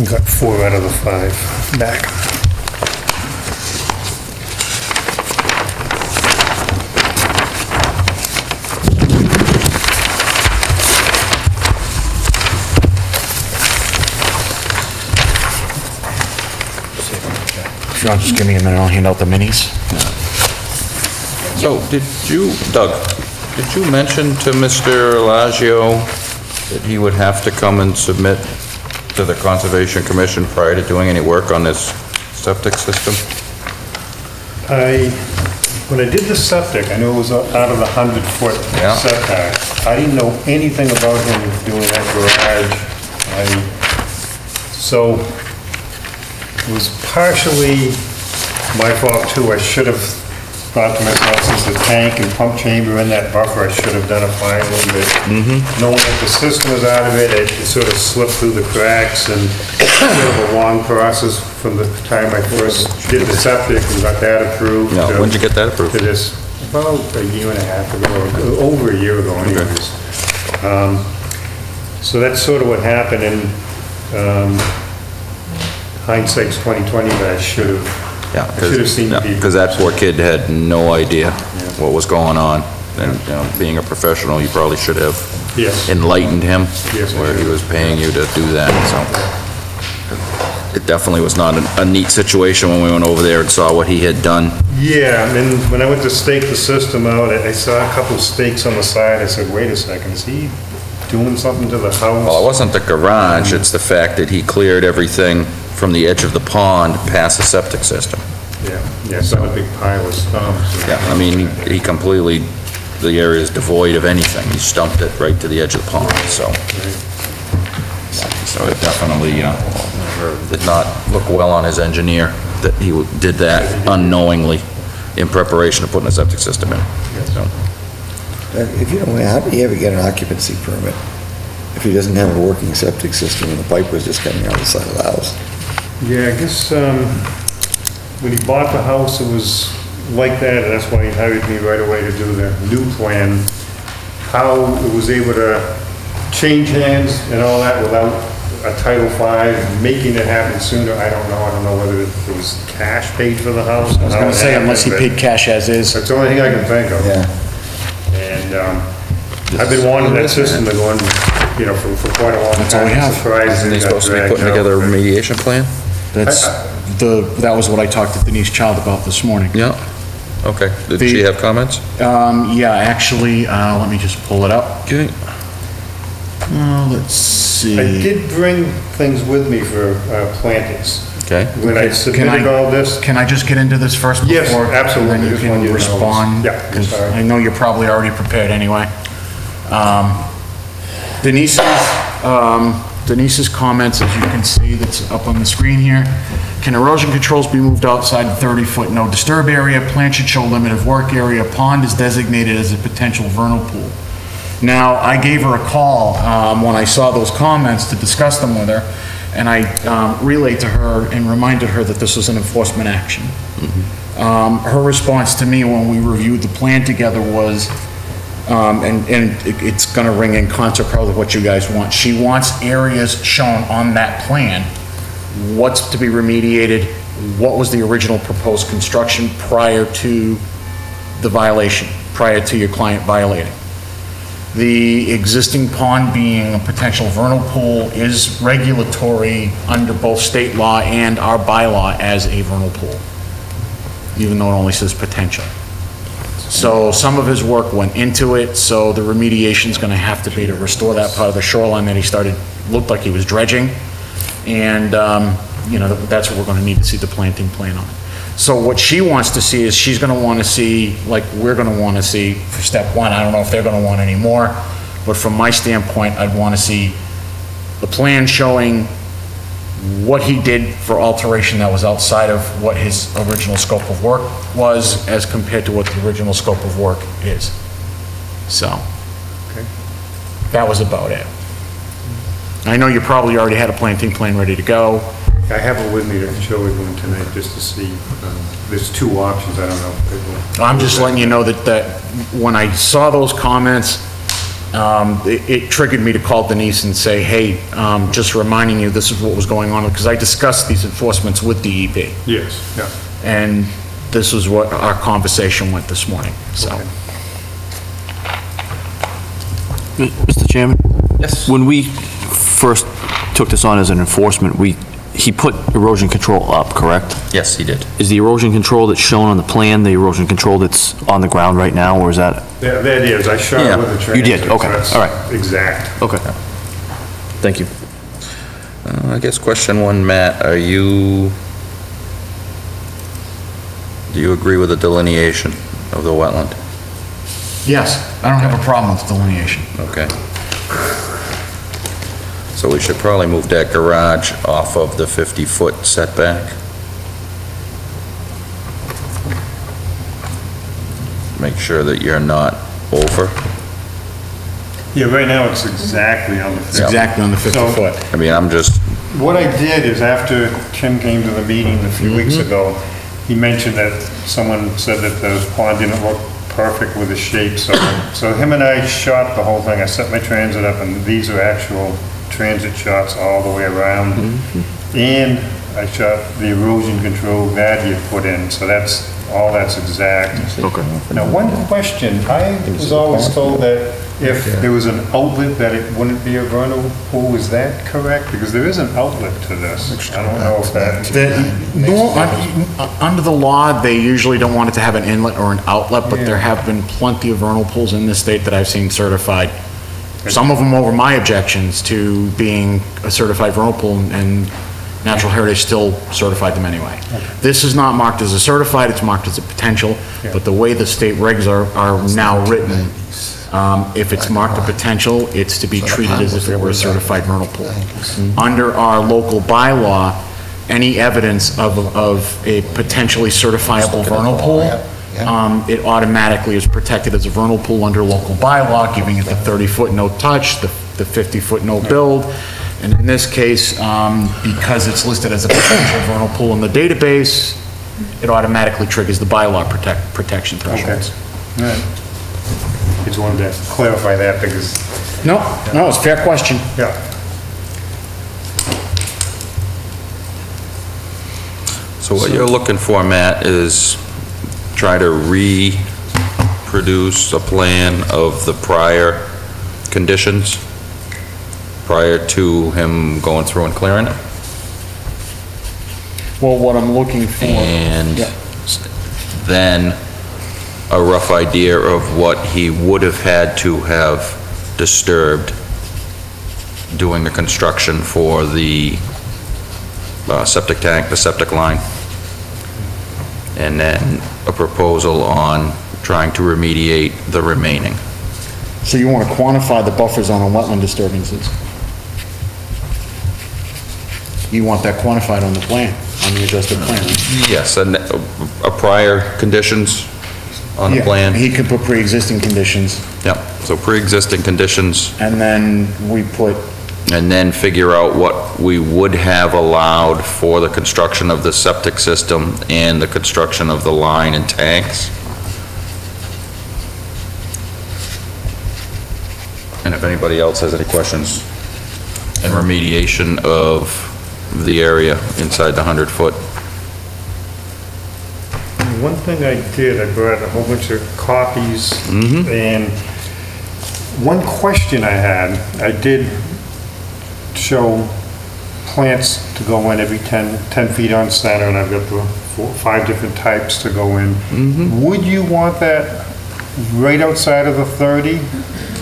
S20: Got 4 out of the 5 back.
S5: Sean, just give me a minute, I'll hand out the minis.
S1: So, Doug, did you mention to Mr. Lalagio that he would have to come and submit to the Conservation Commission prior to doing any work on this septic system?
S20: When I did the septic, I knew it was out of the 100-foot
S1: Yeah.
S20: setback. I didn't know anything about him doing that garage. So it was partially my fault too. I should have thought to myself, since the tank and pump chamber in that buffer, I should have done a fine a little bit. Knowing that the system was out of it, it sort of slipped through the cracks, and sort of a long process from the time I first did the septic and got that approved.
S1: Yeah, when'd you get that approved?
S20: To this, about a year and a half ago, or over a year ago anyways. So that's sort of what happened, and hindsight's 20/20, but I should have seen people.
S1: Because that poor kid had no idea what was going on. And, you know, being a professional, you probably should have
S20: Yes.
S1: enlightened him
S20: Yes, I
S1: where he
S20: should.
S1: was paying you to do that, so. It definitely was not a neat situation when we went over there and saw what he had done.
S20: Yeah, and then when I went to stake the system out, I saw a couple of stakes on the side. I said, wait a second, is he doing something to the house?
S1: Well, it wasn't the garage, it's the fact that he cleared everything from the edge of the pond past the septic system.
S20: Yeah, it's not a big pile of stumps.
S1: Yeah, I mean, he completely, the area is devoid of anything. He stumped it right to the edge of the pond, so. So it definitely did not look well on his engineer that he did that unknowingly in preparation of putting a septic system in. So.
S2: If you don't mind, how do you ever get an occupancy permit if he doesn't have a working septic system and the pipe was just coming out the side of the house?
S20: Yeah, I guess when he bought the house, it was like that, and that's why he hired me right away to do the new plan. How it was able to change hands and all that without a Title V, making it happen sooner, I don't know. I don't know whether it was cash paid for the house.
S5: I was gonna say, unless he paid cash as is.
S20: That's the only thing I can think of.
S2: Yeah.
S20: And, I've been wanting that system to go on, you know, for quite a long time.
S5: That's all we have.
S20: Surprised
S1: Isn't he
S20: it got
S1: supposed to be
S20: dragged
S1: putting
S20: out.
S1: together a remediation plan?
S5: That was what I talked to Denise Child about this morning.
S1: Yeah. Okay. Did she have comments?
S5: Yeah, actually, let me just pull it up.
S1: Okay.
S5: Let's see.
S20: I did bring things with me for plantings.
S1: Okay.
S20: When I submitted all this.
S5: Can I just get into this first?
S20: Yes,
S5: before-
S20: absolutely.
S5: And then you
S20: Just wanted
S5: can
S20: you to know.
S5: respond?
S20: Yeah, I'm
S5: Because
S20: sorry.
S5: I know you're probably already prepared anyway. Denise's comments, as you can see, that's up on the screen here. Can erosion controls be moved outside the 30-foot no disturb area? Plant should show limit of work area. Pond is designated as a potential vernal pool. Now, I gave her a call when I saw those comments to discuss them with her, and I relayed to her and reminded her that this was an enforcement action. Her response to me when we reviewed the plan together was, and it's gonna ring in concert probably with what you guys want. She wants areas shown on that plan, what's to be remediated, what was the original proposed construction prior to the violation, prior to your client violating. The existing pond being a potential vernal pool is regulatory under both state law and our bylaw as a vernal pool, even though it only says potential. So some of his work went into it, so the remediation's gonna have to be to restore that part of the shoreline that he started, looked like he was dredging. And, you know, that's what we're gonna need to see the planting plan on. So what she wants to see is she's gonna wanna see, like we're gonna wanna see for step one, I don't know if they're gonna want any more, but from my standpoint, I'd wanna see the plan showing what he did for alteration that was outside of what his original scope of work was as compared to what the original scope of work is. So, that was about it. I know you probably already had a planting plan ready to go.
S20: I have it with me to show everyone tonight just to see. There's two options, I don't know.
S5: I'm just letting you know that when I saw those comments, it triggered me to call Denise and say, hey, just reminding you this is what was going on, because I discussed these enforcements with DEP.
S20: Yes, yeah.
S5: And this was what our conversation went this morning, so.
S15: Mr. Chairman? Yes. When we first took this on as an enforcement, he put erosion control up, correct?
S1: Yes, he did.
S15: Is the erosion control that's shown on the plan the erosion control that's on the ground right now, or is that?
S20: That is, I shot it with the transfer.
S15: You did, okay,
S20: That's
S15: all right.
S20: Exact.
S15: Okay. Thank you.
S1: I guess question one, Matt, do you agree with the delineation of the wetland?
S5: Yes, I don't have a problem with delineation.
S1: Okay. So we should probably move that garage off of the 50-foot setback. Make sure that you're not over.
S20: Yeah, right now it's exactly on the 50.
S5: It's exactly on the 50 foot.
S1: I mean, I'm just...
S20: What I did is after Tim came to the meeting a few weeks ago, he mentioned that someone said that the pond didn't look perfect with the shape, so him and I shot the whole thing. I set my transit up, and these are actual transit shots all the way around. And I shot the erosion control that you put in, so that's exact.
S15: Okay.
S20: Now, one question, I was always told that if there was an outlet that it wouldn't be a vernal pool, is that correct? Because there is an outlet to this. I don't know if that...
S5: Under the law, they usually don't want it to have an inlet or an outlet, but there have been plenty of vernal pools in this state that I've seen certified. Some of them over my objections to being a certified vernal pool, and Natural Heritage still certified them anyway. This is not marked as a certified, it's marked as a potential, but the way the state regs are now written, if it's marked a potential, it's to be treated as if it were a certified vernal pool. Under our local bylaw, any evidence of a potentially certifiable vernal pool, it automatically is protected as a vernal pool under local bylaw, giving it the 30-foot no touch, the 50-foot no build. And in this case, because it's listed as a potential vernal pool in the database, it automatically triggers the bylaw protection thresholds.
S20: All right. Just wanted to clarify that because...
S5: No, it's a fair question.
S20: Yeah.
S1: So what you're looking for, Matt, is try to reproduce a plan of the prior conditions prior to him going through and clearing it?
S5: Well, what I'm looking for...
S1: And then a rough idea of what he would have had to have disturbed doing the construction for the septic tank, the septic line. And then a proposal on trying to remediate the remaining.
S5: So you want to quantify the buffers on wetland disturbances? You want that quantified on the plan, on the adjusted plan?
S1: Yes, and a prior conditions on the plan.
S5: He could put pre-existing conditions.
S1: Yep, so pre-existing conditions.
S5: And then we put...
S1: And then figure out what we would have allowed for the construction of the septic system and the construction of the line and tanks. And if anybody else has any questions, and remediation of the area inside the 100-foot.
S20: One thing I did, I brought a whole bunch of copies, and one question I had, I did show plants to go in every 10 feet on center, and I've got the 5 different types to go in. Would you want that right outside of the 30?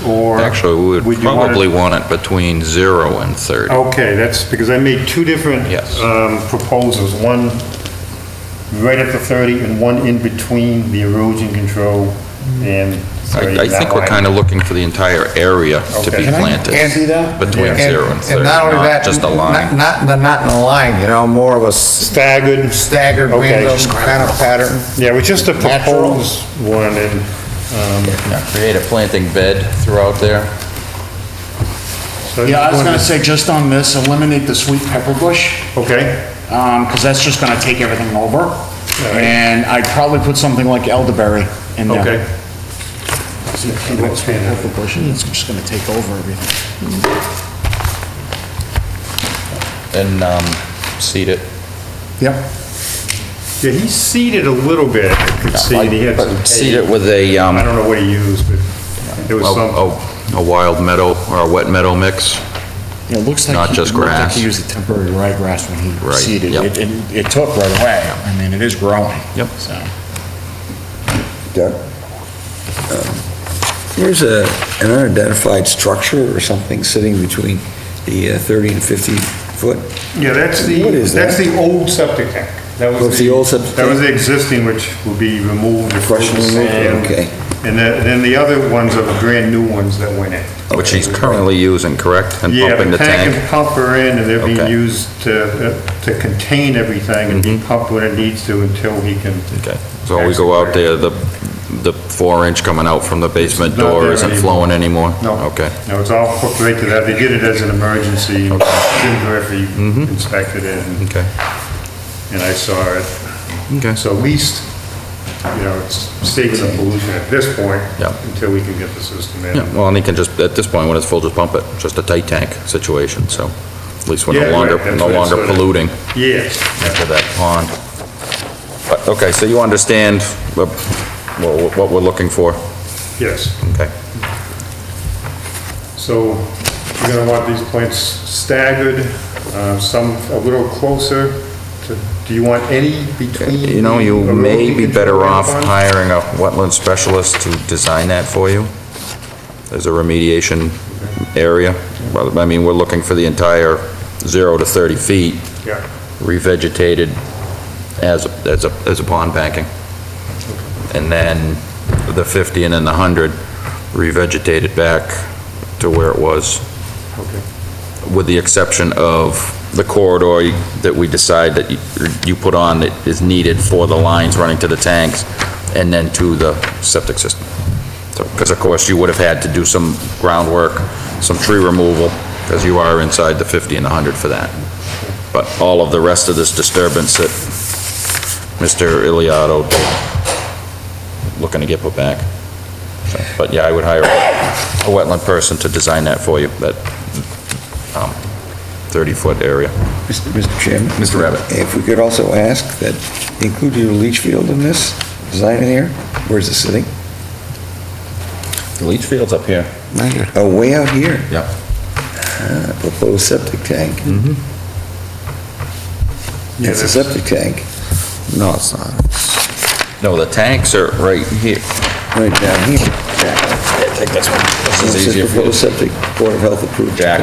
S20: Or
S1: actually, we would probably want it between 0 and 30.
S20: Okay, that's because I made 2 different proposals. One right at the 30 and one in between the erosion control and...
S1: I think we're kind of looking for the entire area to be planted. Between 0 and 30,
S4: and not only that,
S1: just a line.
S4: Not in a line, you know, more of a staggered random kind of pattern.
S20: Yeah, it was just a proposed one, and
S1: create a planting bed throughout there.
S5: Yeah, I was gonna say, just on this, eliminate the sweet pepper bush.
S20: Okay.
S5: Because that's just gonna take everything over. And I'd probably put something like elderberry in there.
S20: Okay.
S5: Pepper bush, it's just gonna take over everything.
S1: And seed it.
S5: Yep.
S20: Yeah, he seeded a little bit, I could see. He had some
S1: seed it with a...
S20: I don't know what he used, but it was
S1: a wild meadow or a wet meadow mix.
S5: Yeah, it looks like
S1: not just grass.
S5: It looked like he used the temporary ryegrass when he seeded it. It took right away. I mean, it is growing.
S1: Yep.
S5: So.
S2: There's an unidentified structure or something sitting between the 30 and 50 foot.
S20: Yeah, that's the old septic tank. That was
S2: the old septic tank?
S20: That was the existing, which will be removed.
S2: Okay.
S20: And then the other ones are the brand new ones that went in.
S1: Which he's currently using, correct? And pumping the tank?
S20: Yeah, the tank and pump are in, and they're being used to contain everything and be pumped when it needs to until he can...
S1: Okay, so we go out there, the 4-inch coming out from the basement door isn't flowing anymore?
S20: No.
S1: Okay.
S20: No, it's all hooked right to that. They did it as an emergency. Jim Murphy inspected it. And I saw it.
S1: Okay.
S20: So at least, you know, it's saving the pollution at this point until we can get the system in.
S1: Yeah, well, and he can just, at this point, when it's full, just pump it. It's just a tight tank situation, so at least we're no longer polluting into that pond. But, okay, so you understand what we're looking for?
S20: Yes.
S1: Okay.
S20: So you're gonna want these plants staggered, some a little closer to, do you want any between?
S1: You know, you may be better off hiring a wetland specialist to design that for you. There's a remediation area. Well, I mean, we're looking for the entire 0 to 30 feet revegetated as a pond banking. And then the 50 and then the 100 revegetated back to where it was.
S20: Okay.
S1: With the exception of the corridor that we decide that you put on that is needed for the lines running to the tanks and then to the septic system. So, because of course you would have had to do some groundwork, some tree removal, because you are inside the 50 and the 100 for that. But all of the rest of this disturbance that Mr. Iliotto looking to get put back. So, but yeah, I would hire a wetland person to design that for you, that 30-foot area.
S2: Mr. Chairman?
S1: Mr. Rabbit.
S2: If we could also ask that include your leach field in this, design in here? Where's it sitting?
S1: The leach field's up here.
S2: Oh, way out here?
S1: Yeah.
S2: Proposed septic tank.
S1: Mm-hmm.
S2: It's a septic tank. No, it's not.
S1: No, the tanks are right here.
S2: Right down here.
S1: Take this one. This is
S2: It
S1: easier
S2: says
S1: for you.
S2: proposed septic, Board of Health approved.
S1: Jack.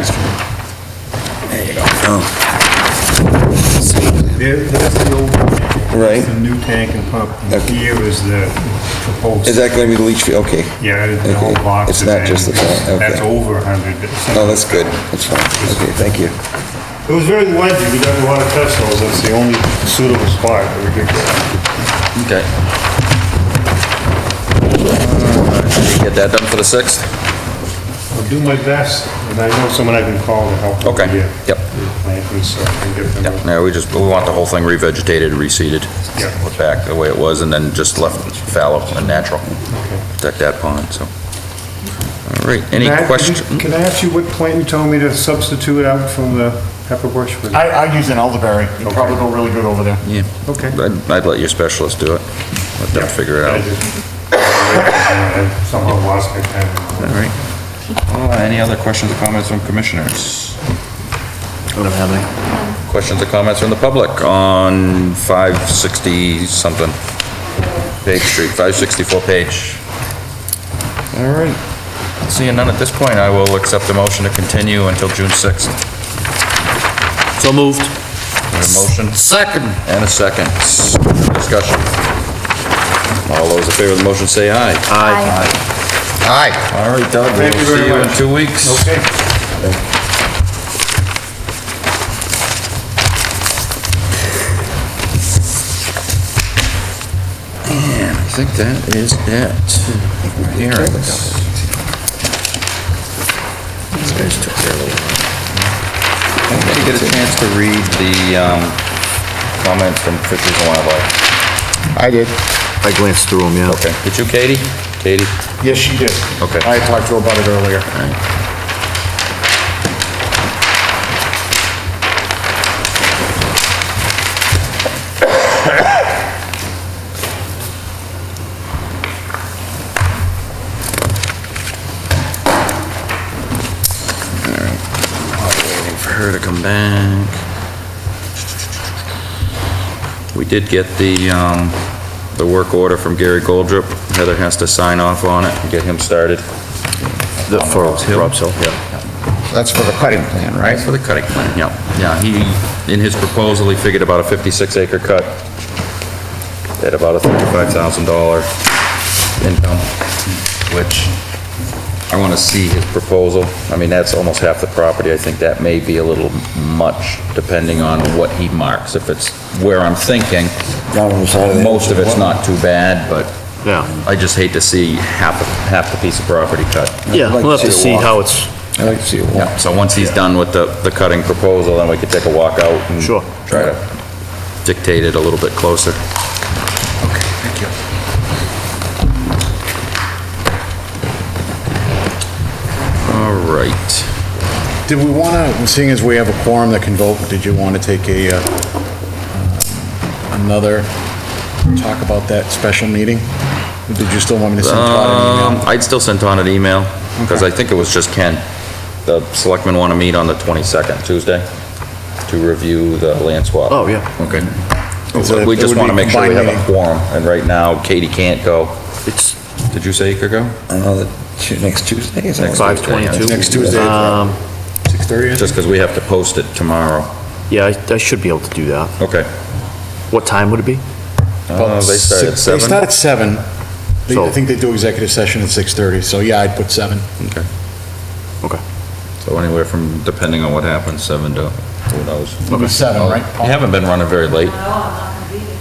S2: There you go. Oh.
S20: That's the old tank.
S2: Right.
S20: That's the new tank and pump. And here is the proposed.
S2: Is that going to be the leach field? Okay.
S20: Yeah, the whole
S2: Okay.
S20: box.
S2: It's not just the tank, okay.
S20: That's over 100.
S2: Oh, that's good. That's fine. Okay, thank you.
S20: It was very lengthy, we got a lot of test holes, that's the only suitable spot that we could get.
S1: Okay. Did you get that done for the 6th?
S20: I'll do my best, and I know someone I can call to help.
S1: Okay.
S20: Yep. Planters, so I can get them.
S1: Yeah, we want the whole thing revegetated, reseeded.
S20: Yeah.
S1: Put back the way it was, and then just left fallow and natural. Protect that pond, so. All right, any questions?
S20: Can I ask you what plant you told me to substitute out from the pepper bush?
S5: I use an elderberry. It'll probably go really good over there.
S1: Yeah.
S20: Okay.
S1: I'd let your specialist do it. Let them figure it out.
S20: I somehow lost my pen.
S1: All right. Any other questions or comments from commissioners?
S15: I don't have any.
S1: Questions or comments from the public on 560-something Page Street, 564 Page? All right. Seeing none at this point, I will accept a motion to continue until June 6th.
S15: So moved.
S1: A motion?
S15: Second.
S1: And a second. Discussion. All those in favor of the motion say aye.
S15: Aye.
S1: Aye. All right, Doug,
S20: Thank you
S1: we'll see
S20: very
S1: you in
S20: much.
S1: 2 weeks.
S20: Okay.
S1: And I think that is it. Hearings. These guys took their little... Anybody get a chance to read the comments from Fisheries and Wildlife?
S15: I did. I glanced through them, yeah.
S1: Okay. Did you, Katie? Katie?
S5: Yes, she did.
S1: Okay.
S5: I talked to her about it earlier.
S1: All right. Waiting for her to come back. We did get the work order from Gary Goldrup. Heather has to sign off on it and get him started.
S15: For Rob's Hill, yeah.
S5: That's for the cutting plan, right?
S1: That's for the cutting plan, yeah. Yeah, in his proposal, he figured about a 56-acre cut at about a $35,000 income, which I want to see his proposal. I mean, that's almost half the property. I think that may be a little much, depending on what he marks. If it's where I'm thinking, most of it's not too bad, but
S15: Yeah.
S1: I just hate to see half the piece of property cut.
S15: Yeah, we'll have to see how it's,
S2: I'd like to see it walk.
S1: Yeah, so once he's done with the cutting proposal, then we could take a walk out and
S15: Sure.
S1: try to dictate it a little bit closer.
S5: Okay, thank you.
S1: All right.
S5: Did we want to, seeing as we have a quorum that can vote, did you want to take another talk about that special meeting? Or did you still want me to send Todd an email?
S1: I'd still send Todd an email, because I think it was just Ken. The selectmen want to meet on the 22nd, Tuesday, to review the land swap.
S15: oh, yeah.
S1: Okay.
S5: So
S1: We
S5: it
S1: just
S5: would
S1: want to
S5: be
S1: make sure we have a
S5: combined
S1: quorum, and right now Katie can't go.
S15: It's
S1: Did you say you could go?
S2: I know that next Tuesday is.
S1: Next
S15: 5:22.
S5: Next Tuesday, 6:30?
S1: Just because we have to post it tomorrow.
S15: Yeah, I should be able to do that.
S1: Okay.
S15: What time would it be?
S1: They start at 7?
S5: They start at 7.
S15: So-
S5: I think they do executive session at 6:30, so yeah, I'd put 7.
S1: Okay.
S15: Okay.
S1: So anywhere from, depending on what happens, 7 to, who knows?
S5: It'll be 7, right?
S1: You haven't been running very late.
S17: No, I'm not gonna be there.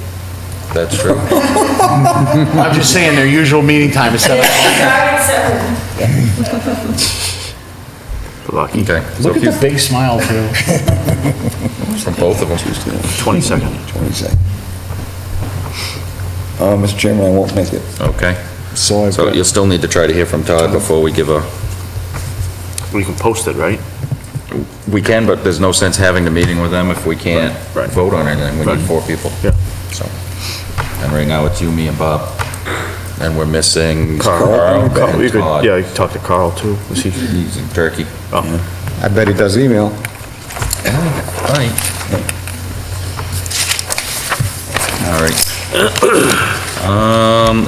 S1: That's true.
S5: I'm just saying, their usual meeting time is 7.
S15: Lucky.
S1: Okay.
S5: Look at the big smile, too.
S1: From both of them.
S15: 22nd.
S2: 22nd. Mr. Chairman, I won't make it.
S1: Okay.
S18: So
S1: you'll still need to try to hear from Todd before we give a...
S15: We can post it, right?
S1: We can, but there's no sense having the meeting with them if we can't vote on anything. We need 4 people.
S15: Yeah.
S1: So, and right now it's you, me, and Bob. And we're missing
S15: Carl.
S1: and Todd.
S15: Yeah, you can talk to Carl too.
S1: He's in Turkey.
S15: Oh.
S4: I bet he does email.
S1: Funny. All right.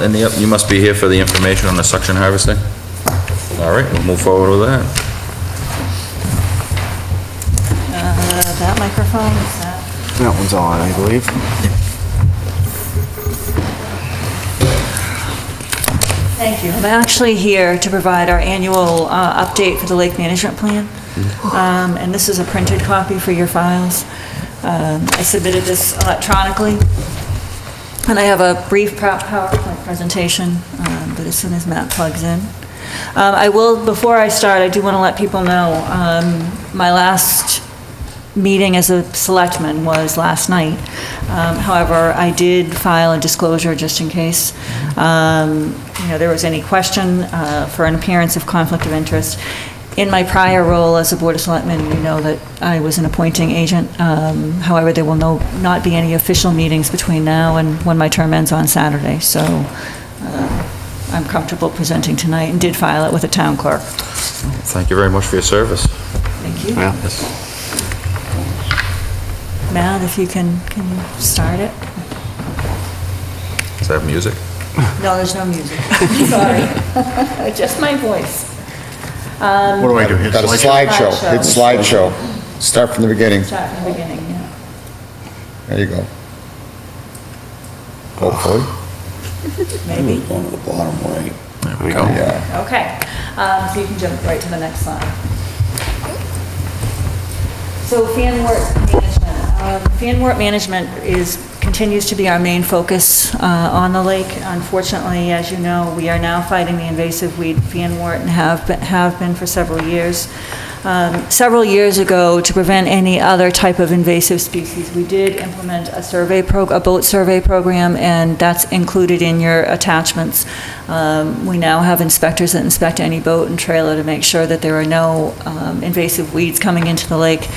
S1: And you must be here for the information on the suction harvesting? All right, we'll move forward with that.
S17: That microphone, is that?
S4: That one's on, I believe.
S17: Thank you. I'm actually here to provide our annual update for the lake management plan. And this is a printed copy for your files. I submitted this electronically. And I have a brief PowerPoint presentation, but as soon as Matt plugs in. I will, before I start, I do want to let people know, my last meeting as a selectman was last night. However, I did file a disclosure just in case there was any question for an appearance of conflict of interest. In my prior role as a Board of Selectmen, you know that I was an appointing agent. However, there will not be any official meetings between now and when my term ends on Saturday. So I'm comfortable presenting tonight and did file it with the town clerk.
S1: Thank you very much for your service.
S17: Thank you.
S1: Yeah.
S17: Matt, if you can you start it?
S1: Does that have music?
S17: No, there's no music. Sorry. Just my voice.
S4: What do I do here? Got a slideshow. Hit slideshow. Start from the beginning.
S17: Start from the beginning, yeah.
S4: There you go. Hopefully.
S17: Maybe.
S2: Going to the bottom right.
S1: There we go.
S4: Yeah.
S17: Okay, so you can jump right to the next slide. So fanwort management. Fanwort management continues to be our main focus on the lake. Unfortunately, as you know, we are now fighting the invasive weed fanwort and have been for several years. Several years ago, to prevent any other type of invasive species, we did implement a boat survey program, and that's included in your attachments. We now have inspectors that inspect any boat and trailer to make sure that there are no invasive weeds coming into the lake.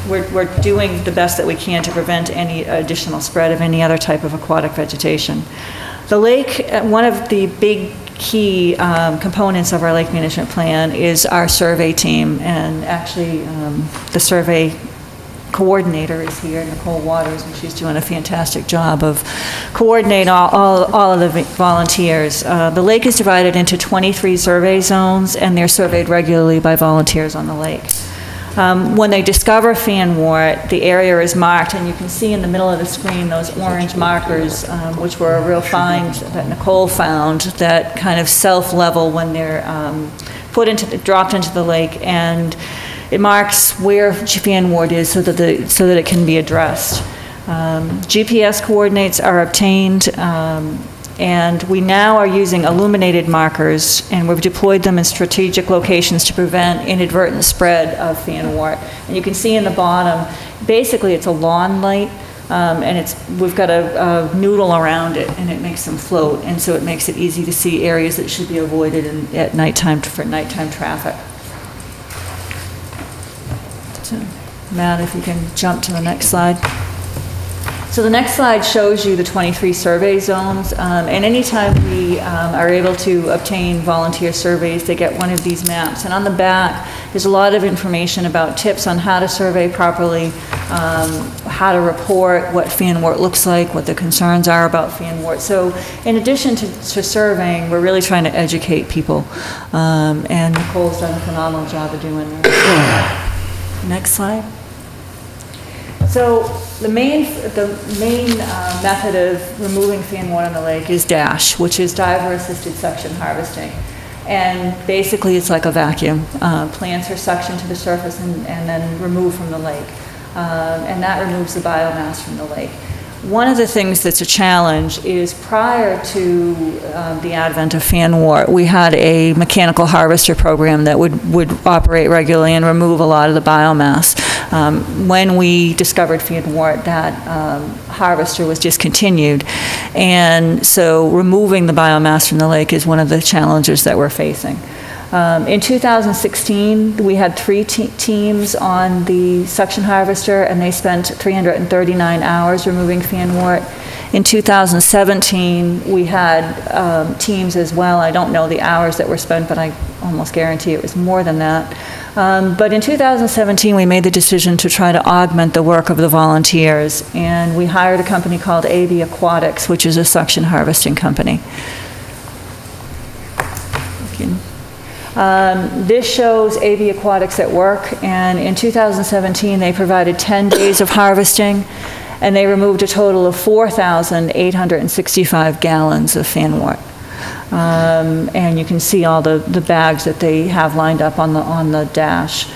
S17: We're doing the best that we can to prevent any additional spread of any other type of aquatic vegetation. The lake, one of the big key components of our lake management plan is our survey team, and actually the survey coordinator is here, Nicole Waters, and she's doing a fantastic job of coordinating all of the volunteers. The lake is divided into 23 survey zones, and they're surveyed regularly by volunteers on the lake. When they discover fanwort, the area is marked, and you can see in the middle of the screen those orange markers, which were a real find that Nicole found, that kind of self-level when they're dropped into the lake, and it marks where fanwort is so that it can be addressed. GPS coordinates are obtained, and we now are using illuminated markers, and we've deployed them in strategic locations to prevent inadvertent spread of fanwort. And you can see in the bottom, basically it's a lawn light, and we've got a noodle around it, and it makes them float, and so it makes it easy to see areas that should be avoided at nighttime for nighttime traffic. So, Matt, if you can jump to the next slide. So the next slide shows you the 23 survey zones, and anytime we are able to obtain volunteer surveys, they get one of these maps. And on the back, there's a lot of information about tips on how to survey properly, how to report what fanwort looks like, what the concerns are about fanwort. So in addition to surveying, we're really trying to educate people, and Nicole's done a phenomenal job of doing that. Next slide. So the main method of removing fanwort on the lake is DASH, which is diver-assisted suction harvesting. And basically it's like a vacuum. Plants are suctioned to the surface and then removed from the lake. And that removes the biomass from the lake. One of the things that's a challenge is prior to the advent of fanwort, we had a mechanical harvester program that would operate regularly and remove a lot of the biomass. When we discovered fanwort, that harvester was discontinued, and so removing the biomass from the lake is one of the challenges that we're facing. In 2016, we had 3 teams on the suction harvester, and they spent 339 hours removing fanwort. In 2017, we had teams as well. I don't know the hours that were spent, but I almost guarantee it was more than that. But in 2017, we made the decision to try to augment the work of the volunteers, and we hired a company called AB Aquatics, which is a suction harvesting company. This shows AB Aquatics at work, and in 2017 they provided 10 days of harvesting, and they removed a total of 4,865 gallons of fanwort. And you can see all the bags that they have lined up on the dash.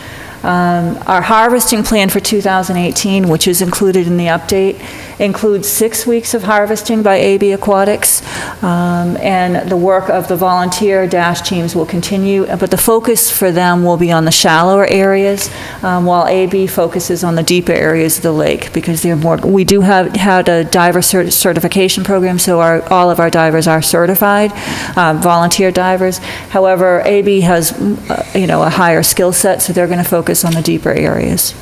S17: Our harvesting plan for 2018, which is included in the update, includes 6 weeks of harvesting by AB Aquatics, and the work of the volunteer dash teams will continue, but the focus for them will be on the shallower areas, while AB focuses on the deeper areas of the lake, because they're more, we do had a diver certification program, so all of our divers are certified, volunteer divers. However, AB has, a higher skill set, so they're going to focus on the deeper areas.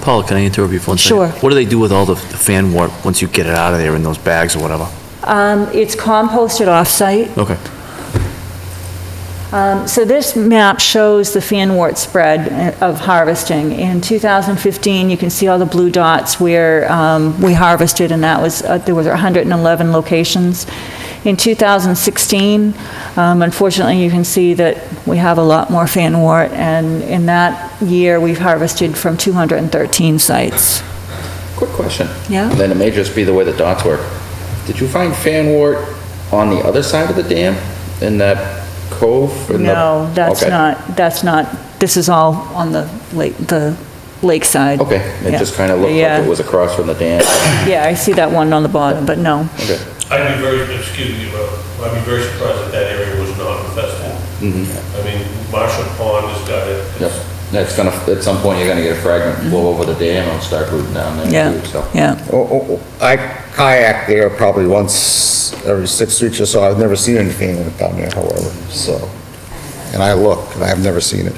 S15: Paula, can I interrupt you for 1 second?
S17: Sure.
S15: What do they do with all the fanwort once you get it out of there in those bags or whatever?
S17: It's composted off-site.
S15: Okay.
S17: So this map shows the fanwort spread of harvesting. In 2015, you can see all the blue dots where we harvested, and that was there was 111 locations. In 2016, unfortunately, you can see that we have a lot more fanwort, and in that year, we've harvested from 213 sites.
S1: Quick question.
S17: Yeah?
S1: Then it may just be the way the dots work. Did you find fanwort on the other side of the dam, in that cove?
S17: No, that's not, this is all on the lakeside.
S1: Okay, it just kind of looked like it was across from the dam.
S17: Yeah, I see that one on the bottom, but no.
S1: Okay.
S16: I'd be very surprised if that area was not infested. I mean, Marshall Pond has got it.
S1: Yep. That's gonna, at some point, you're gonna get a fragment blow over the dam and start rooting down there too, so.
S4: I kayak there probably once every 6 weeks or so. I've never seen anything down there, however, so. And I look, and I've never seen it.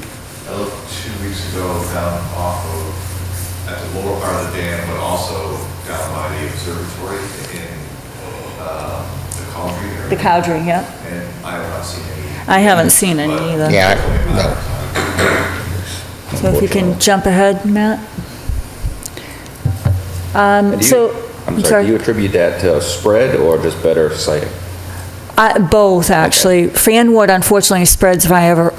S12: I looked 2 weeks ago down off of, at the lower part of the dam, but also down by the observatory in the Cauldry area.
S17: The Cowdrey, yeah.
S12: And I have not seen any.
S17: I haven't seen any either.
S4: Yeah, no.
S17: So if you can jump ahead, Matt.
S1: I'm sorry, do you attribute that to spread or just better sighting?
S17: Both, actually. Fanwort, unfortunately, spreads by a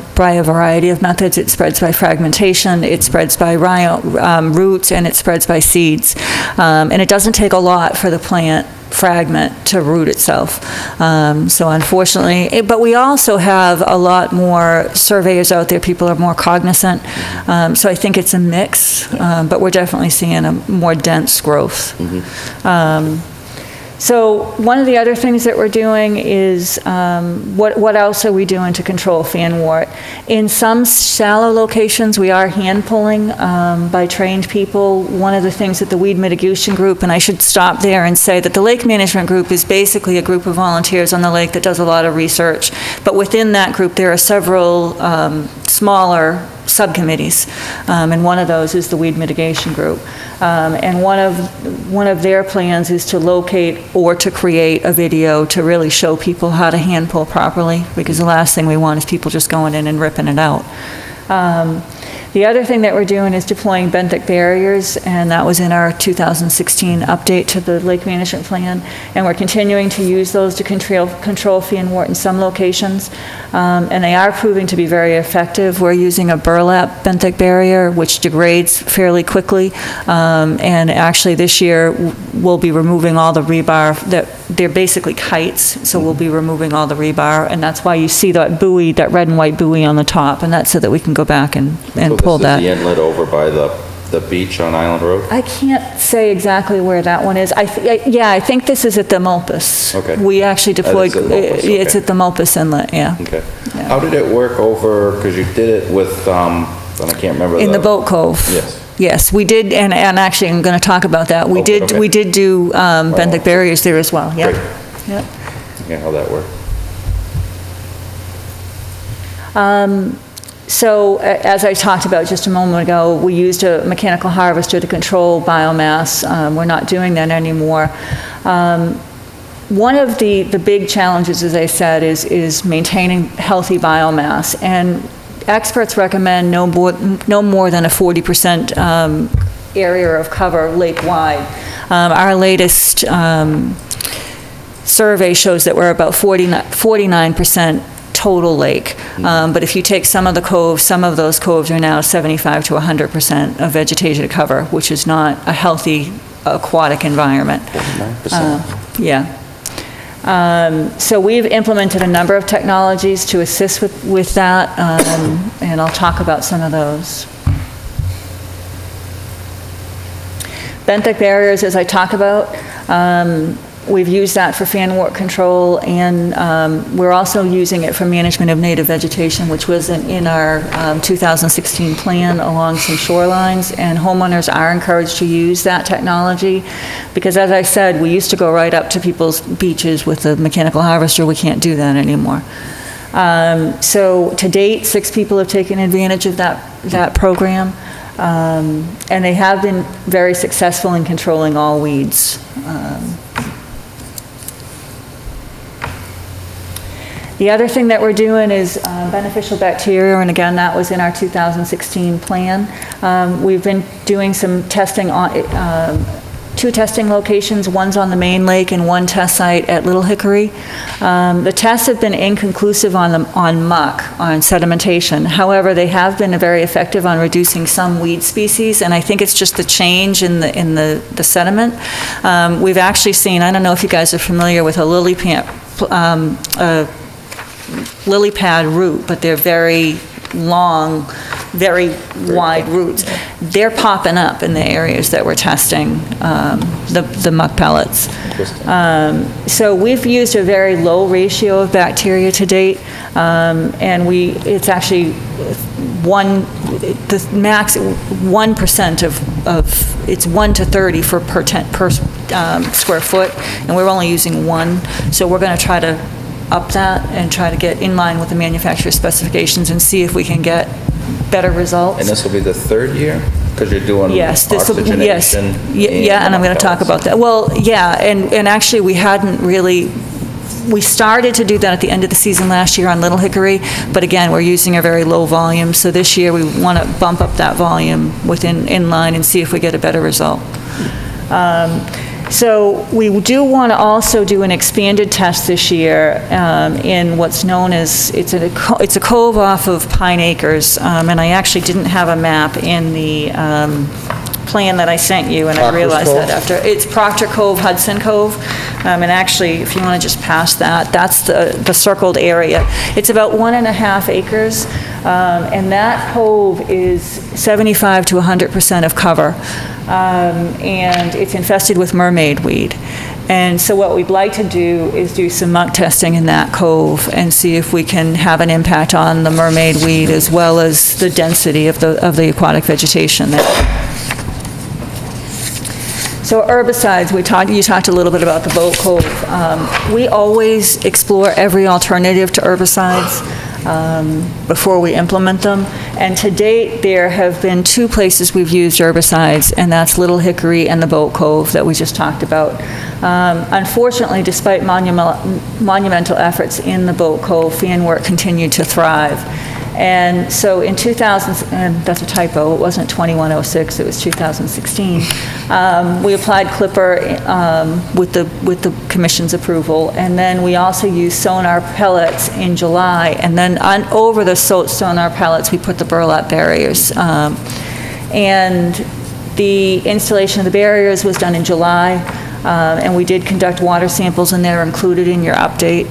S17: variety of methods. It spreads by fragmentation, it spreads by roots, and it spreads by seeds. And it doesn't take a lot for the plant fragment to root itself. So unfortunately, but we also have a lot more surveyors out there. People are more cognizant. So I think it's a mix, but we're definitely seeing a more dense growth. So one of the other things that we're doing is, what else are we doing to control fanwort? In some shallow locations, we are hand pulling by trained people. One of the things that the weed mitigation group, and I should stop there and say that the lake management group is basically a group of volunteers on the lake that does a lot of research. But within that group, there are several smaller subcommittees, and one of those is the weed mitigation group. And one of their plans is to locate or to create a video to really show people how to hand pull properly, because the last thing we want is people just going in and ripping it out. The other thing that we're doing is deploying benthic barriers, and that was in our 2016 update to the lake management plan, and we're continuing to use those to control fanwort in some locations, and they are proving to be very effective. We're using a burlap benthic barrier, which degrades fairly quickly, and actually this year we'll be removing all the rebar. They're basically kites, so we'll be removing all the rebar, and that's why you see that buoy, that red and white buoy on the top, and that's so that we can go back and pull that.
S1: This is the inlet over by the the beach on Island Road?
S10: I can't say exactly where that one is. Yeah, I think this is at the Mulpus.
S1: Okay.
S10: We actually deployed,
S1: It's at Mulpus, okay.
S10: it's at the Mulpus Inlet, yeah.
S1: Okay. How did it work over, because you did it with, and I can't remember.
S10: In the Boat Cove.
S1: Yes.
S10: Yes, we did, and actually, I'm going to talk about that. We did do benthic barriers there as well, yeah.
S1: Great.
S10: Yep.
S1: Yeah, how that worked.
S10: So, as I talked about just a moment ago, we used a mechanical harvester to control biomass. We're not doing that anymore. One of the big challenges, as I said, is maintaining healthy biomass. And experts recommend no more than a 40% area of cover lake-wide. Our latest survey shows that we're about 49% total lake. But if you take some of the coves, some of those coves are now 75 to 100% of vegetated cover, which is not a healthy aquatic environment.
S1: 49%.
S10: Yeah. So we've implemented a number of technologies to assist with that, and I'll talk about some of those. Benthic barriers, as I talk about, we've used that for fan wart control, and we're also using it for management of native vegetation, which was in our 2016 plan along some shorelines, and homeowners are encouraged to use that technology because, as I said, we used to go right up to people's beaches with a mechanical harvester. We can't do that anymore. So to date, 6 people have taken advantage of that program, and they have been very successful in controlling all weeds. The other thing that we're doing is beneficial bacteria, and again, that was in our 2016 plan. We've been doing some testing on 2 testing locations. One's on the main lake and 1 test site at Little Hickory. The tests have been inconclusive on muck, on sedimentation. However, they have been very effective on reducing some weed species, and I think it's just the change in the sediment. We've actually seen, I don't know if you guys are familiar with a lily pad root, but they're very long, very wide roots. They're popping up in the areas that we're testing the muck pellets. So we've used a very low ratio of bacteria to date, and it's actually the max 1% of it's 1 to 30 per square foot, and we're only using 1. So we're going to try to up that and try to get in line with the manufacturer's specifications and see if we can get better results.
S1: And this will be the 3rd year? Because you're doing oxygenation?
S10: Yes, yeah, and I'm going to talk about that. Well, yeah, and actually we started to do that at the end of the season last year on Little Hickory, but again, we're using a very low volume, so this year we want to bump up that volume in line and see if we get a better result. So we do want to also do an expanded test this year in what's known as, it's a cove off of Pine Acres, and I actually didn't have a map in the plan that I sent you, and I realized that after. It's Proctor Cove, Hudson Cove, and actually, if you want to just pass that, that's the circled area. It's about 1.5 acres, and that cove is 75 to 100% of cover, and it's infested with mermaid weed. And so what we'd like to do is do some muck testing in that cove and see if we can have an impact on the mermaid weed as well as the density of the aquatic vegetation there. So herbicides, you talked a little bit about the Boat Cove. We always explore every alternative to herbicides before we implement them. And to date, there have been 2 places we've used herbicides, and that's Little Hickory and the Boat Cove that we just talked about. Unfortunately, despite monumental efforts in the Boat Cove, fan wort continued to thrive. And so in 2000, and that's a typo, it wasn't 2106, it was 2016, we applied Clipper with the Commission's approval, and then we also used sonar pellets in July, and then over the sonar pellets we put the burlap barriers. And the installation of the barriers was done in July, and we did conduct water samples, and they're included in your update.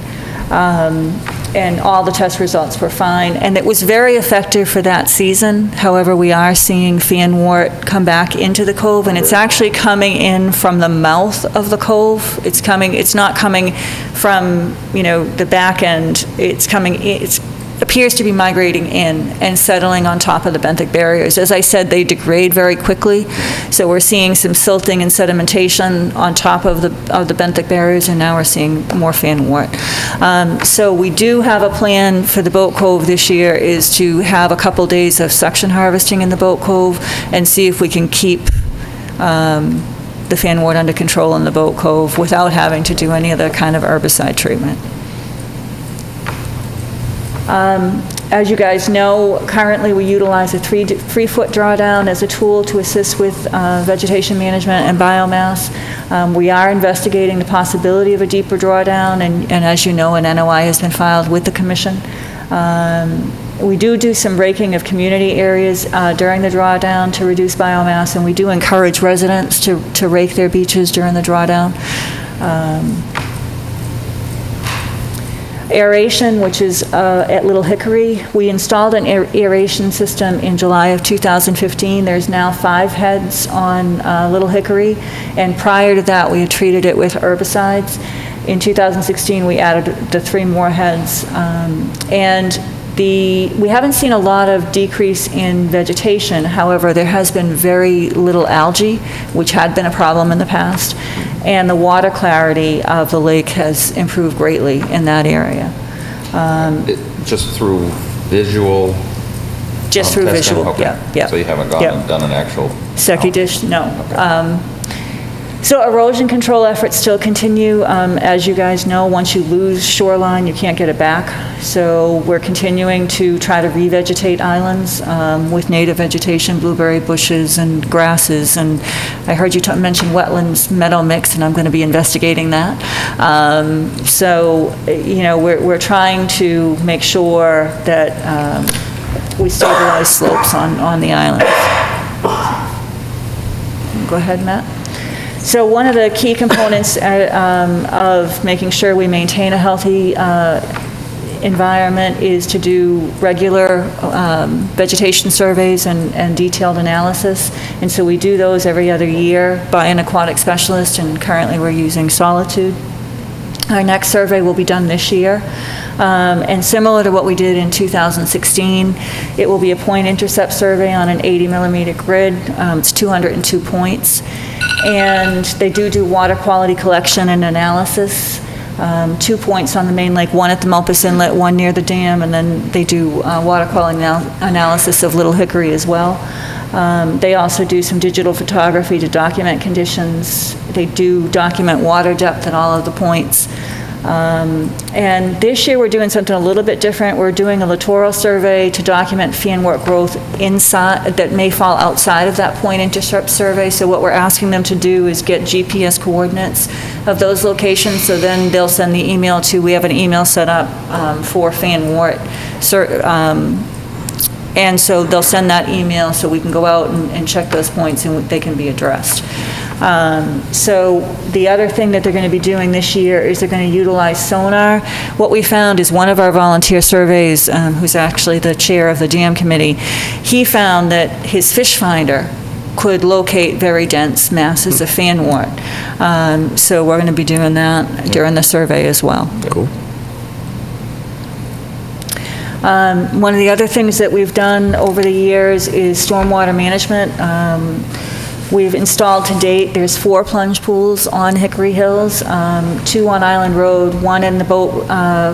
S10: and all the test results were fine, and it was very effective for that season. However, we are seeing fanwort come back into the cove, and it's actually coming in from the mouth of the cove. It's not coming from, the back end. It appears to be migrating in and settling on top of the benthic barriers. As I said, they degrade very quickly, so we're seeing some silting and sedimentation on top of the benthic barriers, and now we're seeing more fanwort. So we do have a plan for the boat cove this year, is to have a couple days of suction harvesting in the boat cove and see if we can keep the fanwort under control in the boat cove without having to do any other kind of herbicide treatment. As you guys know, currently we utilize a 3-foot drawdown as a tool to assist with vegetation management and biomass. We are investigating the possibility of a deeper drawdown, and as you know, an NOI has been filed with the Commission. We do some raking of community areas during the drawdown to reduce biomass, and we do encourage residents to rake their beaches during the drawdown. Aeration, which is at Little Hickory. We installed an aeration system in July of 2015. There's now 5 heads on Little Hickory, and prior to that we had treated it with herbicides. In 2016 we added the 3 more heads, and we haven't seen a lot of decrease in vegetation. However, there has been very little algae, which had been a problem in the past, and the water clarity of the lake has improved greatly in that area.
S1: Just through visual?
S10: Just through
S1: testing?
S10: visual,
S1: Okay.
S10: yeah.
S1: So you haven't gone and done an actual?
S10: Secchi dish, no. So erosion control efforts still continue. As you guys know, once you lose shoreline, you can't get it back. So we're continuing to try to revegetate islands with native vegetation, blueberry bushes and grasses. And I heard you mention wetlands meadow mix, and I'm going to be investigating that. So, we're trying to make sure that we stabilize slopes on the island. Go ahead, Matt. So one of the key components of making sure we maintain a healthy environment is to do regular vegetation surveys and detailed analysis. And so we do those every other year by an aquatic specialist, and currently we're using Solitude. Our next survey will be done this year. And similar to what we did in 2016, it will be a point intercept survey on an 80-millimeter grid. It's 202 points. And they do water quality collection and analysis. 2 points on the main lake, 1 at the Mulpus Inlet, 1 near the dam, and then they do water quality analysis of Little Hickory as well. They also do some digital photography to document conditions. They do document water depth at all of the points. And this year we're doing something a little bit different. We're doing a littoral survey to document fanwort growth inside that may fall outside of that point intercept survey. So what we're asking them to do is get GPS coordinates of those locations, so then they'll send the email we have an email set up for fanwort. And so they'll send that email so we can go out and check those points and they can be addressed. So the other thing that they're going to be doing this year is they're going to utilize sonar. What we found is one of our volunteer surveys, who's actually the chair of the dam committee, he found that his fish finder could locate very dense masses of fanwort. So we're going to be doing that during the survey as well.
S1: Cool.
S10: One of the other things that we've done over the years is stormwater management. We've installed to date, there's 4 plunge pools on Hickory Hills, 2 on Island Road, 1 in the boat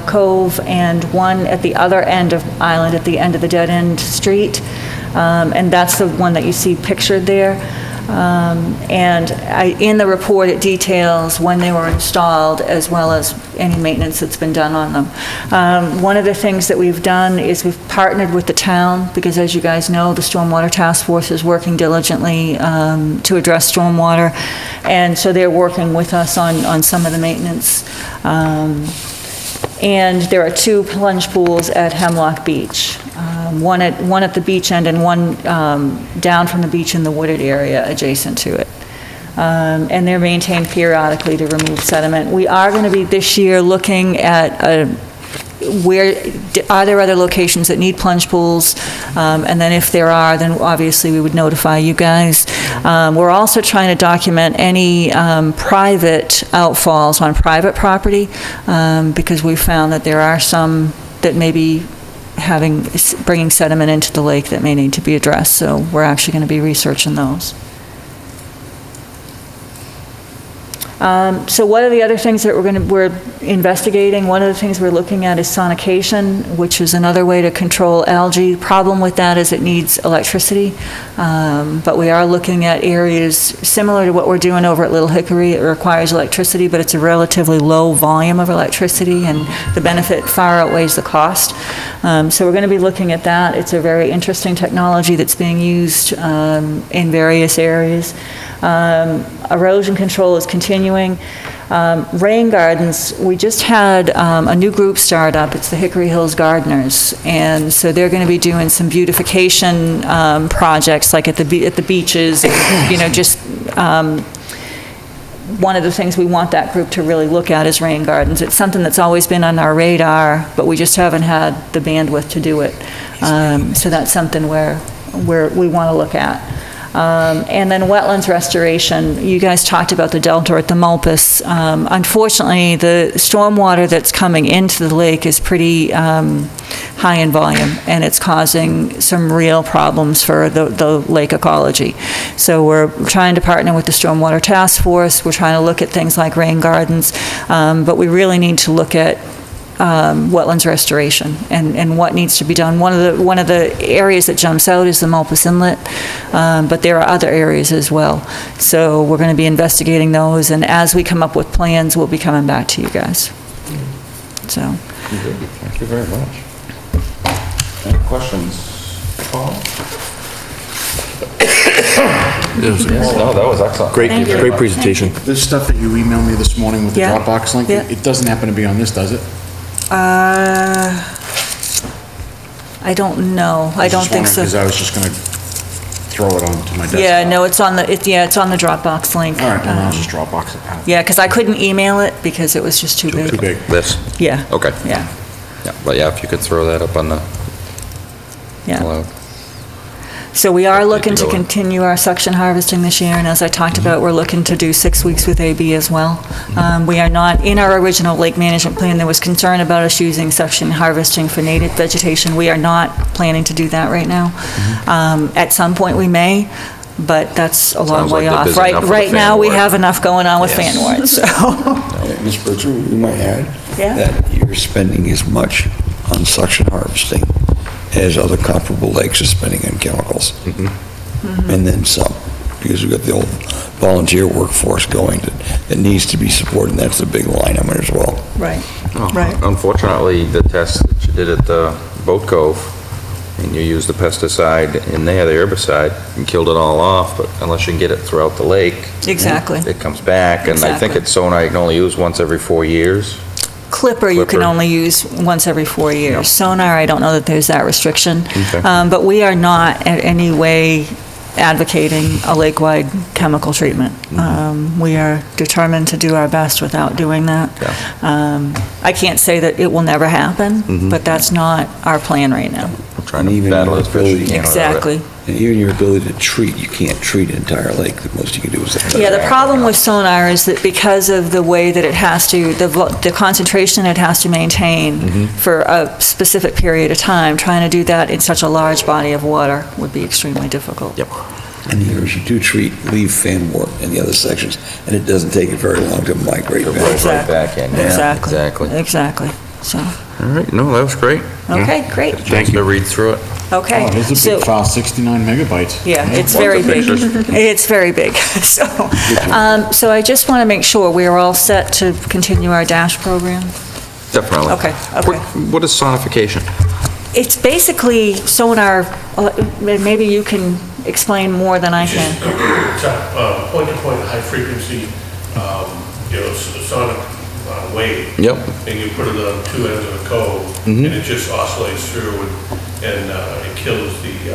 S10: cove, and 1 at the other end of Island at the end of the dead end street. And that's the one that you see pictured there. And in the report it details when they were installed as well as any maintenance that's been done on them. One of the things that we've done is we've partnered with the town, because as you guys know, the Stormwater Task Force is working diligently to address stormwater, and so they're working with us on some of the maintenance. And there are 2 plunge pools at Hemlock Beach, one at the beach end and 1 down from the beach in the wooded area adjacent to it. And they're maintained periodically to remove sediment. We are going to be this year looking at are there other locations that need plunge pools? And then if there are, then obviously we would notify you guys. We're also trying to document any private outfalls on private property, because we found that there are some that may be bringing sediment into the lake that may need to be addressed. So we're actually going to be researching those. So what are the other things that we're investigating? One of the things we're looking at is sonication, which is another way to control algae. Problem with that is it needs electricity, but we are looking at areas similar to what we're doing over at Little Hickory. It requires electricity, but it's a relatively low volume of electricity, and the benefit far outweighs the cost. So we're going to be looking at that. It's a very interesting technology that's being used in various areas. Erosion control is continuing. Rain gardens, we just had a new group start up. It's the Hickory Hills Gardeners, and so they're going to be doing some beautification projects, like at the beaches. You know, just one of the things we want that group to really look at is rain gardens. It's something that's always been on our radar, but we just haven't had the bandwidth to do it. So that's something where we want to look at. And then wetlands restoration. You guys talked about the delta at the Mulpus. Unfortunately, the stormwater that's coming into the lake is pretty high in volume, and it's causing some real problems for the lake ecology. So we're trying to partner with the Stormwater Task Force. We're trying to look at things like rain gardens, but we really need to look at wetlands restoration and what needs to be done. One of the areas that jumps out is the Mulpus Inlet, but there are other areas as well. So we're going to be investigating those, and as we come up with plans, we'll be coming back to you guys. So.
S1: Thank you very much. Any questions, Paul? No, that was excellent.
S15: Great presentation.
S5: This stuff that you emailed me this morning with the
S10: Yeah.
S5: Dropbox link,
S10: Yeah.
S5: it doesn't happen to be on this, does it?
S10: I don't know. I don't think so.
S5: Because I was just going to throw it onto my desktop.
S10: Yeah, no, it's on the Dropbox link.
S5: All right, then I'll just Dropbox it out.
S10: Yeah, because I couldn't email it because it was just too big.
S5: Too big.
S1: This?
S10: Yeah.
S1: Okay.
S10: Yeah.
S1: Yeah, but yeah, if you could throw that up on the
S10: Yeah.
S1: cloud.
S10: So we are looking to continue our suction harvesting this year, and as I talked about, we're looking to do 6 weeks with AB as well. We are not, in our original lake management plan, there was concern about us using suction harvesting for native vegetation. We are not planning to do that right now. At some point we may, but that's a long way off. Right now, we have enough going on with fan wart, so.
S2: Ms. Bertram, you might add
S10: Yeah.
S2: that you're spending as much on suction harvesting as other comparable lakes are spending on chemicals. And then some, because we've got the old volunteer workforce going that needs to be supported, and that's a big line on it as well.
S10: Right,
S1: right. Unfortunately, the test that you did at the Boat Cove, and you used the pesticide in there, the herbicide, and killed it all off, but unless you can get it throughout the lake.
S10: Exactly.
S1: It comes back, and I think
S10: Exactly.
S1: it's sonar you can only use once every 4 years.
S10: Clipper you can only use once every 4 years. Sonar, I don't know that there's that restriction.
S1: Okay.
S10: But we are not in any way advocating a lake-wide chemical treatment. We are determined to do our best without doing that. I can't say that it will never happen, but that's not our plan right now.
S1: Trying to battle as best you can.
S10: Exactly.
S2: And even your ability to treat, you can't treat an entire lake. The most you can do is...
S10: Yeah, the problem with sonar is that because of the way that it has to, the concentration it has to maintain for a specific period of time, trying to do that in such a large body of water would be extremely difficult.
S1: Yep.
S2: And the areas you do treat, leave fan wart in the other sections, and it doesn't take it very long to migrate back.
S1: Right back in. Yeah,
S10: Exactly. So.
S1: All right, no, that was great.
S10: Okay, great.
S1: Thank you. To read through it.
S10: Okay.
S5: Oh, it's a big file, 69 megabytes.
S10: Yeah, it's very big. It's very big. So I just want to make sure we are all set to continue our DASH program.
S1: Definitely.
S10: Okay.
S1: What is sonification?
S10: It's basically sonar, maybe you can explain more than I can.
S16: It's a point-to-point, high-frequency, sonic wave.
S1: Yep.
S16: And you put it on two ends of a cove, and it just oscillates through, and it kills the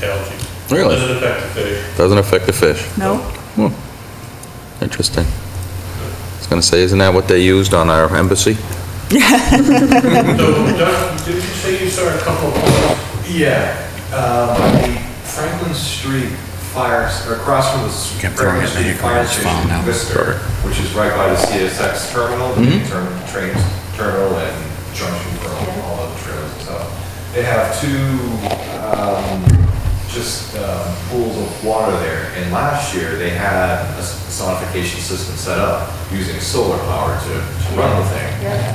S16: algae.
S1: Really?
S16: Doesn't affect the fish.
S1: Doesn't affect the fish?
S10: No.
S1: Interesting. I was going to say, isn't that what they used on our embassy?
S16: So, Doug, did you say you saw a couple of poles?
S12: Yeah, the Franklin Street fires, or across from the Franklin Street Fire Station in Worcester, which is right by the CSX terminal, the main train terminal and junction for all of the trails and stuff. They have two pools of water there, and last year they had a sonification system set up using solar power to run the thing.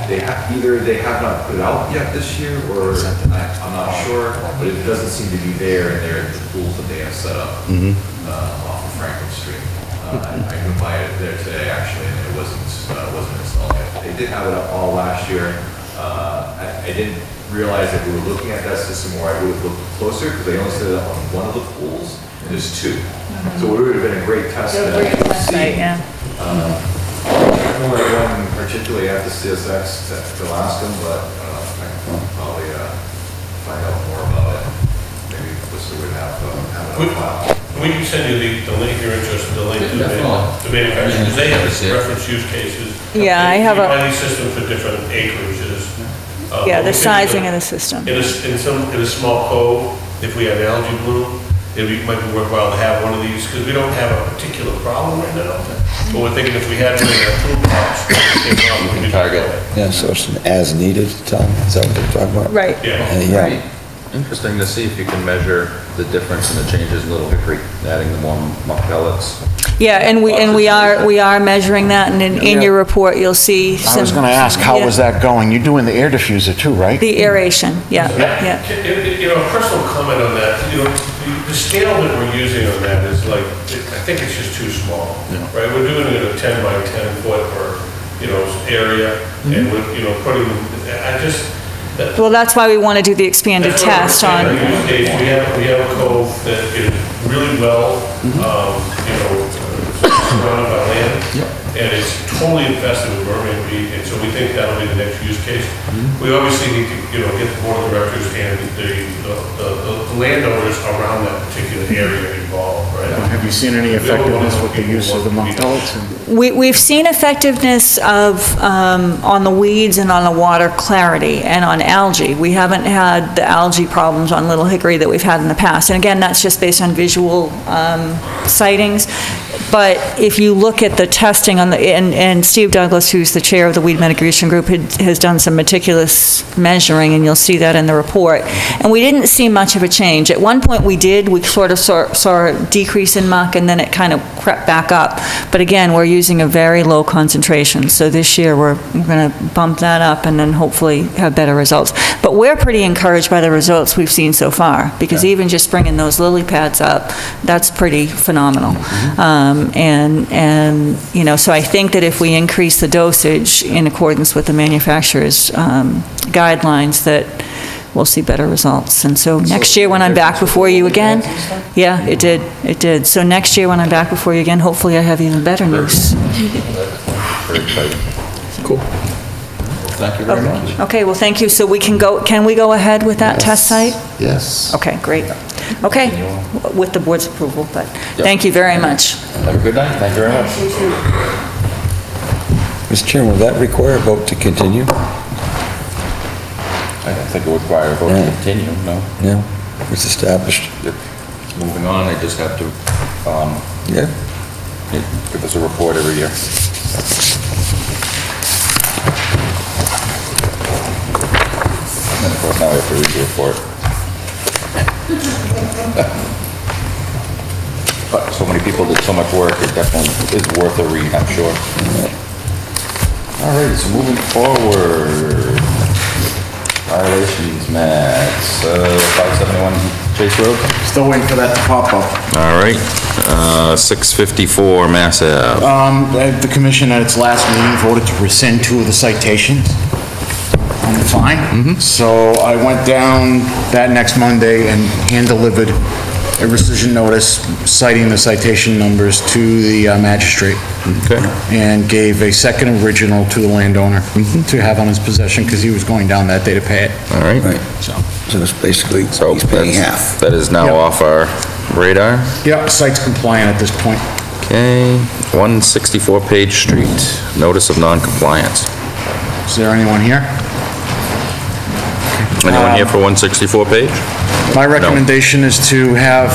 S12: They have not put it out yet this year, or I'm not sure, but it doesn't seem to be there in the pools that they have set up off of Franklin Street. I went by it there today actually, and it wasn't installed yet. They did have it up all last year. I didn't realize that we were looking at that system, or I would have looked closer, because they only set it up on one of the pools, and there's two. So it would have been a great test to see.
S10: Yeah.
S12: I don't know one particularly at the CSX to ask them, but I can probably find out more about it. Maybe Worcester would have it on file.
S16: We can send you the link you're interested, the link to the manufacturer, because they have reference use cases.
S10: Yeah, I have
S16: a system for different acreages.
S10: Yeah, the sizing of the system.
S16: In a small cove, if we have algae bloom, might be worthwhile to have one of these, because we don't have a particular problem right now. But we're thinking if we had one in our toolbox, we could target.
S2: Yeah, so it's an as needed, tell them, is that what they're talking about?
S10: Right.
S2: Yeah.
S1: Interesting to see if you can measure the difference in the changes in Little Hickory, adding the more muck pellets.
S10: Yeah, and we are measuring that, and in your report, you'll see some...
S18: I was going to ask, how was that going? You're doing the air diffuser too, right?
S10: The aeration, yeah.
S16: A personal comment on that, the scale that we're using on that is like, I think it's just too small, right? We're doing it a 10 by 10 foot or, area, and we're, putting,
S10: well, that's why we want to do the expanded test on...
S16: In our use case, we have a cove that is really well, surrounded by land, and it's totally infested with mermaid weed, and so we think that'll be the next use case. We obviously need to, get the board of directors and the landowners around that particular area involved, right?
S18: Have you seen any effectiveness with the use of the muck pellets?
S10: We've seen effectiveness of on the weeds and on the water clarity and on algae. We haven't had the algae problems on Little Hickory that we've had in the past. And again, that's just based on visual sightings. But if you look at the testing on and Steve Douglas, who's the chair of the weed mitigation group, has done some meticulous measuring, and you'll see that in the report. And we didn't see much of a change. At one point we sort of saw a decrease in muck, and then it kind of crept back up. But again, we're using a very low concentration. So this year we're going to bump that up and then hopefully have better results. But we're pretty encouraged by the results we've seen so far, because even just bringing those lily pads up, that's pretty phenomenal. So I think that if we increase the dosage in accordance with the manufacturer's guidelines, that we'll see better results. And so next year when I'm back before you again, yeah, it did. So next year when I'm back before you again, hopefully I have even better news.
S1: Cool. Thank you very much.
S10: Okay, well, thank you. So can we go ahead with that test site?
S2: Yes.
S10: Okay, great. Okay, with the board's approval, but thank you very much.
S1: Have a good night. Thank you very much.
S2: Mr. Chairman, will that require a vote to continue?
S1: I don't think it would require a vote to continue, no.
S2: No, it's established.
S1: Moving on, they just have to, give us a report every year. And of course, now we have to read the report. But so many people did so much work, it definitely is worth a read, I'm sure. All right, so moving forward. Violations, Max, 571 Chase Road.
S18: Still waiting for that to pop up.
S1: All right, 654 Mass Ave.
S18: The commission at its last meeting voted to rescind 2 of the citations on the fine. So I went down that next Monday and hand-delivered a rescission notice citing the citation numbers to the magistrate.
S1: Okay.
S18: And gave a second original to the landowner to have on his possession, because he was going down that day to pay it.
S1: All right.
S18: So
S2: it's basically, he's paying half.
S1: That is now off our radar.
S18: Yep, site's compliant at this point.
S1: Okay, 164 Page Street, notice of non-compliance.
S5: Is there anyone here?
S1: Anyone here for 164 page?
S5: My recommendation is to have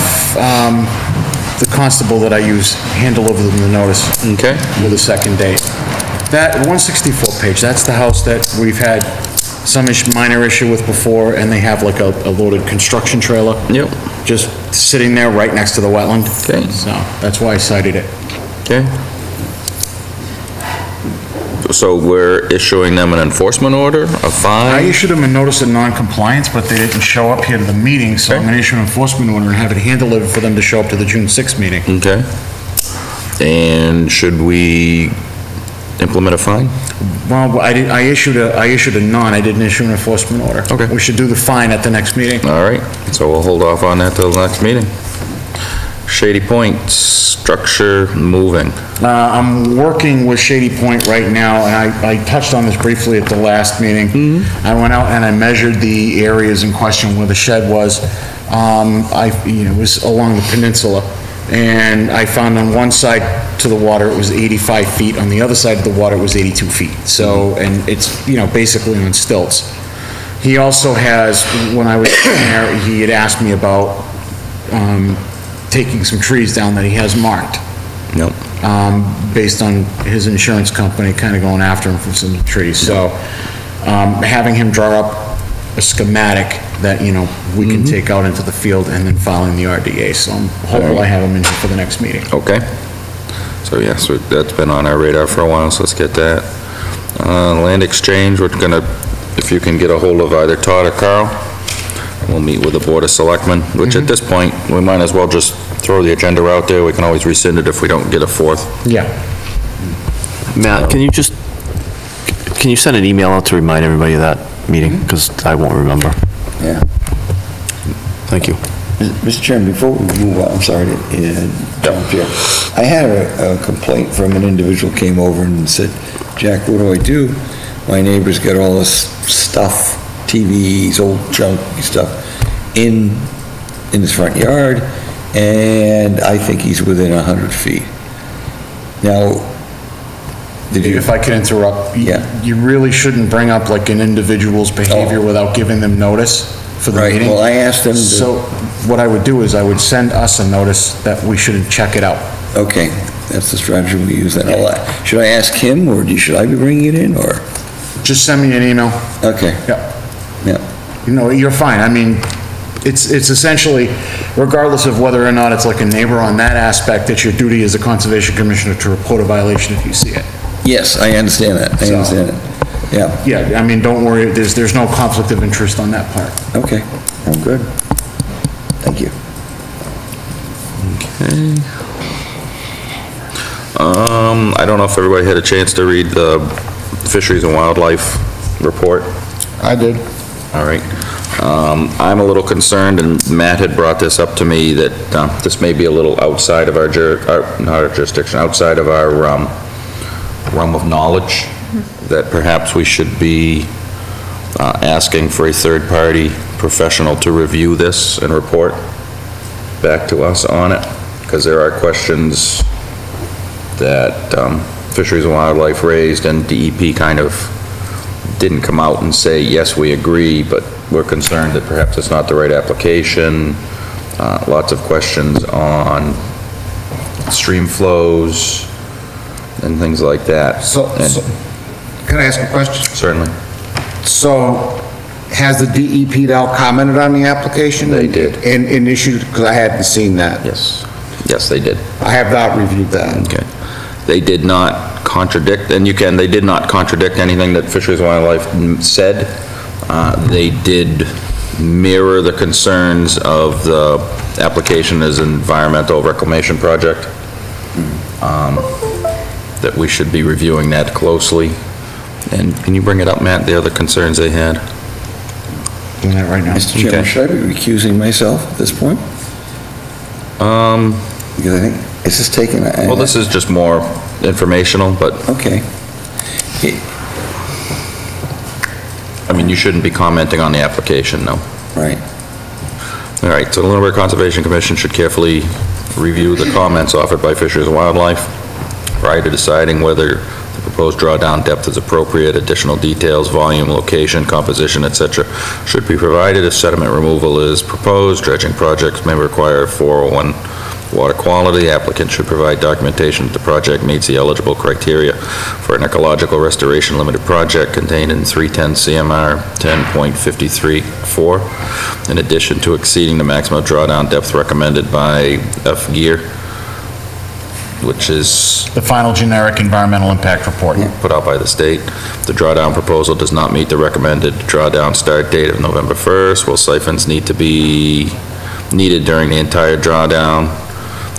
S5: the constable that I use handle over the notice.
S1: Okay.
S5: With a second date. That 164 page, that's the house that we've had some minor issue with before, and they have like a loaded construction trailer.
S1: Yep.
S5: Just sitting there right next to the wetland.
S1: Okay.
S5: So that's why I cited it.
S1: Okay. So we're issuing them an enforcement order, a fine?
S5: I issued them a notice of non-compliance, but they didn't show up here to the meeting, so I'm gonna issue an enforcement order and have it hand-delivered for them to show up to the June 6th meeting.
S1: Okay. And should we implement a fine?
S5: Well, I issued a non, I didn't issue an enforcement order.
S1: Okay.
S5: We should do the fine at the next meeting.
S1: All right, so we'll hold off on that till the next meeting. Shady Point, structure moving.
S5: I'm working with Shady Point right now, and I touched on this briefly at the last meeting. I went out and I measured the areas in question where the shed was. It was along the peninsula, and I found on one side to the water, it was 85 feet. On the other side of the water, it was 82 feet. So, and it's, basically on stilts. He also has, when I was there, he had asked me about, taking some trees down that he has marked.
S1: Nope.
S5: Based on his insurance company kind of going after him for some trees. So, having him draw up a schematic that, we can take out into the field and then filing the RDA. So I'm hopeful I have him in here for the next meeting.
S1: Okay. So yes, that's been on our radar for a while, so let's get that. Land exchange, we're gonna, if you can get a hold of either Todd or Carl, we'll meet with the Board of Selectmen, which at this point, we might as well just throw the agenda out there. We can always rescind it if we don't get a fourth.
S5: Yeah.
S15: Matt, can you send an email out to remind everybody of that meeting? Because I won't remember.
S2: Yeah.
S15: Thank you.
S2: Mr. Chairman, before we move on, I'm sorry to jump here. I had a complaint from an individual came over and said, Jack, what do? My neighbor's got all this stuff, TVs, old junky stuff, in his front yard, and I think he's within 100 feet. Now,
S5: if I can interrupt,
S2: yeah.
S5: You really shouldn't bring up like an individual's behavior without giving them notice for the meeting.
S2: Well, I asked them to...
S5: So what I would do is I would send us a notice that we should check it out.
S2: Okay, that's the strategy we use then. Should I ask him, or should I be bringing it in, or?
S5: Just send me an email.
S2: Okay.
S5: Yeah.
S2: Yeah.
S5: You're fine. I mean, it's essentially, regardless of whether or not it's like a neighbor on that aspect, it's your duty as a conservation commissioner to report a violation if you see it.
S2: Yes, I understand that. I understand it. Yeah.
S5: Yeah, I mean, don't worry, there's no conflict of interest on that part.
S2: Okay, I'm good. Thank you.
S1: Okay. I don't know if everybody had a chance to read the Fisheries and Wildlife report.
S5: I did.
S1: All right. I'm a little concerned, and Matt had brought this up to me, that this may be a little outside of our not our jurisdiction, outside of our realm of knowledge, that perhaps we should be asking for a third-party professional to review this and report back to us on it, because there are questions that Fisheries and Wildlife raised, and DEP kind of didn't come out and say, yes, we agree, but we're concerned that perhaps it's not the right application. Lots of questions on stream flows and things like that.
S4: So can I ask a question?
S1: Certainly.
S4: So, has the DEP now commented on the application?
S1: They did.
S4: And issued, because I hadn't seen that.
S1: Yes. Yes, they did.
S4: I have not reviewed that.
S1: Okay. They did not contradict, and they did not contradict anything that Fisheries and Wildlife said. They did mirror the concerns of the application as an environmental reclamation project. That we should be reviewing that closely. And can you bring it up, Matt, the other concerns they had?
S5: Doing that right now.
S2: Mr. Chairman, should I be recusing myself at this point? Because I think, is this taking...
S1: Well, this is just more informational, but...
S2: Okay.
S1: I mean, you shouldn't be commenting on the application, no.
S2: Right.
S1: All right, so the Lunenburg Conservation Commission should carefully review the comments offered by Fisheries and Wildlife prior to deciding whether The proposed drawdown depth is appropriate. Additional details, volume, location, composition, etc. should be provided if sediment removal is proposed. Dredging projects may require 401 water quality. Applicant should provide documentation that the project meets the eligible criteria for an ecological restoration limited project contained in 310 CMR 10.53.4. In addition to exceeding the maximum drawdown depth recommended by F Gear, which is
S18: The final generic environmental impact report.
S1: put out by the state. The drawdown proposal does not meet the recommended drawdown start date of November 1st. Will siphons need to be needed during the entire drawdown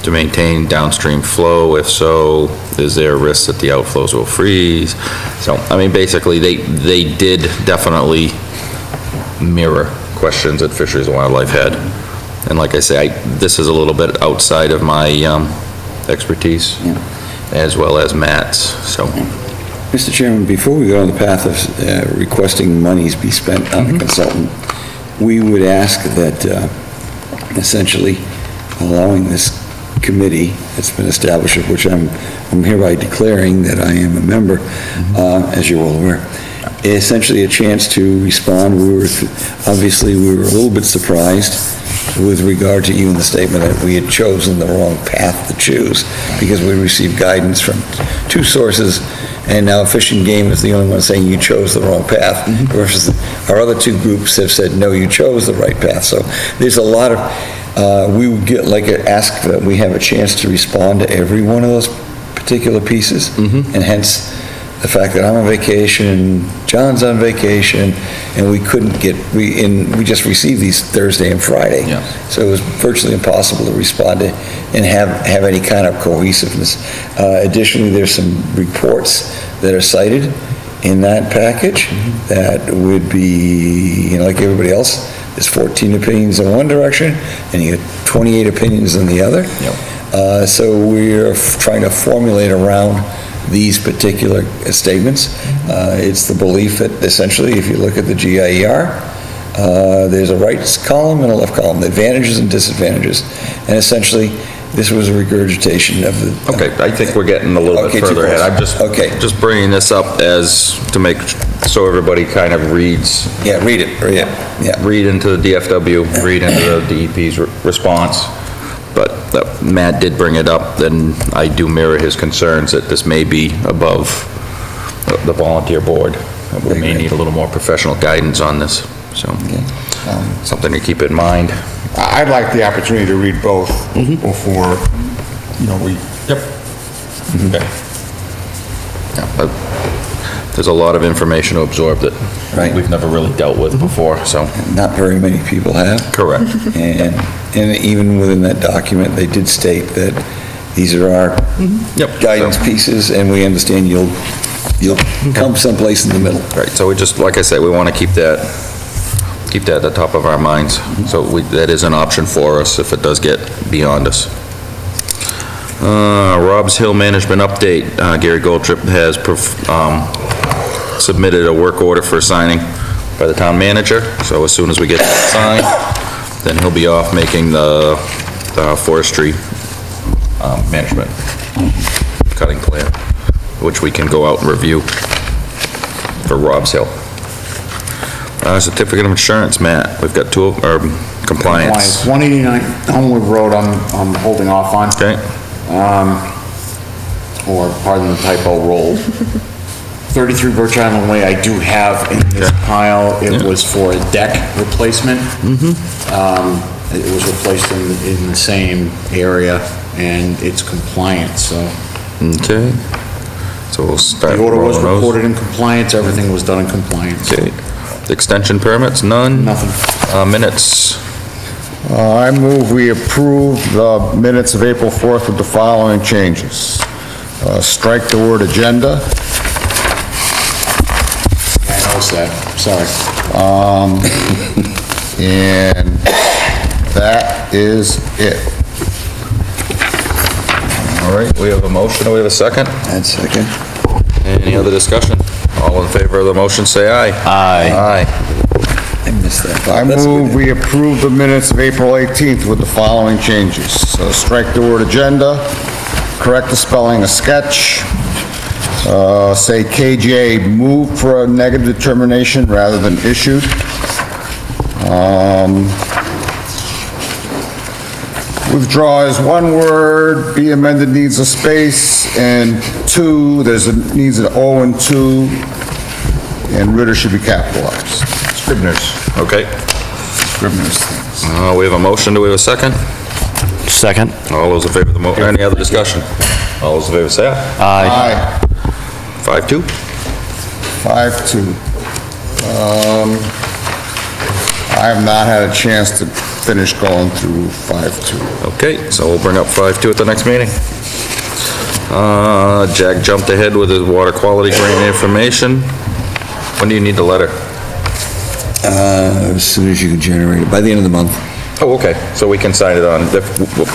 S1: to maintain downstream flow? If so, is there a risk that the outflows will freeze? So, I mean, basically, they did definitely mirror questions that Fisheries and Wildlife had. And like I say, this is a little bit outside of my expertise, as well as Matt's, so.
S2: Mr. Chairman, before we go on the path of requesting monies be spent on a consultant, we would ask that essentially allowing this committee that's been established, of which I'm hereby declaring that I am a member, as you're well aware, essentially a chance to respond. Obviously, we were a little bit surprised with regard to even the statement that we had chosen the wrong path to choose, because we received guidance from two sources, and now Fish and Game is the only one saying you chose the wrong path, versus our other two groups have said, no, you chose the right path. So there's a lot of, we would get ask that we have a chance to respond to every one of those particular pieces, and hence the fact that I'm on vacation, John's on vacation, and we couldn't we just received these Thursday and Friday. So it was virtually impossible to respond to and have any kind of cohesiveness. Additionally, there's some reports that are cited in that package that would be, like everybody else, there's 14 opinions in one direction, and you get 28 opinions in the other. So we're trying to formulate around these particular statements. It's the belief that essentially, if you look at the GIER, there's a right column and a left column, the advantages and disadvantages. And essentially, this was a regurgitation of the...
S1: Okay, I think we're getting a little bit further ahead. I'm just bringing this up so everybody kind of reads.
S2: Yeah, read it.
S1: Read into the DFW, read into the DEP's response. But Matt did bring it up, and I do mirror his concerns that this may be above the volunteer board. We may need a little more professional guidance on this, so something to keep in mind.
S20: I'd like the opportunity to read both before, we...
S1: Okay. There's a lot of information to absorb that we've never really dealt with before, so.
S2: Not very many people have.
S1: Correct.
S2: And even within that document, they did state that these are our guidance pieces, and we understand you'll come someplace in the middle.
S1: Right, so we just, like I said, we want to keep that at the top of our minds. So that is an option for us if it does get beyond us. Rob's Hill Management Update. Gary Goldtrip has submitted a work order for signing by the town manager. So as soon as we get that signed, then he'll be off making the forestry management cutting plan, which we can go out and review for Rob's Hill. Certificate of insurance, Matt. We've got two compliance.
S18: 189 Homewood Road, I'm holding off on.
S1: Okay.
S18: Or pardon the typo, roll. 33 Birch Island Way, I do have in this pile. It was for a deck replacement. It was replaced in the same area, and it's compliant, so.
S1: Okay. So we'll start.
S18: The order was reported in compliance, everything was done in compliance.
S1: Okay. Extension permits, none?
S18: Nothing.
S4: Minutes. I move we approve the minutes of April 4th with the following changes. Strike the word agenda.
S18: I noticed that, sorry.
S4: And that is it.
S1: All right, we have a motion, do we have a second?
S2: And second.
S1: Any other discussion? All in favor of the motion, say aye. Aye.
S2: I missed that.
S4: I move we approve the minutes of April 18th with the following changes. Strike the word agenda, correct the spelling of sketch, say KJ, move for a negative determination rather than issued. Withdraw is one word, be amended needs a space, and two, needs an O and two, and Ritter should be capitalized.
S1: Scribner's. Okay.
S4: Scribner's.
S1: We have a motion, do we have a second?
S15: Second.
S1: All those in favor of the motion, any other discussion? All those in favor say aye.
S15: Aye.
S1: 5-2?
S4: 5-2. I have not had a chance to finish going through 5-2.
S1: Okay, so we'll bring up 5-2 at the next meeting. Jack jumped ahead with his water quality grant information. When do you need the letter?
S2: As soon as you can generate it, by the end of the month.
S1: Oh, okay, so we can sign it on, if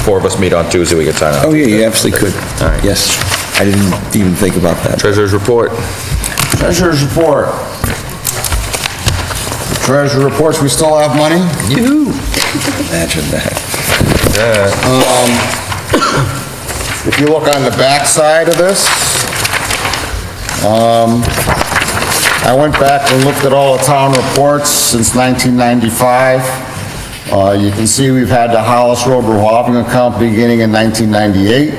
S1: four of us meet on Tuesday, we can sign it on.
S2: Oh, yeah, you absolutely could.
S1: All right.
S2: Yes, I didn't even think about that.
S1: Treasurer's report.
S4: Treasurer's report. Treasurer reports we still have money.
S2: Imagine that.
S4: If you look on the back side of this, I went back and looked at all the town reports since 1995. You can see we've had the Hollis Road revolving account beginning in 1998,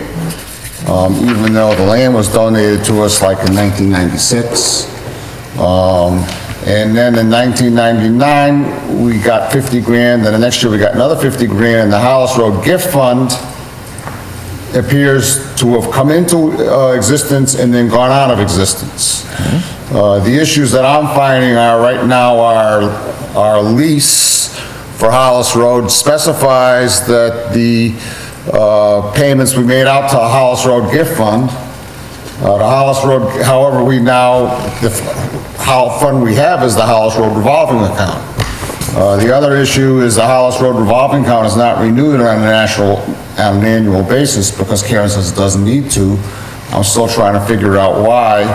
S4: even though the land was donated to us like in 1996. And then in 1999, we got 50 grand, then the next year we got another 50 grand, and the Hollis Road Gift Fund appears to have come into existence and then gone out of existence. The issues that I'm finding are right now our lease for Hollis Road specifies that the payments we made out to the Hollis Road Gift Fund, the Hollis Road, however, the fund we have is the Hollis Road revolving account. The other issue is the Hollis Road revolving account is not renewed on an annual basis because Karen says it doesn't need to. I'm still trying to figure out why.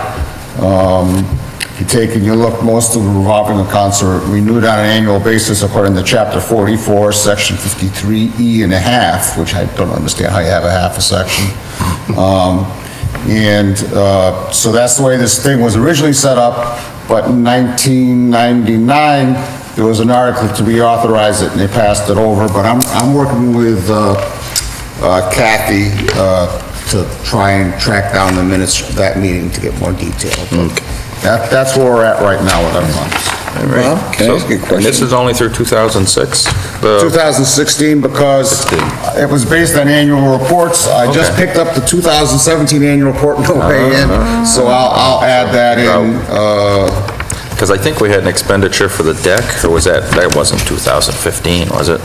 S4: If you take and you look, most of the revolving accounts are renewed on an annual basis according to Chapter 44, Section 53E and a half, which I don't understand how you have a half a section. So that's the way this thing was originally set up, but in 1999, there was an article to reauthorize it, and they passed it over, but I'm working with Kathy to try and track down the minutes of that meeting to get more detail.
S1: Okay.
S4: That's where we're at right now with our funds.
S1: All right.
S2: Bob, can I ask you a question?
S1: And this is only through 2006?
S4: 2016, because it was based on annual reports. I just picked up the 2017 annual report no way in, so I'll add that in.
S1: Because I think we had an expenditure for the deck, or was that wasn't 2015, was it?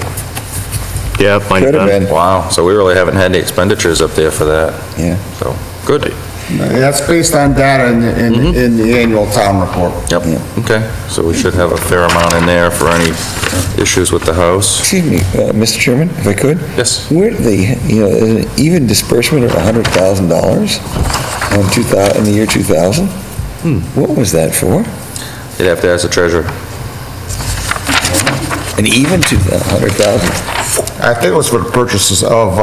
S15: Yeah, might have been.
S1: Wow, so we really haven't had any expenditures up there for that.
S2: Yeah.
S1: So, good.
S4: That's based on data in the annual town report.
S1: Yep, okay. So we should have a fair amount in there for any issues with the house.
S2: Excuse me, Mr. Chairman, if I could?
S1: Yes.
S2: Where did an even disbursement of $100,000 in the year 2000? What was that for?
S1: You'd have to ask the treasurer.
S2: An even $100,000?
S4: I think it was for the purchases of,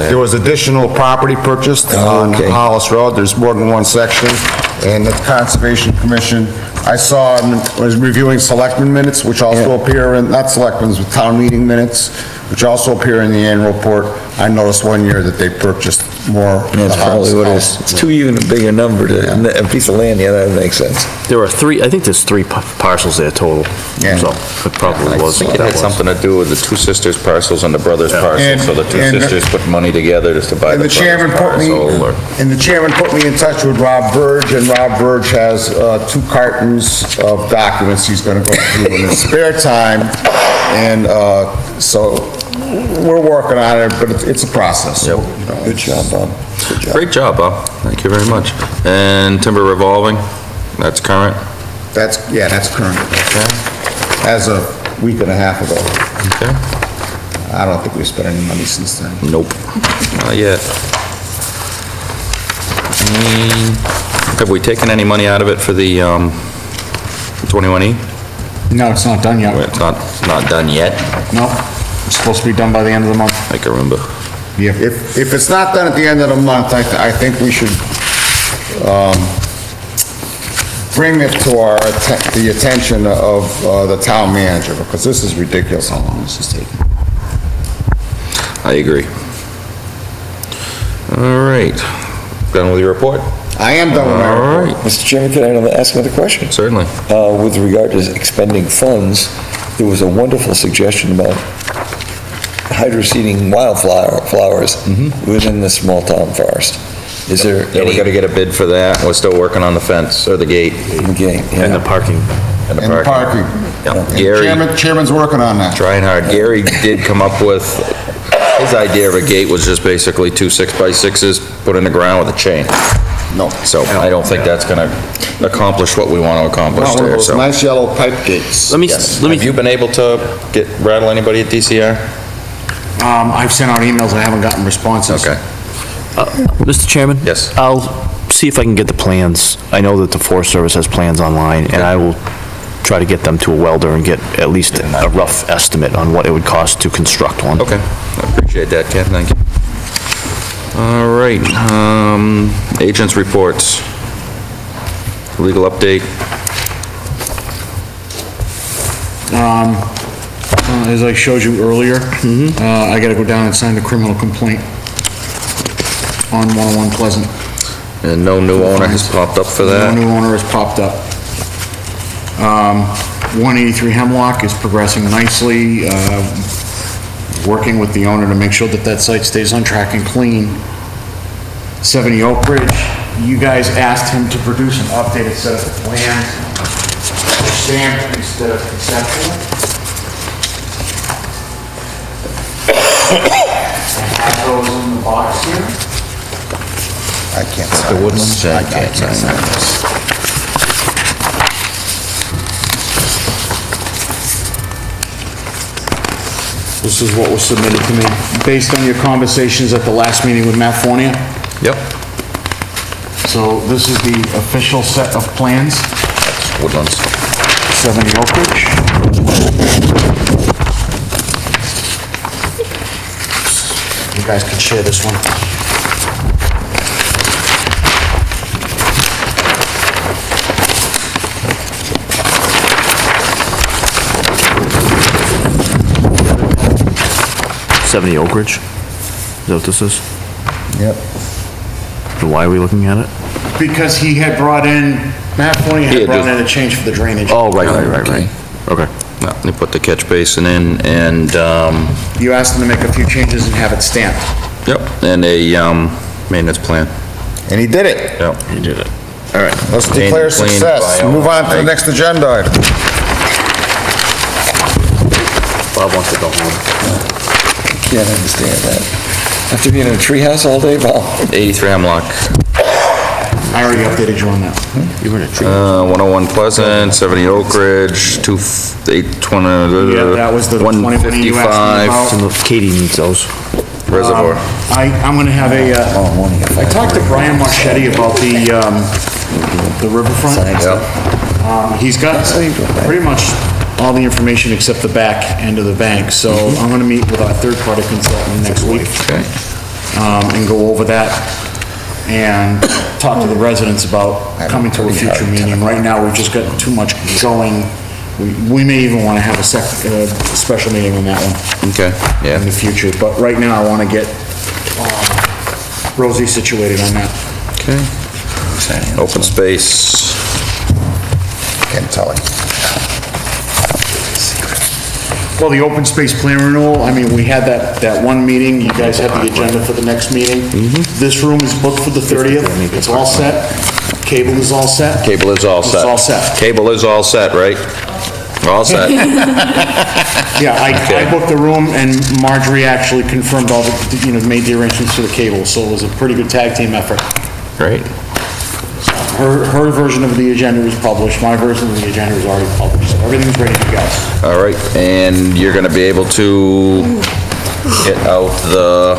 S4: there was additional property purchased on Hollis Road. There's more than one section. And the Conservation Commission, I saw, was reviewing selectmen minutes, which also appear in, not selectmen's, but town meeting minutes, which also appear in the annual report. I noticed one year that they purchased more.
S2: That's probably what it is. It's too even a bigger number to a piece of land. Yeah, that makes sense.
S15: There are three, I think there's three parcels there total.
S4: Yeah.
S15: So it probably was.
S1: I think it had something to do with the two sisters parcels and the brothers parcels, so the two sisters put money together just to buy the brothers parcel.
S4: And the chairman put me in touch with Rob Burge, and Rob Burge has 2 cartons of documents he's gonna go through in his spare time. And so we're working on it, but it's a process.
S1: Yep.
S2: Good job, Bob. Good job.
S1: Great job, Bob. Thank you very much. And timber revolving, that's current?
S4: That's current.
S1: Okay.
S4: As a week and a half ago.
S1: Okay.
S4: I don't think we've spent any money since then.
S1: Nope, not yet. Have we taken any money out of it for the 21E?
S5: No, it's not done yet.
S1: It's not done yet?
S5: No, it's supposed to be done by the end of the month.
S1: I can remember.
S4: If it's not done at the end of the month, I think we should bring it to the attention of the town manager, because this is ridiculous how long this is taking.
S1: I agree. All right. Done with your report?
S4: I am done with my report.
S1: All right.
S2: Mr. Chairman, can I ask another question?
S1: Certainly.
S2: With regard to expending funds, there was a wonderful suggestion about hydroseeding wildflowers within the small town forest. Is there
S1: Yeah, we gotta get a bid for that. We're still working on the fence, or the gate.
S2: The gate, yeah.
S15: And the parking.
S1: And the
S4: And the
S1: parking.
S4: parking.
S1: Yeah. Gary,
S4: Chairman's working on that.
S1: trying hard. Gary did come up with, his idea of a gate was just basically 2 6x6s put in the ground with a chain.
S4: No.
S1: So I don't think that's gonna accomplish what we want to accomplish
S4: One of
S1: there,
S4: those
S1: so.
S4: nice yellow pipe gates.
S1: Have you been able to rattle anybody at DCR?
S5: I've sent out emails, I haven't gotten responses.
S1: Okay.
S15: Mr. Chairman?
S1: Yes.
S15: I'll see if I can get the plans. I know that the Forest Service has plans online, and I will try to get them to a welder and get at least a rough estimate on what it would cost to construct one.
S1: Okay, I appreciate that, Ken, thank you. All right, agents' reports. Legal update.
S5: As I showed you earlier, I gotta go down and sign the criminal complaint on 101 Pleasant.
S1: And no new owner has popped up for that?
S5: No new owner has popped up. 183 Hemlock is progressing nicely, working with the owner to make sure that that site stays on track and clean. 70 Oak Ridge, you guys asked him to produce an updated set of plans, stamped instead of conceptual. I have those in the box here.
S4: I can't sign
S1: The Woodlands?
S4: this.
S1: I can't sign
S4: this.
S5: This is what was submitted to me, based on your conversations at the last meeting with Matt Fournier.
S1: Yep.
S5: So this is the official set of plans.
S1: That's Woodlands.
S5: 70 Oak Ridge. You guys can share this one.
S15: '70 Oak Ridge? Is that what this is?
S4: Yep.
S15: And why are we looking at it?
S5: Because he had brought in, Matt Fournier had brought in a change for the drainage.
S15: Oh, right. Okay.
S1: No, they put the catch basin in and,
S5: You asked him to make a few changes and have it stamped.
S1: yep, and a, maintenance plan.
S4: And he did it.
S1: Yep, he did it.
S4: All right, let's
S1: Contained
S4: declare
S1: and cleaned
S4: success.
S1: by
S4: Move on to the
S1: Mike.
S4: next agenda item.
S15: Bob wants to go home.
S2: Can't understand that. After being in a treehouse all day, Bob.
S1: 83 Hemlock.
S5: I already updated you on that.
S15: You were in a tree.
S1: 101 Pleasant, 70 Oak Ridge, 820.
S5: Yeah, that was the 20 you asked me about.
S15: Katie needs those.
S1: Reservoir.
S5: I'm gonna have a, I talked to Brian Marchetti about the riverfront. He's got pretty much all the information except the back end of the bank, so I'm gonna meet with our third-party consultant next week.
S1: Okay.
S5: And go over that and talk to the residents about coming to a future meeting. Right now, we've just got too much going. We may even wanna have a special meeting on that one.
S1: Okay, yeah.
S5: In the future, but right now I want to get Rosie situated on that.
S1: Okay. Open space.
S4: Can't tell it.
S5: Well, the open space plan renewal, I mean, we had that one meeting, you guys have the agenda for the next meeting. This room is booked for the 30th, it's all set. Cable is all set.
S1: Cable is all set.
S5: It's all set.
S1: Cable is all set, right? All set.
S5: Yeah, I booked the room and Marjorie actually confirmed all the, made the arrangements for the cable, so it was a pretty good tag team effort.
S1: Great.
S5: Her version of the agenda is published, my version of the agenda is already published, so everything's ready to go.
S1: All right, and you're gonna be able to get out the,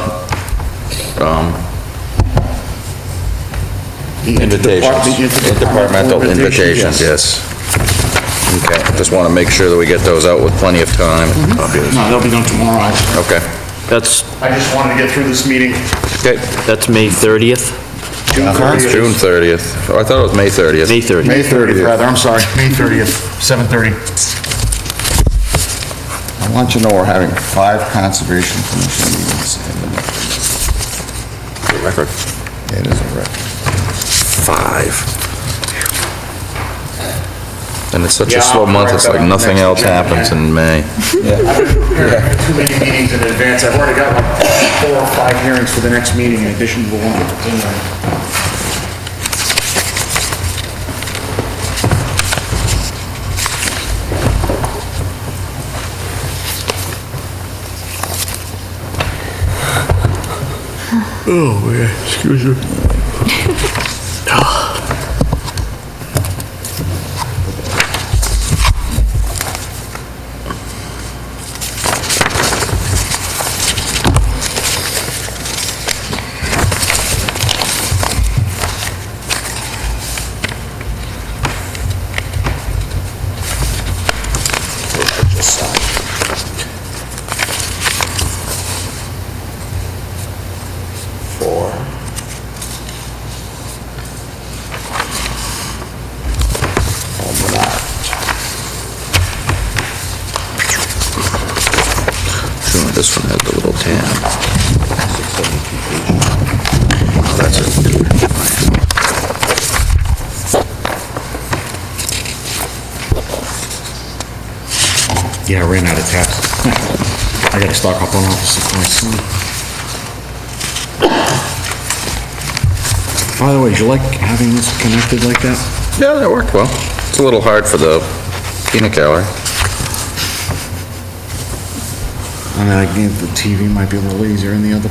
S1: interdepartmental invitations, yes. Okay, just wanna make sure that we get those out with plenty of time.
S5: No, they'll be done tomorrow, actually.
S1: Okay.
S15: That's,
S5: I just wanted to get through this meeting.
S1: Okay.
S15: that's May 30th?
S1: It's June 30th. Oh, I thought it was May 30th.
S15: May 30th.
S18: May 30th, rather, I'm sorry, May 30th, 7:30.
S4: I want you to know we're having 5 Conservation Commission meetings.
S1: The record.
S4: It is a record.
S1: 5. And it's such a
S5: Yeah,
S1: slow
S5: I'll
S1: month,
S5: correct
S1: it's
S5: that
S1: like
S5: on the
S1: nothing
S5: next
S1: else
S5: agenda.
S1: happens in May.
S5: I've been preparing for too many meetings in advance. I've already got like 4 or 5 hearings for the next meeting in addition to the one tonight.
S15: Oh, man, excuse me.
S1: Sure, this one has the little tab. Oh, that's it.
S5: Yeah, I ran out of tabs. I gotta stock up on all the supplies soon. By the way, did you like having this connected like that?
S1: Yeah, that worked well. It's a little hard for the peanut gallery.
S5: I mean, I think the TV might be a little easier in the other.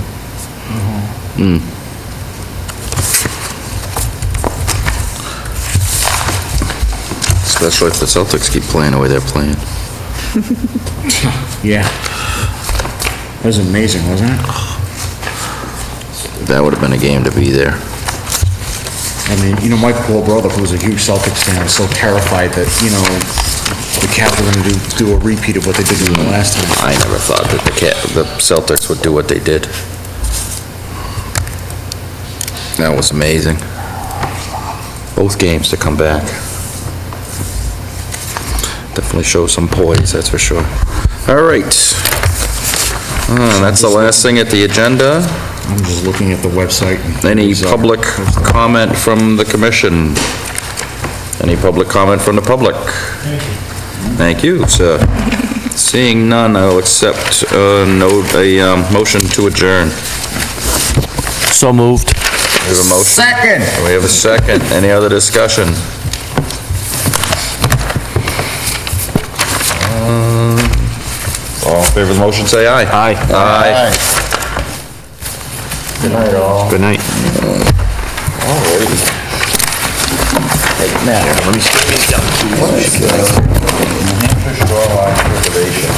S1: Especially if the Celtics keep playing the way they're playing.
S5: Yeah. That was amazing, wasn't it?
S1: That would have been a game to be there.
S5: I mean, you know, my poor brother, who was a huge Celtics fan, was so terrified that, you know, the Cavs were gonna do a repeat of what they did in the last time.
S1: I never thought that the Celtics would do what they did. That was amazing. Both games to come back. Definitely shows some poise, that's for sure. All right. That's the last thing at the agenda.
S5: I'm just looking at the website.
S1: Any public comment from the commission? Any public comment from the public? Thank you, sir. Seeing none, I'll accept a motion to adjourn.
S15: So moved.
S1: We have a motion.
S4: Second.
S1: We have a second. Any other discussion? All in favor of the motion, say aye.
S15: Aye.
S1: Aye.
S4: Good night, all.
S15: Good night.
S1: Alrighty.
S4: Hey, Matt, let me see.
S1: New Hampshire shoreline preservation.